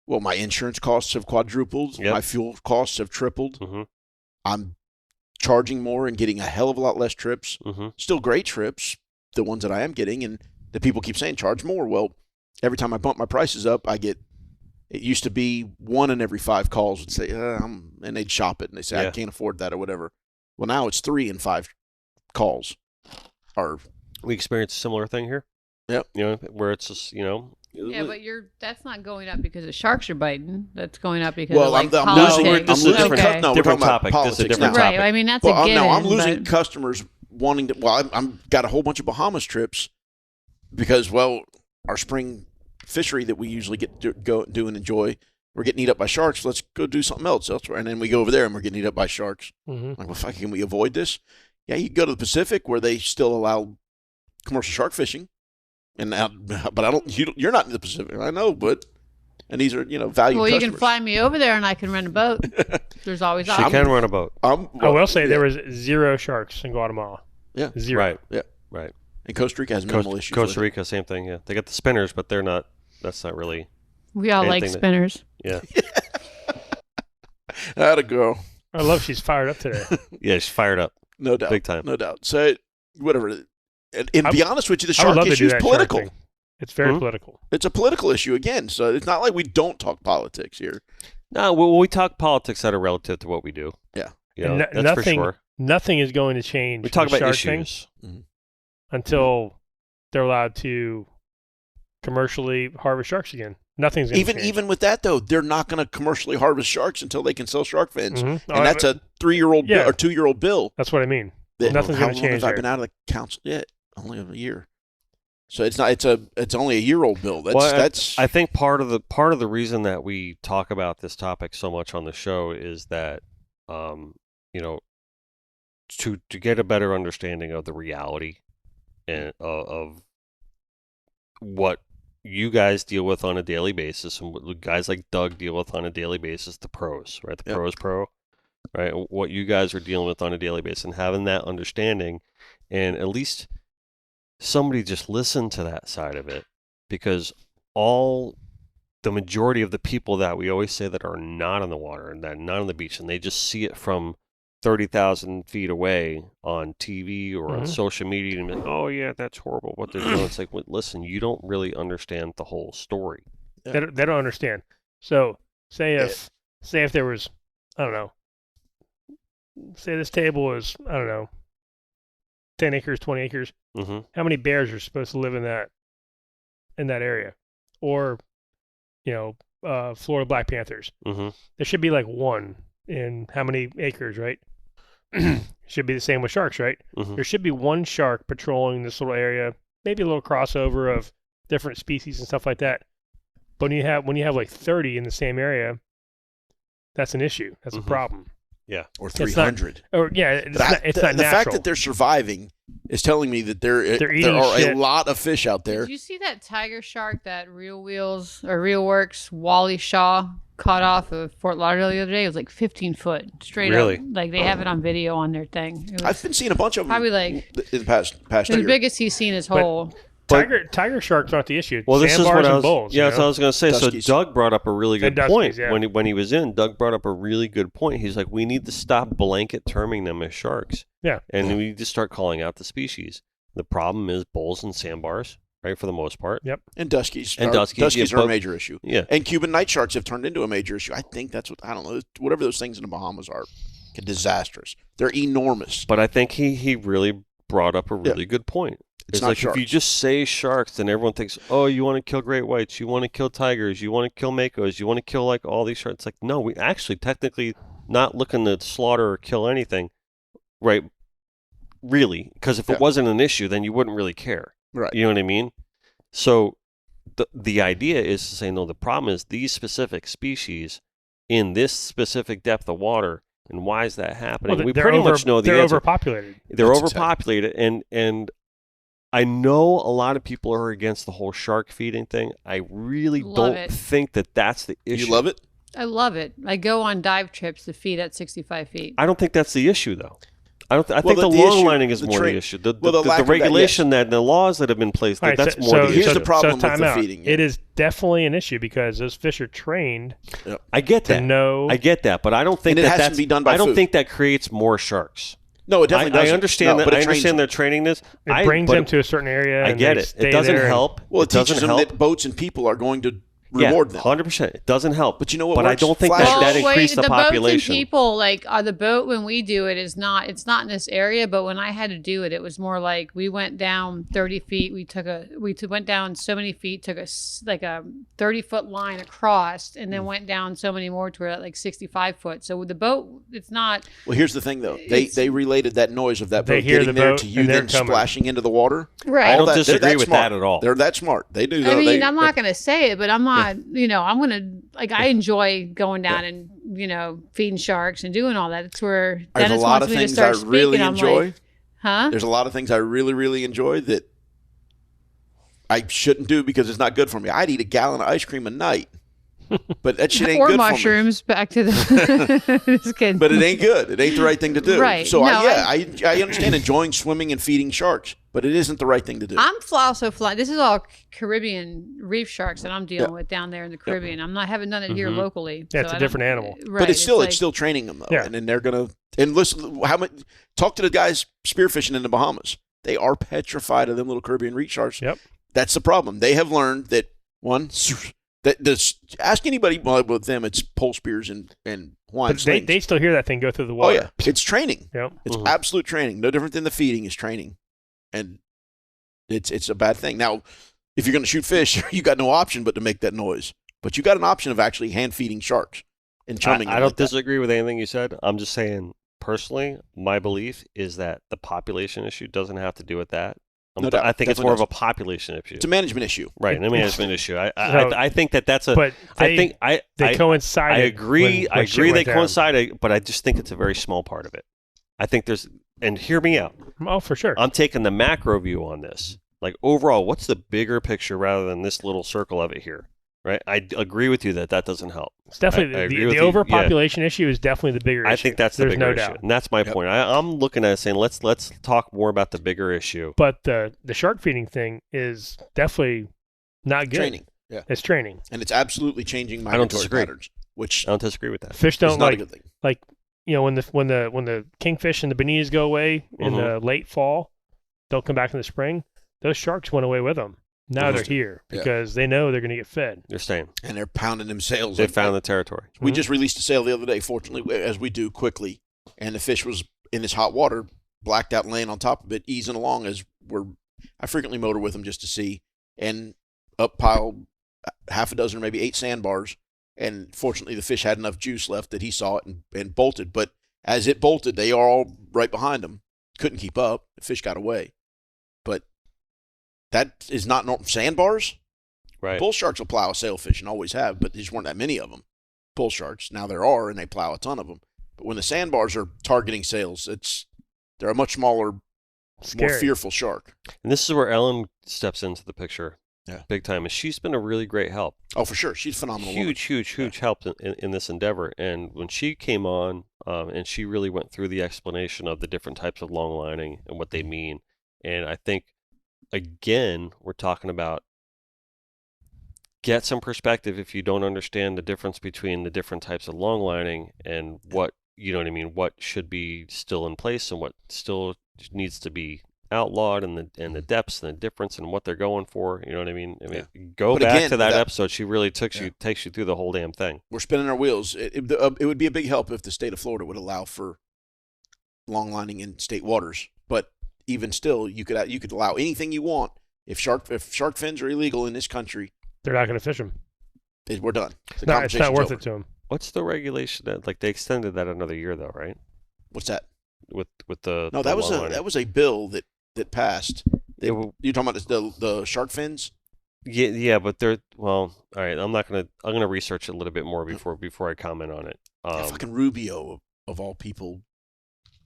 Speaker 2: Well, my insurance costs have quadrupled.
Speaker 3: Yep.
Speaker 2: My fuel costs have tripled. I'm charging more and getting a hell of a lot less trips. Still great trips, the ones that I am getting, and the people keep saying charge more. Well, every time I bump my prices up, it used to be 1 in every 5 calls would say, and they'd shop it and they say, I can't afford that or whatever. Well, now it's 3 in 5 calls.
Speaker 3: We experienced a similar thing here.
Speaker 2: Yep.
Speaker 3: Where it's just,
Speaker 4: Yeah, but that's not going up because the sharks are biting. That's going up because
Speaker 2: well,
Speaker 4: of
Speaker 2: I'm
Speaker 4: politics.
Speaker 2: losing
Speaker 3: different
Speaker 2: topic.
Speaker 3: This is a different
Speaker 2: now.
Speaker 3: topic.
Speaker 4: Right. I mean, that's
Speaker 2: well,
Speaker 4: a given.
Speaker 2: No, I'm losing
Speaker 4: but...
Speaker 2: customers wanting to. Well, I'm got a whole bunch of Bahamas trips because, our spring fishery that we usually get to go do and enjoy, we're getting eat up by sharks. Let's go do something else elsewhere. And then we go over there and we're getting eat up by sharks. Like, well, fuck, can we avoid this? Yeah, you can go to the Pacific where they still allow commercial shark fishing. And now, but I don't. You're not in the Pacific, I know. And these are valued
Speaker 4: Well,
Speaker 2: customers.
Speaker 4: you can fly me over there, and I can rent a boat. There's always
Speaker 3: She can run a boat.
Speaker 1: I will say there was 0 sharks in Guatemala.
Speaker 2: Yeah,
Speaker 1: 0.
Speaker 3: Right.
Speaker 2: Yeah,
Speaker 3: right.
Speaker 2: And Costa Rica has minimal issues.
Speaker 3: Costa Rica, same thing. Yeah, they got the spinners, but they're not. That's not really.
Speaker 4: We all like spinners.
Speaker 3: Yeah.
Speaker 2: That'll go.
Speaker 1: I love she's fired up today.
Speaker 3: Yeah, she's fired up.
Speaker 2: No doubt.
Speaker 3: Big time.
Speaker 2: No doubt. So whatever. And to be honest with you, the shark
Speaker 1: love to
Speaker 2: issue
Speaker 1: do
Speaker 2: is
Speaker 1: that
Speaker 2: political.
Speaker 1: shark thing. It's very political.
Speaker 2: It's a political issue again. So it's not like we don't talk politics here.
Speaker 3: No, we talk politics that are relative to what we do.
Speaker 2: Yeah.
Speaker 3: That's
Speaker 1: nothing,
Speaker 3: for sure.
Speaker 1: Nothing is going to change.
Speaker 3: We talk
Speaker 1: the
Speaker 3: about
Speaker 1: shark
Speaker 3: issues
Speaker 1: until they're allowed to commercially harvest sharks again. Nothing's going to change.
Speaker 2: Even with that though, they're not going to commercially harvest sharks until they can sell shark fins, and
Speaker 1: Oh,
Speaker 2: that's a 3-year-old bill, or 2-year-old bill.
Speaker 1: That's what I mean.
Speaker 2: How
Speaker 1: Nothing's going to
Speaker 2: long
Speaker 1: change.
Speaker 2: have I been out of the council yet? Only a year. So it's not. It's only a year-old bill. That's.
Speaker 3: I think part of the reason that we talk about this topic so much on the show is that, to get a better understanding of the reality and of what you guys deal with on a daily basis, and what guys like Doug deal with on a daily basis, the pros, right? The pros pro, right? What you guys are dealing with on a daily basis, and having that understanding, and at least somebody just listen to that side of it, because the majority of the people that we always say that are not on the water and that are not on the beach, and they just see it from 30,000 feet away on TV or on social media and be like, oh yeah, that's horrible what they're doing. It's like, well, listen, you don't really understand the whole story.
Speaker 1: They don't understand. So say if there was, I don't know, say this table is, I don't know, 10 acres, 20 acres. How many bears are supposed to live in that area? Or, Florida Black Panthers. There should be like 1 in how many acres, right? Should be the same with sharks, right? There should be 1 shark patrolling this little area, maybe a little crossover of different species and stuff like that. But when you have like 30 in the same area, that's an issue. That's a problem.
Speaker 3: Yeah,
Speaker 2: or 300.
Speaker 1: It's not natural.
Speaker 2: The fact that they're surviving is telling me that there are a lot of fish out there.
Speaker 4: Did you see that tiger shark that Real Works Wally Shaw caught off of Fort Lauderdale the other day? It was like 15 foot straight up. Like they have it on video on their thing.
Speaker 2: I've been seeing a bunch of them.
Speaker 4: Probably like
Speaker 2: in the past
Speaker 4: the
Speaker 2: year.
Speaker 4: biggest he's seen his whole
Speaker 1: tiger sharks aren't the issue.
Speaker 3: Well, this is
Speaker 1: Sandbars
Speaker 3: what I
Speaker 1: and
Speaker 3: was.
Speaker 1: bulls.
Speaker 3: Yeah, that's what I was going to say.
Speaker 2: Duskies.
Speaker 3: So Doug brought up a really good
Speaker 1: And
Speaker 3: point
Speaker 1: Duskies, yeah.
Speaker 3: when he was in. Doug brought up a really good point. He's like, we need to stop blanket terming them as sharks.
Speaker 1: Yeah.
Speaker 3: And we need to start calling out the species. The problem is bulls and sandbars, right, for the most part.
Speaker 1: Yep.
Speaker 2: And Duskies.
Speaker 3: Duskies,
Speaker 2: are a major issue.
Speaker 3: Yeah.
Speaker 2: And Cuban night sharks have turned into a major issue. I think that's what, I don't know, whatever those things in the Bahamas are, disastrous. They're enormous.
Speaker 3: But I think he really brought up a really good point.
Speaker 2: It's
Speaker 3: It's
Speaker 2: not
Speaker 3: like
Speaker 2: sharks.
Speaker 3: if you just say sharks, then everyone thinks, oh, you want to kill great whites, you want to kill tigers, you want to kill makos, you want to kill like all these sharks. It's like, no, we actually technically not looking to slaughter or kill anything, right? Really, because if it wasn't an issue, then you wouldn't really care.
Speaker 2: Right.
Speaker 3: You know what I mean? So the idea is to say, no, the problem is these specific species in this specific depth of water. And why is that happening?
Speaker 1: Well,
Speaker 3: We pretty much know the
Speaker 1: they're
Speaker 3: answer.
Speaker 1: overpopulated.
Speaker 3: They're
Speaker 2: That's
Speaker 3: overpopulated, and I know a lot of people are against the whole shark feeding thing. I really
Speaker 4: Love
Speaker 3: don't
Speaker 4: it.
Speaker 3: think that that's the issue.
Speaker 2: You love it?
Speaker 4: I love it. I go on dive trips to feed at 65 feet.
Speaker 3: I don't think that's the issue, though. I think
Speaker 2: Well,
Speaker 3: the
Speaker 2: the
Speaker 3: long
Speaker 2: issue-
Speaker 3: lining is
Speaker 2: the
Speaker 3: more
Speaker 2: tra-
Speaker 3: the issue. The
Speaker 2: well, the lack of that,
Speaker 3: regulation that the laws that have been placed,
Speaker 1: All right,
Speaker 3: that's
Speaker 1: so-
Speaker 3: more
Speaker 1: so-
Speaker 3: the
Speaker 2: Here's
Speaker 3: issue.
Speaker 2: the problem
Speaker 1: so
Speaker 2: with
Speaker 1: time
Speaker 2: the
Speaker 1: out.
Speaker 2: feeding.
Speaker 1: It is definitely an issue because those fish are trained
Speaker 3: I get
Speaker 1: to
Speaker 3: that.
Speaker 1: know.
Speaker 3: I get that, but I don't think
Speaker 2: And it
Speaker 3: that
Speaker 2: has to
Speaker 3: that's
Speaker 2: be done by
Speaker 3: I don't
Speaker 2: food.
Speaker 3: think that creates more sharks.
Speaker 2: No, it definitely doesn't.
Speaker 3: I understand
Speaker 2: No,
Speaker 3: that.
Speaker 2: but
Speaker 3: I
Speaker 2: it trains
Speaker 3: understand
Speaker 2: them.
Speaker 3: their training this.
Speaker 1: It brings
Speaker 3: but
Speaker 1: them to a certain area.
Speaker 3: I
Speaker 1: and
Speaker 3: get
Speaker 1: they
Speaker 3: it.
Speaker 1: stay
Speaker 3: It doesn't
Speaker 1: there and-
Speaker 3: help.
Speaker 2: Well,
Speaker 3: it
Speaker 2: it teaches
Speaker 3: doesn't
Speaker 2: them
Speaker 3: help.
Speaker 2: that boats and people are going to reward them.
Speaker 3: 100%. It doesn't help.
Speaker 2: But you know what
Speaker 3: But I
Speaker 2: works?
Speaker 3: don't think
Speaker 2: Flash
Speaker 3: that
Speaker 2: sharks.
Speaker 3: increased the
Speaker 4: boats
Speaker 3: population.
Speaker 4: and people, like the boat when we do it is not. It's not in this area, but when I had to do it, it was more like we went down 30 feet. We went down so many feet, took a 30-foot line across, and then went down so many more to where like 65 foot. So with the boat, it's not.
Speaker 2: Well, here's the thing, though.
Speaker 4: It's-
Speaker 2: They related that noise of that
Speaker 1: They
Speaker 2: boat
Speaker 1: hear
Speaker 2: getting
Speaker 1: the
Speaker 2: there
Speaker 1: boat
Speaker 2: to you
Speaker 1: and they're
Speaker 2: then
Speaker 1: coming.
Speaker 2: splashing into the water.
Speaker 4: Right.
Speaker 3: I
Speaker 2: All
Speaker 3: don't
Speaker 2: that- they're
Speaker 3: disagree
Speaker 2: that
Speaker 3: with
Speaker 2: smart.
Speaker 3: that at all.
Speaker 2: They're that smart. They do.
Speaker 4: I mean,
Speaker 2: they,
Speaker 4: I'm not going to say it, but I'm not. You know, I'm going to like. I enjoy going down and feeding sharks and doing all that. It's where
Speaker 2: There's a
Speaker 4: Dennis
Speaker 2: lot
Speaker 4: wants
Speaker 2: of
Speaker 4: me to
Speaker 2: things
Speaker 4: start
Speaker 2: I
Speaker 4: speaking.
Speaker 2: really
Speaker 4: I'm
Speaker 2: enjoy.
Speaker 4: like, huh?
Speaker 2: There's a lot of things I really, really enjoy that I shouldn't do because it's not good for me. I'd eat a gallon of ice cream a night, but that shit ain't
Speaker 4: Or
Speaker 2: good
Speaker 4: mushrooms. Back to the. Just kidding.
Speaker 2: for me. But it ain't good. It ain't the right thing to do.
Speaker 4: Right.
Speaker 2: So
Speaker 4: No,
Speaker 2: I understand enjoying swimming and feeding sharks, but it isn't the right thing to do.
Speaker 4: I'm also flying. This is all Caribbean reef sharks that I'm dealing with down there in the Caribbean. I'm not haven't done it here locally.
Speaker 1: Yeah, it's
Speaker 4: so
Speaker 1: a
Speaker 4: I
Speaker 1: different
Speaker 4: don't-
Speaker 1: animal.
Speaker 4: Right.
Speaker 2: But it's
Speaker 4: like-
Speaker 2: still training them though,
Speaker 1: Yeah.
Speaker 2: and then they're gonna listen. How much? Talk to the guys spearfishing in the Bahamas. They are petrified of them little Caribbean reef sharks.
Speaker 1: Yep.
Speaker 2: That's the problem. They have learned that ask anybody with them. It's pole spears and Hawaiian
Speaker 1: But
Speaker 2: slings.
Speaker 1: they still hear that thing go through the
Speaker 2: Oh
Speaker 1: water.
Speaker 2: yeah, it's training.
Speaker 1: Yep.
Speaker 2: It's
Speaker 3: Mhm.
Speaker 2: absolute training. No different than the feeding is training, and it's a bad thing. Now, if you're going to shoot fish, you got no option but to make that noise. But you got an option of actually hand feeding sharks and chumming.
Speaker 3: I
Speaker 2: them
Speaker 3: don't
Speaker 2: like that.
Speaker 3: disagree with anything you said. I'm just saying, personally, my belief is that the population issue doesn't have to do with that.
Speaker 2: No doubt.
Speaker 3: I think it's
Speaker 2: Definitely
Speaker 3: more of
Speaker 2: doesn't.
Speaker 3: a population issue.
Speaker 2: It's a management issue.
Speaker 3: Right, a management issue.
Speaker 1: So-
Speaker 3: I think that's a.
Speaker 1: But
Speaker 3: I
Speaker 1: they,
Speaker 3: think
Speaker 1: they coincide.
Speaker 3: I agree. I agree. They coincide, but I just think it's a very small part of it. I think there's, and hear me out.
Speaker 1: Oh, for sure.
Speaker 3: I'm taking the macro view on this. Like overall, what's the bigger picture rather than this little circle of it here? Right. I agree with you that doesn't help.
Speaker 1: It's definitely
Speaker 3: I agree
Speaker 1: the
Speaker 3: with you.
Speaker 1: overpopulation issue is definitely the bigger issue.
Speaker 3: I think that's the
Speaker 1: There's
Speaker 3: bigger
Speaker 1: no
Speaker 3: issue,
Speaker 1: doubt.
Speaker 3: and that's my
Speaker 2: Yep.
Speaker 3: point. I'm looking at it saying let's talk more about the bigger issue.
Speaker 1: But the shark feeding thing is definitely not good.
Speaker 2: Training. Yeah.
Speaker 1: It's training.
Speaker 2: And it's absolutely changing
Speaker 3: I don't
Speaker 2: migratory
Speaker 3: disagree.
Speaker 2: patterns, which
Speaker 3: I don't disagree with that.
Speaker 1: Fish
Speaker 2: is
Speaker 1: don't
Speaker 2: not a
Speaker 1: like
Speaker 2: good thing.
Speaker 1: when the kingfish and the bonitas go away in the late fall, they'll come back in the spring. Those sharks went away with them. Now they're here
Speaker 2: Yeah.
Speaker 1: because they know they're going to get fed.
Speaker 3: They're staying.
Speaker 2: And they're pounding them sails.
Speaker 3: They
Speaker 2: like
Speaker 3: found
Speaker 2: that.
Speaker 3: the territory.
Speaker 2: We just released a sail the other day, fortunately, as we do quickly. And the fish was in this hot water, blacked out and laying on top of it, easing along as I frequently motor with them just to see. And up piled half a dozen or maybe 8 sandbars. And fortunately, the fish had enough juice left that he saw it and bolted. But as it bolted, they are all right behind him. Couldn't keep up. The fish got away. But that is not normal. Sandbars?
Speaker 3: Right.
Speaker 2: Bull sharks will plow a sailfish and always have, but there just weren't that many of them. Bull sharks. Now there are, and they plow a ton of them. But when the sandbars are targeting sails, they're a much smaller,
Speaker 1: Scary.
Speaker 2: more fearful shark.
Speaker 3: And this is where Ellen steps into the picture.
Speaker 2: Yeah.
Speaker 3: Big time. And she's been a really great help.
Speaker 2: Oh, for sure. She's a phenomenal. woman.
Speaker 3: Huge help in this endeavor. And when she came on, and she really went through the explanation of the different types of long lining and what they mean. And I think again, we're talking about get some perspective if you don't understand the difference between the different types of long lining and what, you know what I mean, what should be still in place and what still needs to be outlawed, and the depths and the difference and what they're going for. You know what I mean? Go
Speaker 2: But
Speaker 3: back
Speaker 2: again,
Speaker 3: to that episode. She really takes you through the whole damn thing.
Speaker 2: We're spinning our wheels. It would be a big help if the state of Florida would allow for long lining in state waters. But even still, you could allow anything you want. If shark fins are illegal in this country,
Speaker 1: they're not going to fish them.
Speaker 2: We're done.
Speaker 1: It's not worth it to them.
Speaker 3: What's the regulation that, like, they extended that another year though, right?
Speaker 2: What's that?
Speaker 3: With the
Speaker 2: no, that was a bill that passed. You're talking about the shark fins?
Speaker 3: Yeah, but they're all right. I'm gonna research it a little bit more before I comment on it.
Speaker 2: Fucking Rubio of all people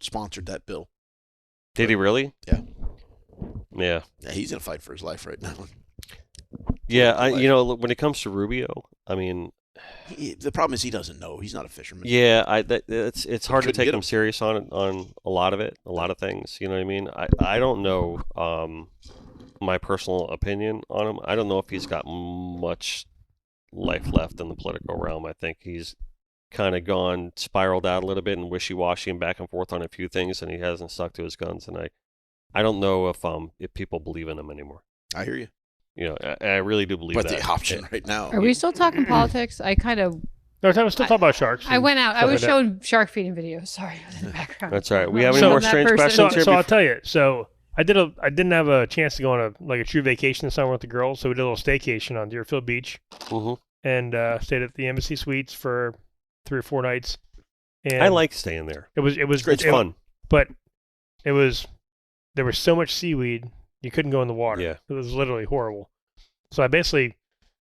Speaker 2: sponsored that bill.
Speaker 3: Did he really?
Speaker 2: Yeah.
Speaker 3: Yeah.
Speaker 2: Yeah, he's gonna fight for his life right now.
Speaker 3: Yeah, when it comes to Rubio, I mean,
Speaker 2: the problem is he doesn't know. He's not a fisherman.
Speaker 3: Yeah, it's hard to take him serious on a lot of things. You know what I mean? I don't know my personal opinion on him. I don't know if he's got much life left in the political realm. I think he's kind of spiraled out a little bit and wishy-washy and back and forth on a few things, and he hasn't stuck to his guns. And I don't know if people believe in him anymore.
Speaker 2: I hear you.
Speaker 3: You know, I really do believe
Speaker 2: but
Speaker 3: that.
Speaker 2: But the option right now.
Speaker 4: Are we still talking politics? I kind of.
Speaker 1: No, we're still talking about sharks.
Speaker 4: I went out. I was showing shark feeding videos. Sorry, in the background.
Speaker 3: That's all right. We have any more strange questions here?
Speaker 1: So I'll tell you. So I didn't have a chance to go on a true vacation this summer with the girls. So we did a little staycation on Deerfield Beach, and stayed at the Embassy Suites for 3 or 4 nights. And
Speaker 3: I like staying there.
Speaker 1: It was
Speaker 3: it's fun,
Speaker 1: but there was so much seaweed you couldn't go in the water.
Speaker 3: Yeah,
Speaker 1: it was literally horrible. So I basically,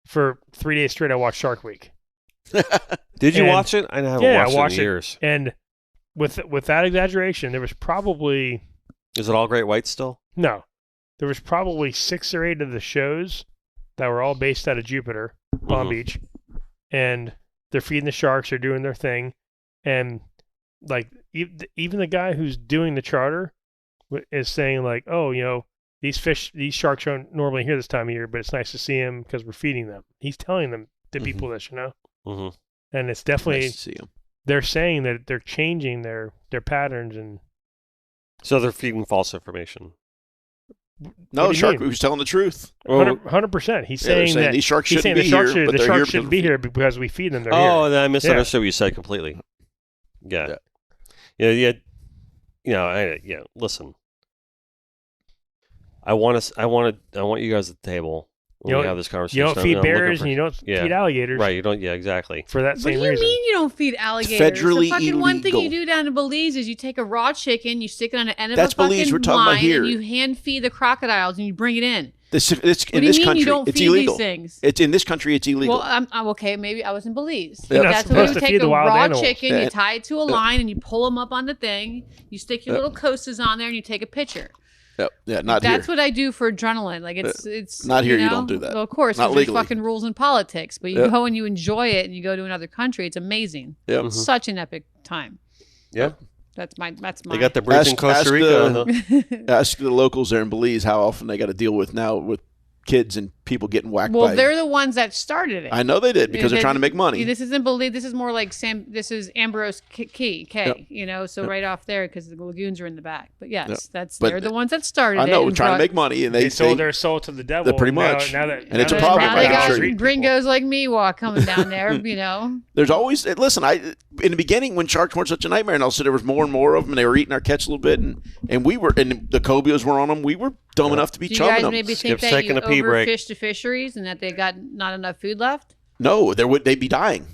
Speaker 1: for 3 days straight, I watched Shark Week.
Speaker 3: Did you watch it? I haven't watched it in years.
Speaker 1: And with that exaggeration, there was probably...
Speaker 3: Is it all great white still?
Speaker 1: No. There was probably 6 or 8 of the shows that were all based out of Jupiter, Palm Beach. And they're feeding the sharks, they're doing their thing. And like even the guy who's doing the charter is saying like, oh, you know, these sharks aren't normally here this time of year, but it's nice to see them because we're feeding them. He's telling them to people this, you know? And it's definitely,
Speaker 2: nice to see them.
Speaker 1: They're saying that they're changing their patterns. And
Speaker 3: so they're feeding false information.
Speaker 2: No, Shark was telling the truth.
Speaker 1: 100%. He's saying that
Speaker 2: these sharks shouldn't be here, but
Speaker 1: the sharks shouldn't be here because we feed them. They're here.
Speaker 3: Oh, I misunderstood what you said completely. Yeah. You know, listen. I want you guys at the table when we have this conversation.
Speaker 1: You don't feed bears and you don't feed alligators.
Speaker 3: Right, you don't. Yeah, exactly.
Speaker 1: For that same reason.
Speaker 4: What do you mean you don't feed alligators?
Speaker 2: Federally
Speaker 4: the fucking
Speaker 2: illegal.
Speaker 4: One thing you do down in Belize is you take a raw chicken, you stick it on the end of
Speaker 2: That's
Speaker 4: a fucking
Speaker 2: Belize we're talking
Speaker 4: line,
Speaker 2: about here.
Speaker 4: and you hand feed the crocodiles and you bring it in.
Speaker 2: It's
Speaker 4: What
Speaker 2: in
Speaker 4: do you
Speaker 2: this
Speaker 4: mean
Speaker 2: country.
Speaker 4: you don't
Speaker 2: It's
Speaker 4: feed
Speaker 2: illegal.
Speaker 4: these things?
Speaker 2: It's in this country. It's illegal.
Speaker 4: Well, I'm okay. Maybe I was in Belize.
Speaker 1: You're not
Speaker 4: That's
Speaker 1: supposed
Speaker 4: where
Speaker 1: to
Speaker 4: you
Speaker 1: feed
Speaker 4: take
Speaker 1: the
Speaker 4: a
Speaker 1: wild
Speaker 4: raw
Speaker 1: animals.
Speaker 4: chicken, you tie it to a line, and you pull them up on the thing. You stick your little coasters on there, and you take a picture.
Speaker 2: Yeah, not here.
Speaker 4: That's what I do for adrenaline. Like it's
Speaker 2: not here.
Speaker 4: You
Speaker 2: You
Speaker 4: know?
Speaker 2: don't do that.
Speaker 4: Well, of course,
Speaker 2: not
Speaker 4: there's
Speaker 2: legally.
Speaker 4: fucking rules in politics, but you go and you enjoy it, and you go to another country. It's amazing.
Speaker 2: Yep.
Speaker 4: It's such an epic time.
Speaker 3: Yeah.
Speaker 4: That's my.
Speaker 3: They got the bridge in Costa Rica.
Speaker 2: Ask the locals there in Belize how often they got to deal with now with kids and people getting whacked.
Speaker 4: Well,
Speaker 2: by
Speaker 4: they're the ones that started it.
Speaker 2: I know they did because they're trying to make money.
Speaker 4: This isn't Belize. This is more like This is Ambrose Key. You know, so right off there because the lagoons are in the back. But yes, they're the ones that started it.
Speaker 2: I know, trying to make money, and
Speaker 1: they sold their soul to the devil.
Speaker 2: Pretty much.
Speaker 1: Now
Speaker 2: it's a problem.
Speaker 4: Now they got gringos like me coming down there. You know,
Speaker 2: there's always listen. In the beginning when sharks weren't such a nightmare, and also there was more and more of them, and they were eating our catch a little bit, and we were, and the cobias were on them. We were dumb enough to be chumming them.
Speaker 4: Do you guys maybe think that you overfished the fisheries and that they got not enough food left?
Speaker 2: No, they'd be dying.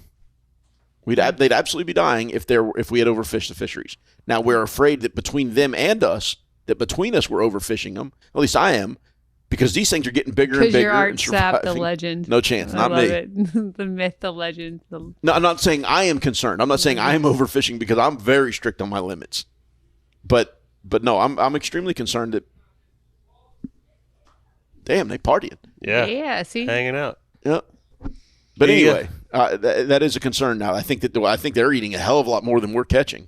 Speaker 2: They'd absolutely be dying if we had overfished the fisheries. Now we're afraid that between them and us, we're overfishing them. At least I am, because these things are getting bigger and bigger.
Speaker 4: You're Art Sapp, the legend.
Speaker 2: No chance, not
Speaker 4: me.
Speaker 2: It.
Speaker 4: The myth, the legend.
Speaker 2: No, I'm not saying I am concerned. I'm not saying I am overfishing because I'm very strict on my limits. But no, I'm extremely concerned that. Damn, they partying.
Speaker 4: Yeah. See,
Speaker 3: hanging out.
Speaker 2: Yeah. But anyway, that is a concern now. I think they're eating a hell of a lot more than we're catching.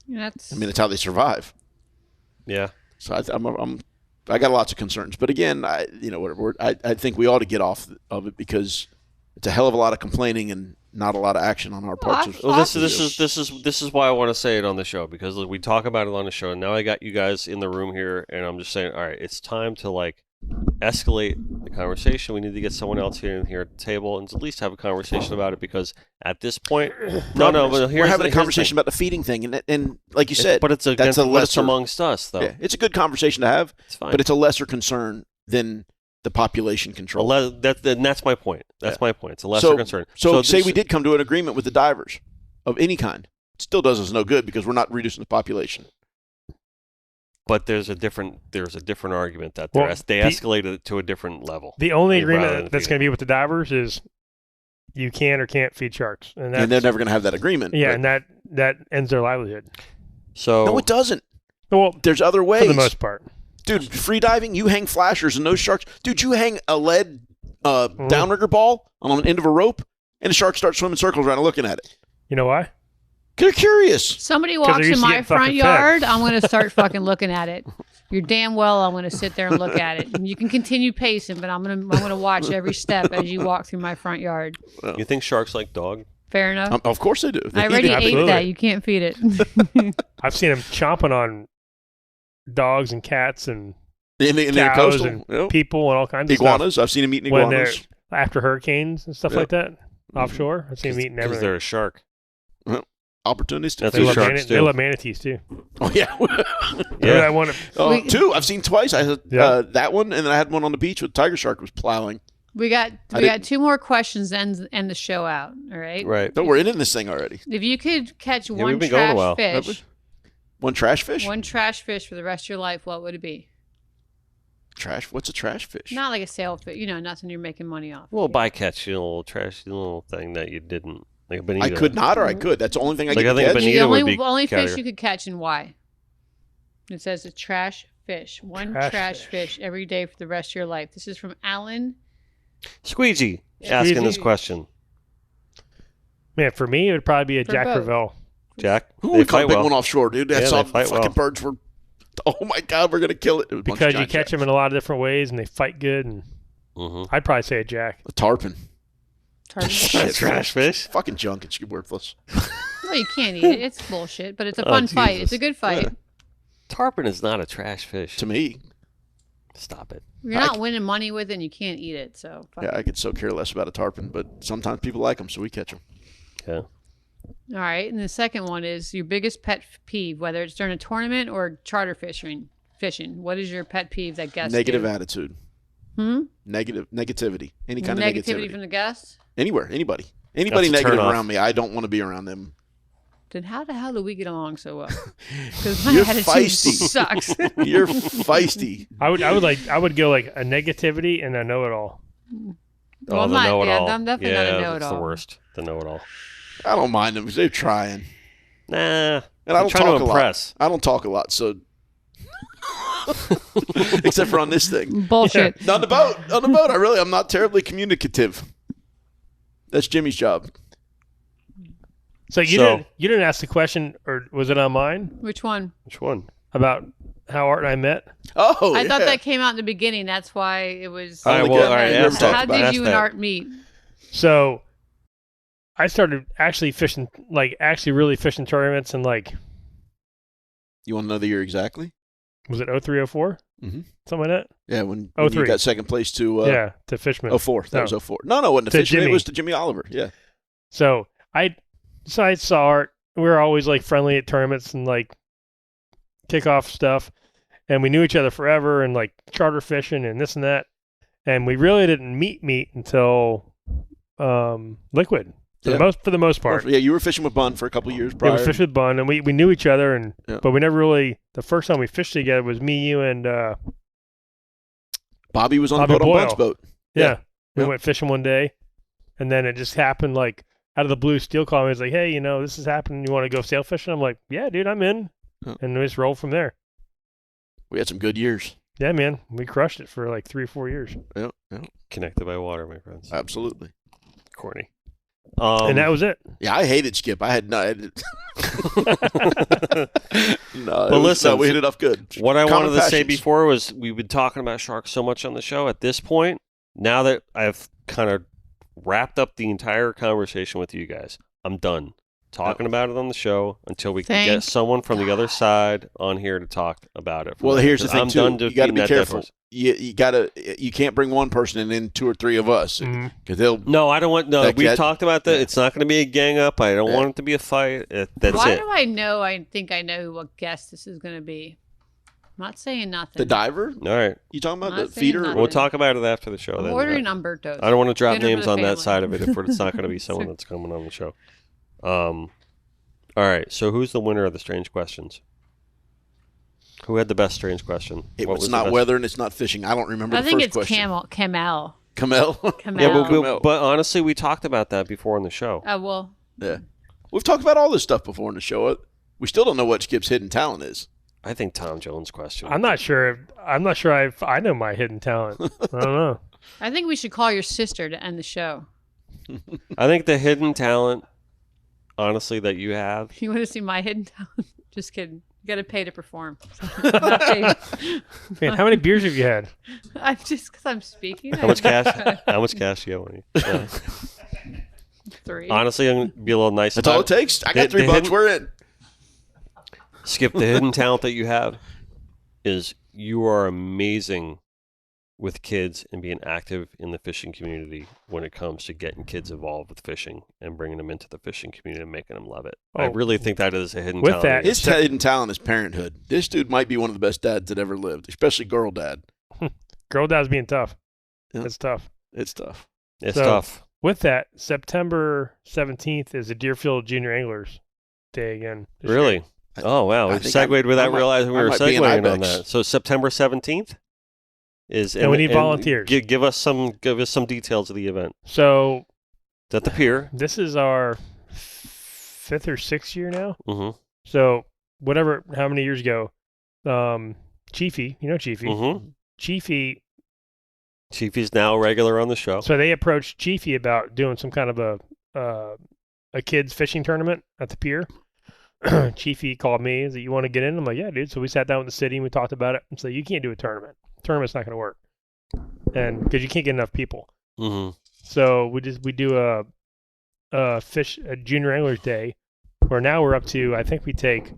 Speaker 4: That's
Speaker 2: how they survive.
Speaker 3: Yeah.
Speaker 2: So I'm I got lots of concerns. But again, I think we ought to get off of it because it's a hell of a lot of complaining and not a lot of action on our parts.
Speaker 3: Well, this is why I want to say it on the show, because we talk about it on the show, and now I got you guys in the room here, and I'm just saying, all right, it's time to like escalate the conversation. We need to get someone else here at the table and at least have a conversation about it, because at this point, but
Speaker 2: we're having a conversation about the feeding thing, and like you said,
Speaker 3: but it's amongst us, though.
Speaker 2: Yeah, it's a good conversation to have.
Speaker 3: It's fine,
Speaker 2: but it's a lesser concern than the population control.
Speaker 3: That's my point. That's my point. It's a lesser concern.
Speaker 2: So say we did come to an agreement with the divers of any kind, it still does us no good because we're not reducing the population.
Speaker 3: But there's a different argument that they escalated it to a different level.
Speaker 1: The only agreement that's going to be with the divers is you can or can't feed sharks, and
Speaker 2: they're never going to have that agreement.
Speaker 1: Yeah, and that ends their livelihood.
Speaker 3: So
Speaker 2: no, it doesn't.
Speaker 1: Well,
Speaker 2: there's other ways
Speaker 1: for the most part.
Speaker 2: Dude, free diving, you hang flashers and those sharks. Dude, you hang a lead downrigger ball on the end of a rope, and the shark starts swimming circles around and looking at it.
Speaker 1: You know why?
Speaker 2: They're curious.
Speaker 4: Somebody walks in my front yard, I'm going to start fucking looking at it. You're damn well I'm going to sit there and look at it. And you can continue pacing, but I'm going to watch every step as you walk through my front yard.
Speaker 3: You think sharks like dog?
Speaker 4: Fair enough.
Speaker 2: Of course they do.
Speaker 4: I already ate that. You can't feed it.
Speaker 1: I've seen them chomping on dogs and cats and
Speaker 2: cows
Speaker 1: and people and all kinds of
Speaker 2: iguanas.
Speaker 1: stuff.
Speaker 2: I've seen them eating iguanas.
Speaker 1: After hurricanes and stuff like that, offshore. I've seen them eating everything.
Speaker 3: Because they're a shark.
Speaker 2: Well, opportunities.
Speaker 3: That's what sharks do.
Speaker 1: They love manatees too.
Speaker 2: Oh yeah,
Speaker 1: yeah. I want
Speaker 2: to. Two. I've seen twice. I had that one, and then I had one on the beach with tiger shark was plowing.
Speaker 4: We got two more questions to end the show out. All right.
Speaker 3: Right.
Speaker 2: No, we're in this thing already.
Speaker 4: If you could catch one trash fish.
Speaker 2: One trash fish?
Speaker 4: One trash fish for the rest of your life, what would it be?
Speaker 2: Trash? What's a trash fish?
Speaker 4: Not like a sailfish. Nothing you're making money off.
Speaker 3: Well, bycatch, little trash, little thing that you didn't. Like a bonito.
Speaker 2: I could not, or I could. That's the only thing I could catch.
Speaker 3: The
Speaker 4: only fish you could catch, and why? It says a trash fish. One trash fish every day for the rest of your life. This is from Alan.
Speaker 3: Squeegee asking this question.
Speaker 1: Man, for me, it would probably be a Jack Crevalle.
Speaker 3: Jack?
Speaker 2: We caught a big one offshore, dude. I saw fucking birds were... Oh, my God, we're going to kill it.
Speaker 1: Because you catch them in a lot of different ways, and they fight good, and I'd probably say a Jack.
Speaker 2: A tarpon.
Speaker 3: Trash fish?
Speaker 2: Fucking junk. It's worthless.
Speaker 4: No, you can't eat it. It's bullshit, but it's a fun fight. It's a good fight.
Speaker 2: Yeah.
Speaker 3: Tarpon is not a trash fish.
Speaker 2: To me.
Speaker 3: Stop it.
Speaker 4: You're not winning money with it, and you can't eat it, so...
Speaker 2: I could so care less about a tarpon, but sometimes people like them, so we catch them.
Speaker 3: Yeah.
Speaker 4: All right, and the second one is your biggest pet peeve, whether it's during a tournament or charter fishing. What is your pet peeve that guests
Speaker 2: Negative
Speaker 4: do?
Speaker 2: Attitude. Negativity. Any kind of negativity.
Speaker 4: From the guests?
Speaker 2: Anywhere, anybody negative around me, I don't want to be around them.
Speaker 4: Then how the hell do we get along so well? Because my attitude sucks.
Speaker 2: You're feisty.
Speaker 1: I would go like a negativity and a know-it-all.
Speaker 4: Well,
Speaker 3: the know-it-all.
Speaker 4: I'm definitely not a know-it-all.
Speaker 3: That's the worst. The know-it-all.
Speaker 2: I don't mind them because they're trying.
Speaker 3: Nah.
Speaker 2: And I don't talk a lot. I don't talk a lot, so except for on this thing.
Speaker 4: Bullshit.
Speaker 2: Yeah. On the boat, I'm not terribly communicative. That's Jimmy's job.
Speaker 1: So you didn't ask the question, or was it on mine?
Speaker 4: Which one?
Speaker 1: About how Art and I met.
Speaker 2: Oh,
Speaker 4: I thought that came out in the beginning. That's why it was.
Speaker 3: All right,
Speaker 4: how did you and Art meet?
Speaker 1: So I started actually fishing, really fishing tournaments, and
Speaker 2: You want to know the year exactly?
Speaker 1: Was it 03, 04?
Speaker 2: Mm-hmm.
Speaker 1: Something like that?
Speaker 2: Yeah, when you got second place to...
Speaker 1: to Fishman.
Speaker 2: 04. That was 04. No, it wasn't to Fishman. Jimmy. It was to Jimmy Oliver, yeah.
Speaker 1: So I saw Art. We were always friendly at tournaments and kickoff stuff. And we knew each other forever and charter fishing and this and that. And we really didn't meet until Liquid. For the most part.
Speaker 2: Yeah, you were fishing with Bun for a couple of years prior.
Speaker 1: Yeah, we fished with Bun, and we knew each other, but we never really. The first time we fished together was me, you, and
Speaker 2: Bobby was on the boat on Bun's boat.
Speaker 1: Yeah. We went fishing one day, and then it just happened out of the blue. Steel called me. He's like, "Hey, this is happening. You want to go sail fishing?" I'm like, "Yeah, dude, I'm in," and we just rolled from there.
Speaker 2: We had some good years.
Speaker 1: Yeah, man, we crushed it for 3 or 4 years.
Speaker 2: Yeah.
Speaker 3: Connected by water, my friends.
Speaker 2: Absolutely.
Speaker 3: Corny.
Speaker 1: and that was it.
Speaker 2: Yeah, I hated Skip. I had no. No,
Speaker 3: But listen,
Speaker 2: we hit it off good.
Speaker 3: What I
Speaker 2: Common
Speaker 3: wanted to say
Speaker 2: passions.
Speaker 3: before was we've been talking about sharks so much on the show. At this point, now that I've kind of wrapped up the entire conversation with you guys, I'm done talking about it on the show until we can get
Speaker 4: Thank
Speaker 3: someone from the other side on here to talk about it.
Speaker 2: Well, here's the thing
Speaker 3: I'm
Speaker 2: too.
Speaker 3: done
Speaker 2: You got to
Speaker 3: beating
Speaker 2: be
Speaker 3: that dead
Speaker 2: careful.
Speaker 3: horse.
Speaker 2: You can't bring one person and then 2 or 3 of us
Speaker 1: Mhm.
Speaker 2: because they'll.
Speaker 3: No, I don't want. No,
Speaker 2: That-
Speaker 3: we've
Speaker 2: that-
Speaker 3: talked about that.
Speaker 2: yeah.
Speaker 3: It's not going to be a gang up. I don't
Speaker 2: Yeah.
Speaker 3: want it to be a fight. That's
Speaker 4: Why
Speaker 3: it.
Speaker 4: do I know? I think I know what guest this is going to be. I'm not saying nothing.
Speaker 2: The diver?
Speaker 3: All right,
Speaker 2: You talking about
Speaker 4: Not
Speaker 2: the
Speaker 4: saying
Speaker 2: feeder?
Speaker 4: nothing.
Speaker 3: we'll talk about it after the show.
Speaker 4: I'm
Speaker 3: then.
Speaker 4: ordering Umberto's.
Speaker 3: I don't want to drop
Speaker 4: Dinner for
Speaker 3: names
Speaker 4: the
Speaker 3: on that
Speaker 4: family.
Speaker 3: side of it if it's not going to be someone that's coming on the show. All right. So who's the winner of the strange questions? Who had the best strange question?
Speaker 2: It
Speaker 3: What
Speaker 2: was
Speaker 3: the
Speaker 2: not
Speaker 3: best-
Speaker 2: weather and it's not fishing. I don't remember
Speaker 4: I
Speaker 2: the
Speaker 4: think
Speaker 2: first
Speaker 4: it's
Speaker 2: question.
Speaker 4: Camel.
Speaker 2: Camel?
Speaker 4: Camel.
Speaker 3: Yeah,
Speaker 2: Camel.
Speaker 3: but honestly, we talked about that before on the show.
Speaker 4: Oh well.
Speaker 2: Yeah. We've talked about all this stuff before in the show. We still don't know what Skip's hidden talent is.
Speaker 3: I think Tom Jones' question.
Speaker 1: I'm not sure. I'm not sure. I know my hidden talent. I don't know.
Speaker 4: I think we should call your sister to end the show.
Speaker 3: I think the hidden talent, honestly, that you have.
Speaker 4: You want to see my hidden talent? Just kidding. You got to pay to perform. Not paid.
Speaker 1: Man, how many beers have you had?
Speaker 4: I'm just because I'm speaking.
Speaker 3: How much cash? How much cash do you have on you? Yeah.
Speaker 4: 3.
Speaker 3: Honestly, I'm gonna be a little nice.
Speaker 2: That's
Speaker 3: about
Speaker 2: all it takes. I got
Speaker 3: The-
Speaker 2: $3.
Speaker 3: the hidden-
Speaker 2: We're in.
Speaker 3: Skip, the hidden talent that you have is you are amazing with kids and being active in the fishing community when it comes to getting kids involved with fishing and bringing them into the fishing community and making them love it. I
Speaker 1: Oh.
Speaker 3: really think that is a hidden
Speaker 1: With
Speaker 3: talent.
Speaker 1: that-
Speaker 2: His hidden talent is parenthood. This dude might be one of the best dads that ever lived, especially girl dad.
Speaker 1: Girl dad's being tough.
Speaker 2: Yeah.
Speaker 1: It's tough.
Speaker 2: It's tough.
Speaker 3: It's
Speaker 1: So-
Speaker 3: tough.
Speaker 1: With that, September 17th is the Deerfield Junior Anglers Day again. this year.
Speaker 3: Really? Oh, wow.
Speaker 2: I
Speaker 3: We
Speaker 2: think
Speaker 3: segued
Speaker 2: I
Speaker 3: without
Speaker 2: might-
Speaker 3: realizing we
Speaker 2: I
Speaker 3: were
Speaker 2: might be in
Speaker 3: segueing on
Speaker 2: Ibex.
Speaker 3: that. So September 17th is...
Speaker 1: And we need volunteers.
Speaker 3: Give us some details of the event.
Speaker 1: So
Speaker 3: It's at the pier.
Speaker 1: this is our 5th or 6th year now.
Speaker 3: Mm-hmm.
Speaker 1: So how many years ago, Chiefy, you know Chiefy,
Speaker 3: Mm-hmm.
Speaker 1: Chiefy.
Speaker 3: Chiefy's now a regular on the show.
Speaker 1: So they approached Chiefy about doing some kind of a kids fishing tournament at the pier. Chiefy called me, is that you want to get in? I'm like, yeah, dude. So we sat down with the city and we talked about it. And so you can't do a tournament. Tournament's not going to work, and because you can't get enough people.
Speaker 3: Mm-hmm.
Speaker 1: So we do a Junior Anglers Day, where now we're up to, I think we take.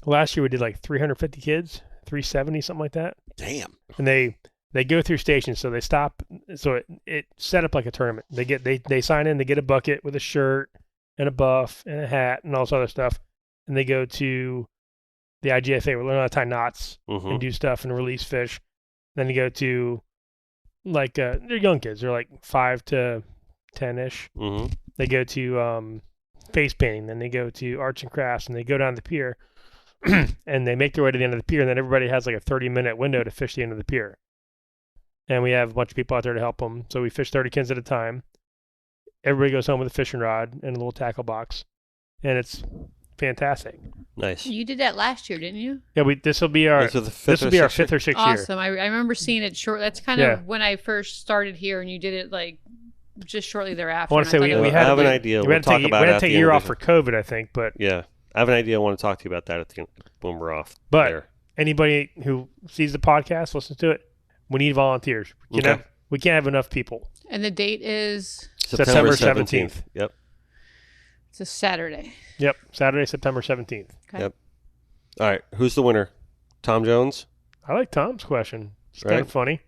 Speaker 1: Last year we did like 350 kids, 370, something like that.
Speaker 2: Damn.
Speaker 1: And they go through stations, so they stop. So it set up like a tournament. They sign in, they get a bucket with a shirt and a buff and a hat and all this other stuff, and they go to the IGFA. We learn how to tie knots
Speaker 3: Mm-hmm.
Speaker 1: and do stuff and release fish. Then they go to like they're young kids. They're like 5 to 10ish.
Speaker 3: Mm-hmm.
Speaker 1: They go to face painting. Then they go to arts and crafts, and they go down the pier. And they make their way to the end of the pier, and then everybody has like a 30-minute window to fish the end of the pier. And we have a bunch of people out there to help them. So we fish 30 kids at a time. Everybody goes home with a fishing rod and a little tackle box, and it's fantastic.
Speaker 3: Nice.
Speaker 4: You did that last year, didn't you?
Speaker 1: Yeah, this will be our
Speaker 3: This is the
Speaker 1: this will be our
Speaker 3: sixth
Speaker 1: 5th or 6th year.
Speaker 4: Awesome. I remember seeing it short. That's kind
Speaker 1: Yeah.
Speaker 4: of when I first started here, and you did it like just shortly thereafter.
Speaker 1: I want to say
Speaker 4: and
Speaker 1: we
Speaker 4: thought it
Speaker 1: had
Speaker 3: I have
Speaker 1: to-
Speaker 3: an idea.
Speaker 1: We
Speaker 3: We'll
Speaker 1: had to
Speaker 3: talk
Speaker 1: take,
Speaker 3: about
Speaker 1: we
Speaker 3: it
Speaker 1: had
Speaker 3: at
Speaker 1: to take
Speaker 3: the
Speaker 1: a year
Speaker 3: end
Speaker 1: off
Speaker 3: of
Speaker 1: for COVID, I think. But
Speaker 3: Yeah. I have an idea. I want to talk to you about that at the when we're off.
Speaker 1: But
Speaker 3: there.
Speaker 1: anybody who sees the podcast, listens to it, we need volunteers.
Speaker 3: Okay.
Speaker 1: We can't have enough people.
Speaker 4: And the date is
Speaker 1: September 17th.
Speaker 3: Yep.
Speaker 4: it's a Saturday.
Speaker 1: Yep, Saturday, September 17th.
Speaker 4: Okay.
Speaker 3: Yep. All right. Who's the winner? Tom Jones?
Speaker 1: I like Tom's question. It's kind
Speaker 3: Right.
Speaker 1: of funny.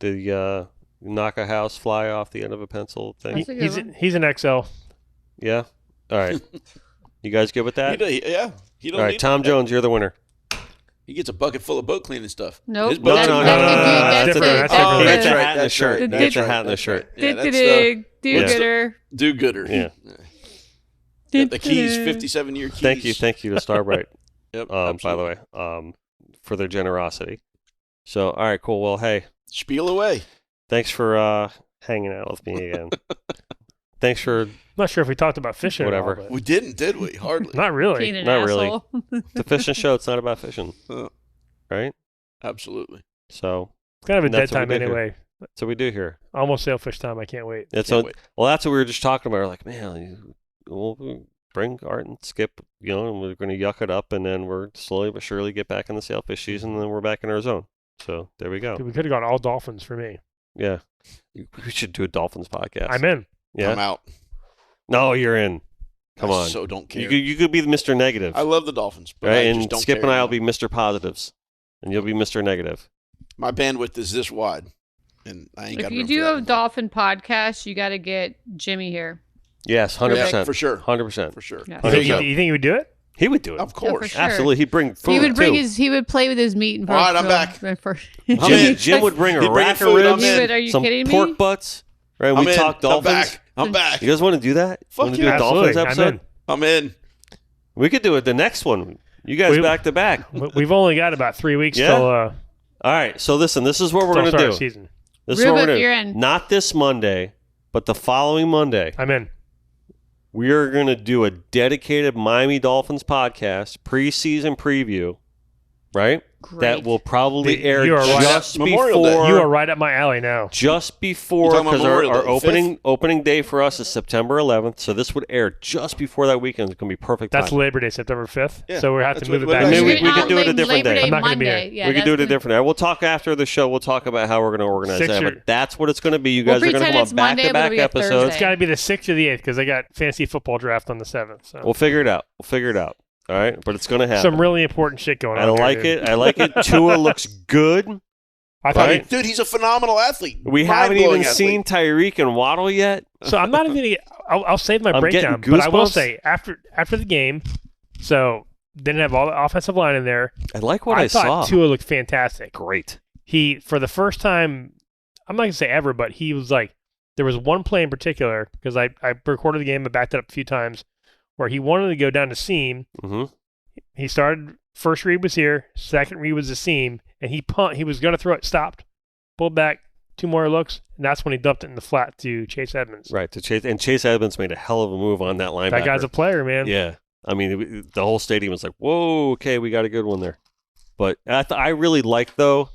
Speaker 3: The knock a house fly off the end of a pencil thing?
Speaker 4: That's a good
Speaker 1: He's
Speaker 4: one.
Speaker 1: he's an XL.
Speaker 3: Yeah. All right. You guys good with that?
Speaker 2: Yeah. He don't
Speaker 3: All right.
Speaker 2: need
Speaker 3: Tom
Speaker 2: that.
Speaker 3: Jones, you're the winner.
Speaker 2: He gets a bucket full of boat cleaning stuff.
Speaker 4: Nope.
Speaker 2: His boat's-
Speaker 3: No.
Speaker 1: That's different. That's different.
Speaker 3: He
Speaker 1: That's
Speaker 3: gets a
Speaker 1: different.
Speaker 3: hat and a shirt. He
Speaker 4: That's
Speaker 3: gets a
Speaker 4: right.
Speaker 3: hat and a shirt.
Speaker 2: Yeah, that's
Speaker 4: Do-gooder.
Speaker 2: do-gooder.
Speaker 3: Yeah.
Speaker 2: Got the keys, 57-year keys.
Speaker 3: Thank you to Starbright.
Speaker 2: Yep,
Speaker 3: By the
Speaker 2: absolutely.
Speaker 3: way, for their generosity. So, all right, cool. Well, hey,
Speaker 2: Spiel away.
Speaker 3: thanks for hanging out with me again. Thanks for
Speaker 1: I'm not sure if we talked about fishing
Speaker 3: Whatever.
Speaker 1: at all,
Speaker 2: We didn't, did we? Hardly.
Speaker 1: but not really.
Speaker 4: Being an
Speaker 3: Not really.
Speaker 4: asshole.
Speaker 3: the fishing show. It's not about fishing,
Speaker 2: Uh,
Speaker 3: right?
Speaker 2: Absolutely.
Speaker 3: So,
Speaker 1: It's kind of a dead
Speaker 3: That's what we
Speaker 1: time
Speaker 3: did here.
Speaker 1: anyway.
Speaker 3: That's what we do here.
Speaker 1: Almost sailfish time. I can't wait.
Speaker 3: That's
Speaker 2: Can't wait.
Speaker 3: well, that's what we were just talking about. We're like, man, we'll bring Art and Skip, and we're going to yuck it up, and then we're slowly but surely get back in the sailfish season, and then we're back in our zone. So there we go.
Speaker 1: Dude, we could have gone all dolphins for me.
Speaker 3: Yeah. We should do a Dolphins podcast.
Speaker 1: I'm in.
Speaker 3: Yeah.
Speaker 2: I'm out.
Speaker 3: No, you're in. Come
Speaker 2: I
Speaker 3: on.
Speaker 2: so don't care.
Speaker 3: You could be the Mr. Negative.
Speaker 2: I love the Dolphins, but
Speaker 3: right?
Speaker 2: I
Speaker 3: And
Speaker 2: just don't
Speaker 3: Skip
Speaker 2: care
Speaker 3: and I will
Speaker 2: anymore.
Speaker 3: be Mr. Positives, and you'll be Mr. Negative.
Speaker 2: My bandwidth is this wide, and I ain't got
Speaker 4: If you
Speaker 2: room
Speaker 4: do
Speaker 2: for that
Speaker 4: a
Speaker 2: anymore.
Speaker 4: dolphin podcast, you got to get Jimmy here.
Speaker 3: Yes, 100%.
Speaker 2: Yeah, for sure.
Speaker 3: 100%.
Speaker 2: For sure.
Speaker 4: Yeah.
Speaker 1: You think,
Speaker 3: 100%.
Speaker 1: you think he would do it?
Speaker 3: He would do it.
Speaker 2: Of course.
Speaker 4: sure.
Speaker 3: Absolutely. He'd bring food,
Speaker 4: He would bring
Speaker 3: too.
Speaker 4: He would play with his meat and
Speaker 2: All right, I'm back.
Speaker 3: Jim would bring a
Speaker 2: He'd bring
Speaker 3: rack of
Speaker 2: food, I'm
Speaker 3: ribs,
Speaker 2: in.
Speaker 4: Are you
Speaker 3: some
Speaker 4: kidding me?
Speaker 3: pork butts. Right?
Speaker 2: I'm
Speaker 3: We
Speaker 2: in.
Speaker 3: talk dolphins.
Speaker 2: I'm back.
Speaker 3: You guys want to do that?
Speaker 2: Fuck
Speaker 3: Want to
Speaker 2: yeah.
Speaker 3: do a Dolphins
Speaker 1: Absolutely.
Speaker 3: episode?
Speaker 1: I'm
Speaker 2: I'm in.
Speaker 3: We could do it the next one. You guys
Speaker 1: We-
Speaker 3: back to back.
Speaker 1: in. We've only got about 3 weeks
Speaker 3: Yeah?
Speaker 1: till
Speaker 3: All right. So listen, this is what we're
Speaker 1: till
Speaker 3: going
Speaker 1: start
Speaker 3: to
Speaker 1: of
Speaker 3: do.
Speaker 1: season.
Speaker 3: This is what we're
Speaker 4: Rubik,
Speaker 3: going to
Speaker 4: you're
Speaker 3: do.
Speaker 4: in.
Speaker 3: Not this Monday, but the following Monday.
Speaker 1: I'm in.
Speaker 3: We are going to do a dedicated Miami Dolphins podcast, preseason preview, right?
Speaker 4: Great.
Speaker 3: That will probably
Speaker 1: The-
Speaker 3: air
Speaker 1: you are right
Speaker 3: just
Speaker 2: up Memorial Day.
Speaker 3: before
Speaker 1: You are right up my alley now.
Speaker 3: just
Speaker 2: You're
Speaker 3: before,
Speaker 2: talking about
Speaker 3: because our
Speaker 2: Memorial Day,
Speaker 3: opening day for us is September 11th, so this would air just before that weekend. It's going to be perfect.
Speaker 1: That's
Speaker 3: time.
Speaker 1: Labor Day, September 5th.
Speaker 2: Yeah,
Speaker 1: So we have to
Speaker 2: that's
Speaker 1: move it
Speaker 2: what-
Speaker 1: back.
Speaker 2: what I
Speaker 3: Maybe
Speaker 2: said.
Speaker 3: we could do it a different
Speaker 4: Labor
Speaker 3: day.
Speaker 4: Day
Speaker 1: I'm not gonna be
Speaker 4: Monday.
Speaker 1: here.
Speaker 4: Yeah,
Speaker 3: we could do it a
Speaker 4: that's
Speaker 3: different day. We'll talk after the show. We'll talk about how we're going to organize
Speaker 1: Six
Speaker 3: that.
Speaker 1: or-
Speaker 3: But that's what it's going to be. You
Speaker 4: We'll
Speaker 3: guys are going to
Speaker 4: pretend
Speaker 3: come
Speaker 4: it's
Speaker 3: on
Speaker 4: Monday, but
Speaker 3: back-to-back
Speaker 4: it'll be a
Speaker 3: episodes.
Speaker 4: Thursday.
Speaker 1: It's got to be the 6th or the 8th because I got fantasy football draft on the 7th. So
Speaker 3: We'll figure it out. All right? But it's going to happen.
Speaker 1: some really important shit going on.
Speaker 3: I like
Speaker 1: here, dude.
Speaker 3: it. I like it. Tua looks good.
Speaker 1: I thought
Speaker 3: Right?
Speaker 2: Dude, he's a phenomenal athlete.
Speaker 3: We haven't even
Speaker 2: Mind-blowing
Speaker 3: seen Tyreek and Waddle yet.
Speaker 1: so. I'm not even gonna. I'll save my
Speaker 3: I'm
Speaker 1: breakdown,
Speaker 3: getting
Speaker 1: but I will
Speaker 3: goosebumps.
Speaker 1: say after the game, so didn't have all the offensive line in there.
Speaker 3: I like what I
Speaker 1: thought
Speaker 3: saw.
Speaker 1: Tua looked fantastic.
Speaker 3: Great.
Speaker 1: He for the first time, I'm not gonna say ever, but he was like there was one play in particular because I recorded the game, I backed it up a few times, where he wanted to go down to seam.
Speaker 3: Mm-hmm.
Speaker 1: He started first read was here, second read was the seam, and he was gonna throw it, stopped, pulled back, 2 more looks, and that's when he dumped it in the flat to Chase Edmonds.
Speaker 3: Right. Chase Edmonds made a hell of a move on that linebacker.
Speaker 1: That guy's a player, man.
Speaker 3: Yeah. I mean, the whole stadium was like, whoa, okay, we got a good one there. But I really liked, though,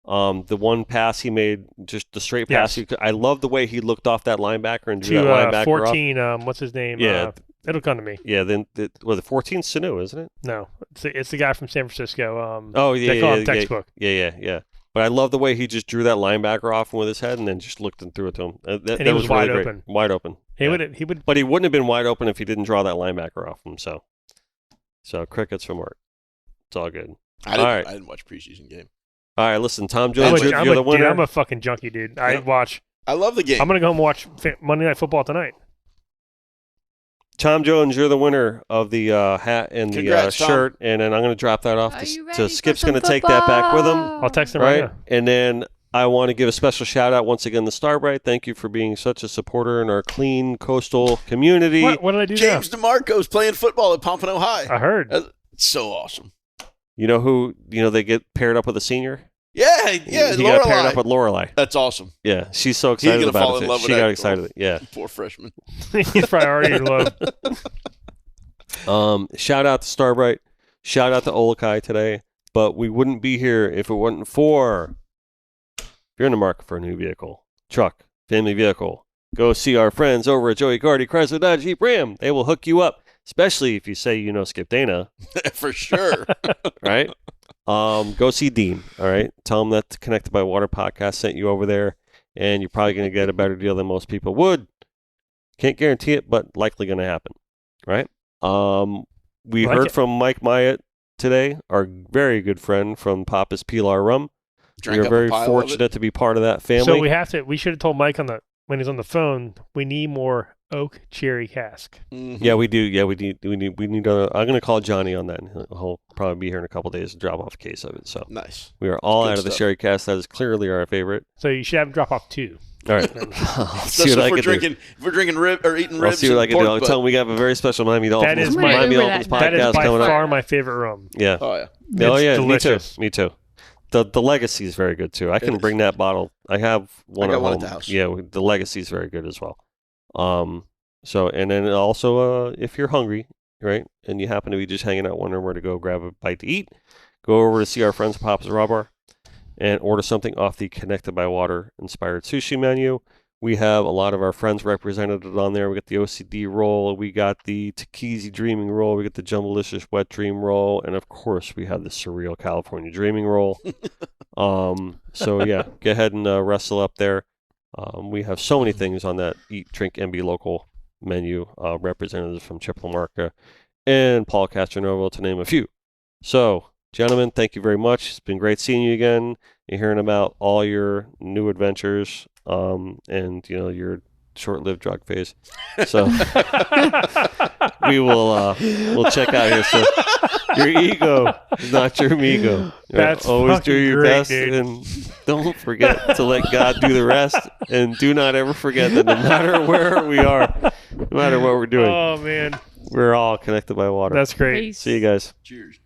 Speaker 3: the one pass he made, just the straight pass.
Speaker 1: Yes.
Speaker 3: I love the way he looked off that linebacker and drew
Speaker 1: To
Speaker 3: that linebacker
Speaker 1: 14,
Speaker 3: off.
Speaker 1: what's his name?
Speaker 3: Yeah.
Speaker 1: It'll come to me.
Speaker 3: Yeah, then, was it 14 Sanu, isn't it?
Speaker 1: No, it's the guy from San Francisco.
Speaker 3: Oh, yeah,
Speaker 1: they call him
Speaker 3: yeah,
Speaker 1: textbook.
Speaker 3: Yeah. But I love the way he just drew that linebacker off with his head and then just looked and threw it to him. That
Speaker 1: he was
Speaker 3: really
Speaker 1: wide
Speaker 3: great.
Speaker 1: open.
Speaker 3: Wide open.
Speaker 1: He
Speaker 3: Yeah.
Speaker 1: would.
Speaker 3: But he wouldn't have been wide open if he didn't draw that linebacker off him. So crickets from Art. It's all good.
Speaker 2: I
Speaker 3: All right.
Speaker 2: didn't watch preseason game.
Speaker 3: All right, listen, Tom
Speaker 1: I'm
Speaker 3: Jones,
Speaker 1: a,
Speaker 3: you're
Speaker 1: I'm
Speaker 3: the
Speaker 1: a,
Speaker 3: winner.
Speaker 1: dude, I'm a fucking junkie, dude. I
Speaker 2: Yeah.
Speaker 1: watch.
Speaker 2: I love the game.
Speaker 1: I'm gonna go home and watch Monday Night Football tonight.
Speaker 3: Tom Jones, you're the winner of the hat and the
Speaker 2: Congrats, Tom.
Speaker 3: shirt, and then I'm going to drop that off
Speaker 4: Are you
Speaker 3: to
Speaker 4: ready for
Speaker 3: Skip's
Speaker 4: some
Speaker 3: going to take that back with him,
Speaker 1: I'll text him right
Speaker 3: right?
Speaker 1: now.
Speaker 3: And then I want to give a special shout out once again to Starbright. Thank you for being such a supporter in our clean coastal community.
Speaker 1: What did I do
Speaker 2: James DeMarco's playing football at Pompano High.
Speaker 1: now? I heard.
Speaker 2: It's so awesome.
Speaker 3: You know who? You know they get paired up with a senior.
Speaker 2: Yeah,
Speaker 3: he got paired up
Speaker 2: Lorelai.
Speaker 3: with Lorelai.
Speaker 2: That's awesome.
Speaker 3: Yeah, she's so excited
Speaker 2: gonna
Speaker 3: about
Speaker 2: fall
Speaker 3: it.
Speaker 2: in love
Speaker 3: She
Speaker 2: with
Speaker 3: got
Speaker 2: that
Speaker 3: excited.
Speaker 2: girl.
Speaker 3: Yeah.
Speaker 2: Poor freshman.
Speaker 1: He's probably already in love.
Speaker 3: Shout out to Starbright. Shout out to Olakai today. But we wouldn't be here if it wasn't for. If you're in the market for a new vehicle, truck, family vehicle, go see our friends over at Joey Cardi Chrysler Dodge Jeep Ram. They will hook you up, especially if you say you know Skip Dana,
Speaker 2: For sure.
Speaker 3: right? Go see Dean. All right, tell him that the Connected by Water podcast sent you over there, and you're probably going to get a better deal than most people would. Can't guarantee it, but likely going to happen, right? We
Speaker 1: Like
Speaker 3: heard
Speaker 1: it.
Speaker 3: from Mike Myatt today, our very good friend from Papa's Pilar Rum.
Speaker 2: Drank
Speaker 3: We are
Speaker 2: up a
Speaker 3: very
Speaker 2: pile of it.
Speaker 3: fortunate to be part of that family.
Speaker 1: So we should have told Mike when he's on the phone, we need more oak cherry cask.
Speaker 2: Mhm.
Speaker 3: Yeah, we do. Yeah, we need. I'm going to call Johnny on that, and he'll probably be here in a couple days to drop off a case of it. So
Speaker 2: Nice.
Speaker 3: we are all
Speaker 2: Good
Speaker 3: out of the
Speaker 2: stuff.
Speaker 3: sherry cast. That is clearly our favorite.
Speaker 1: So you should have him drop off 2.
Speaker 3: All right, I'll see
Speaker 2: Especially
Speaker 3: what I
Speaker 2: if we're
Speaker 3: can do.
Speaker 2: drinking, if we're drinking rib or eating
Speaker 3: I'll
Speaker 2: ribs.
Speaker 3: see what I
Speaker 2: and
Speaker 3: can do.
Speaker 2: pork
Speaker 3: I'll
Speaker 2: butt.
Speaker 3: tell him we have a very special Miami Dolphins.
Speaker 1: is
Speaker 4: my-
Speaker 3: Miami
Speaker 4: Uber
Speaker 3: Dolphins
Speaker 4: that.
Speaker 1: That is
Speaker 3: podcast
Speaker 1: by
Speaker 3: coming up.
Speaker 1: far my favorite rum.
Speaker 3: Yeah.
Speaker 2: Oh yeah.
Speaker 3: Oh
Speaker 1: It's
Speaker 3: yeah.
Speaker 1: delicious.
Speaker 3: Me too. The legacy is very good too. I can
Speaker 2: is.
Speaker 3: bring that bottle. I have one
Speaker 2: I got
Speaker 3: at
Speaker 2: one
Speaker 3: home.
Speaker 2: at the house.
Speaker 3: Yeah, the legacy is very good as well. So and then also if you're hungry, right, and you happen to be just hanging out wondering where to go grab a bite to eat, go over to see our friends at Papa's Raw Bar. and order something off the Connected by Water inspired sushi menu. We have a lot of our friends represented on there. We got the OCD roll, we got the Takizi Dreaming roll, we got the Jumblicious Wet Dream roll, and of course we have the Surreal California Dreaming roll. So yeah, go ahead and wrestle up there. We have so many things on that Eat, Drink, and Be Local menu, representatives from Chippewa and Paul Castronovo, to name a few. So, gentlemen, thank you very much. It's been great seeing you again and hearing about all your new adventures, and your short-lived drug phase. So we'll check out here. So your ego is not your amigo.
Speaker 1: That's
Speaker 3: always do your
Speaker 1: great,
Speaker 3: best,
Speaker 1: dude.
Speaker 3: and don't forget to let God do the rest. And do not ever forget that no matter where we are, no matter what we're doing,
Speaker 1: Oh man,
Speaker 3: we're all connected by water.
Speaker 1: that's great.
Speaker 4: Peace.
Speaker 3: See you guys.
Speaker 2: Cheers.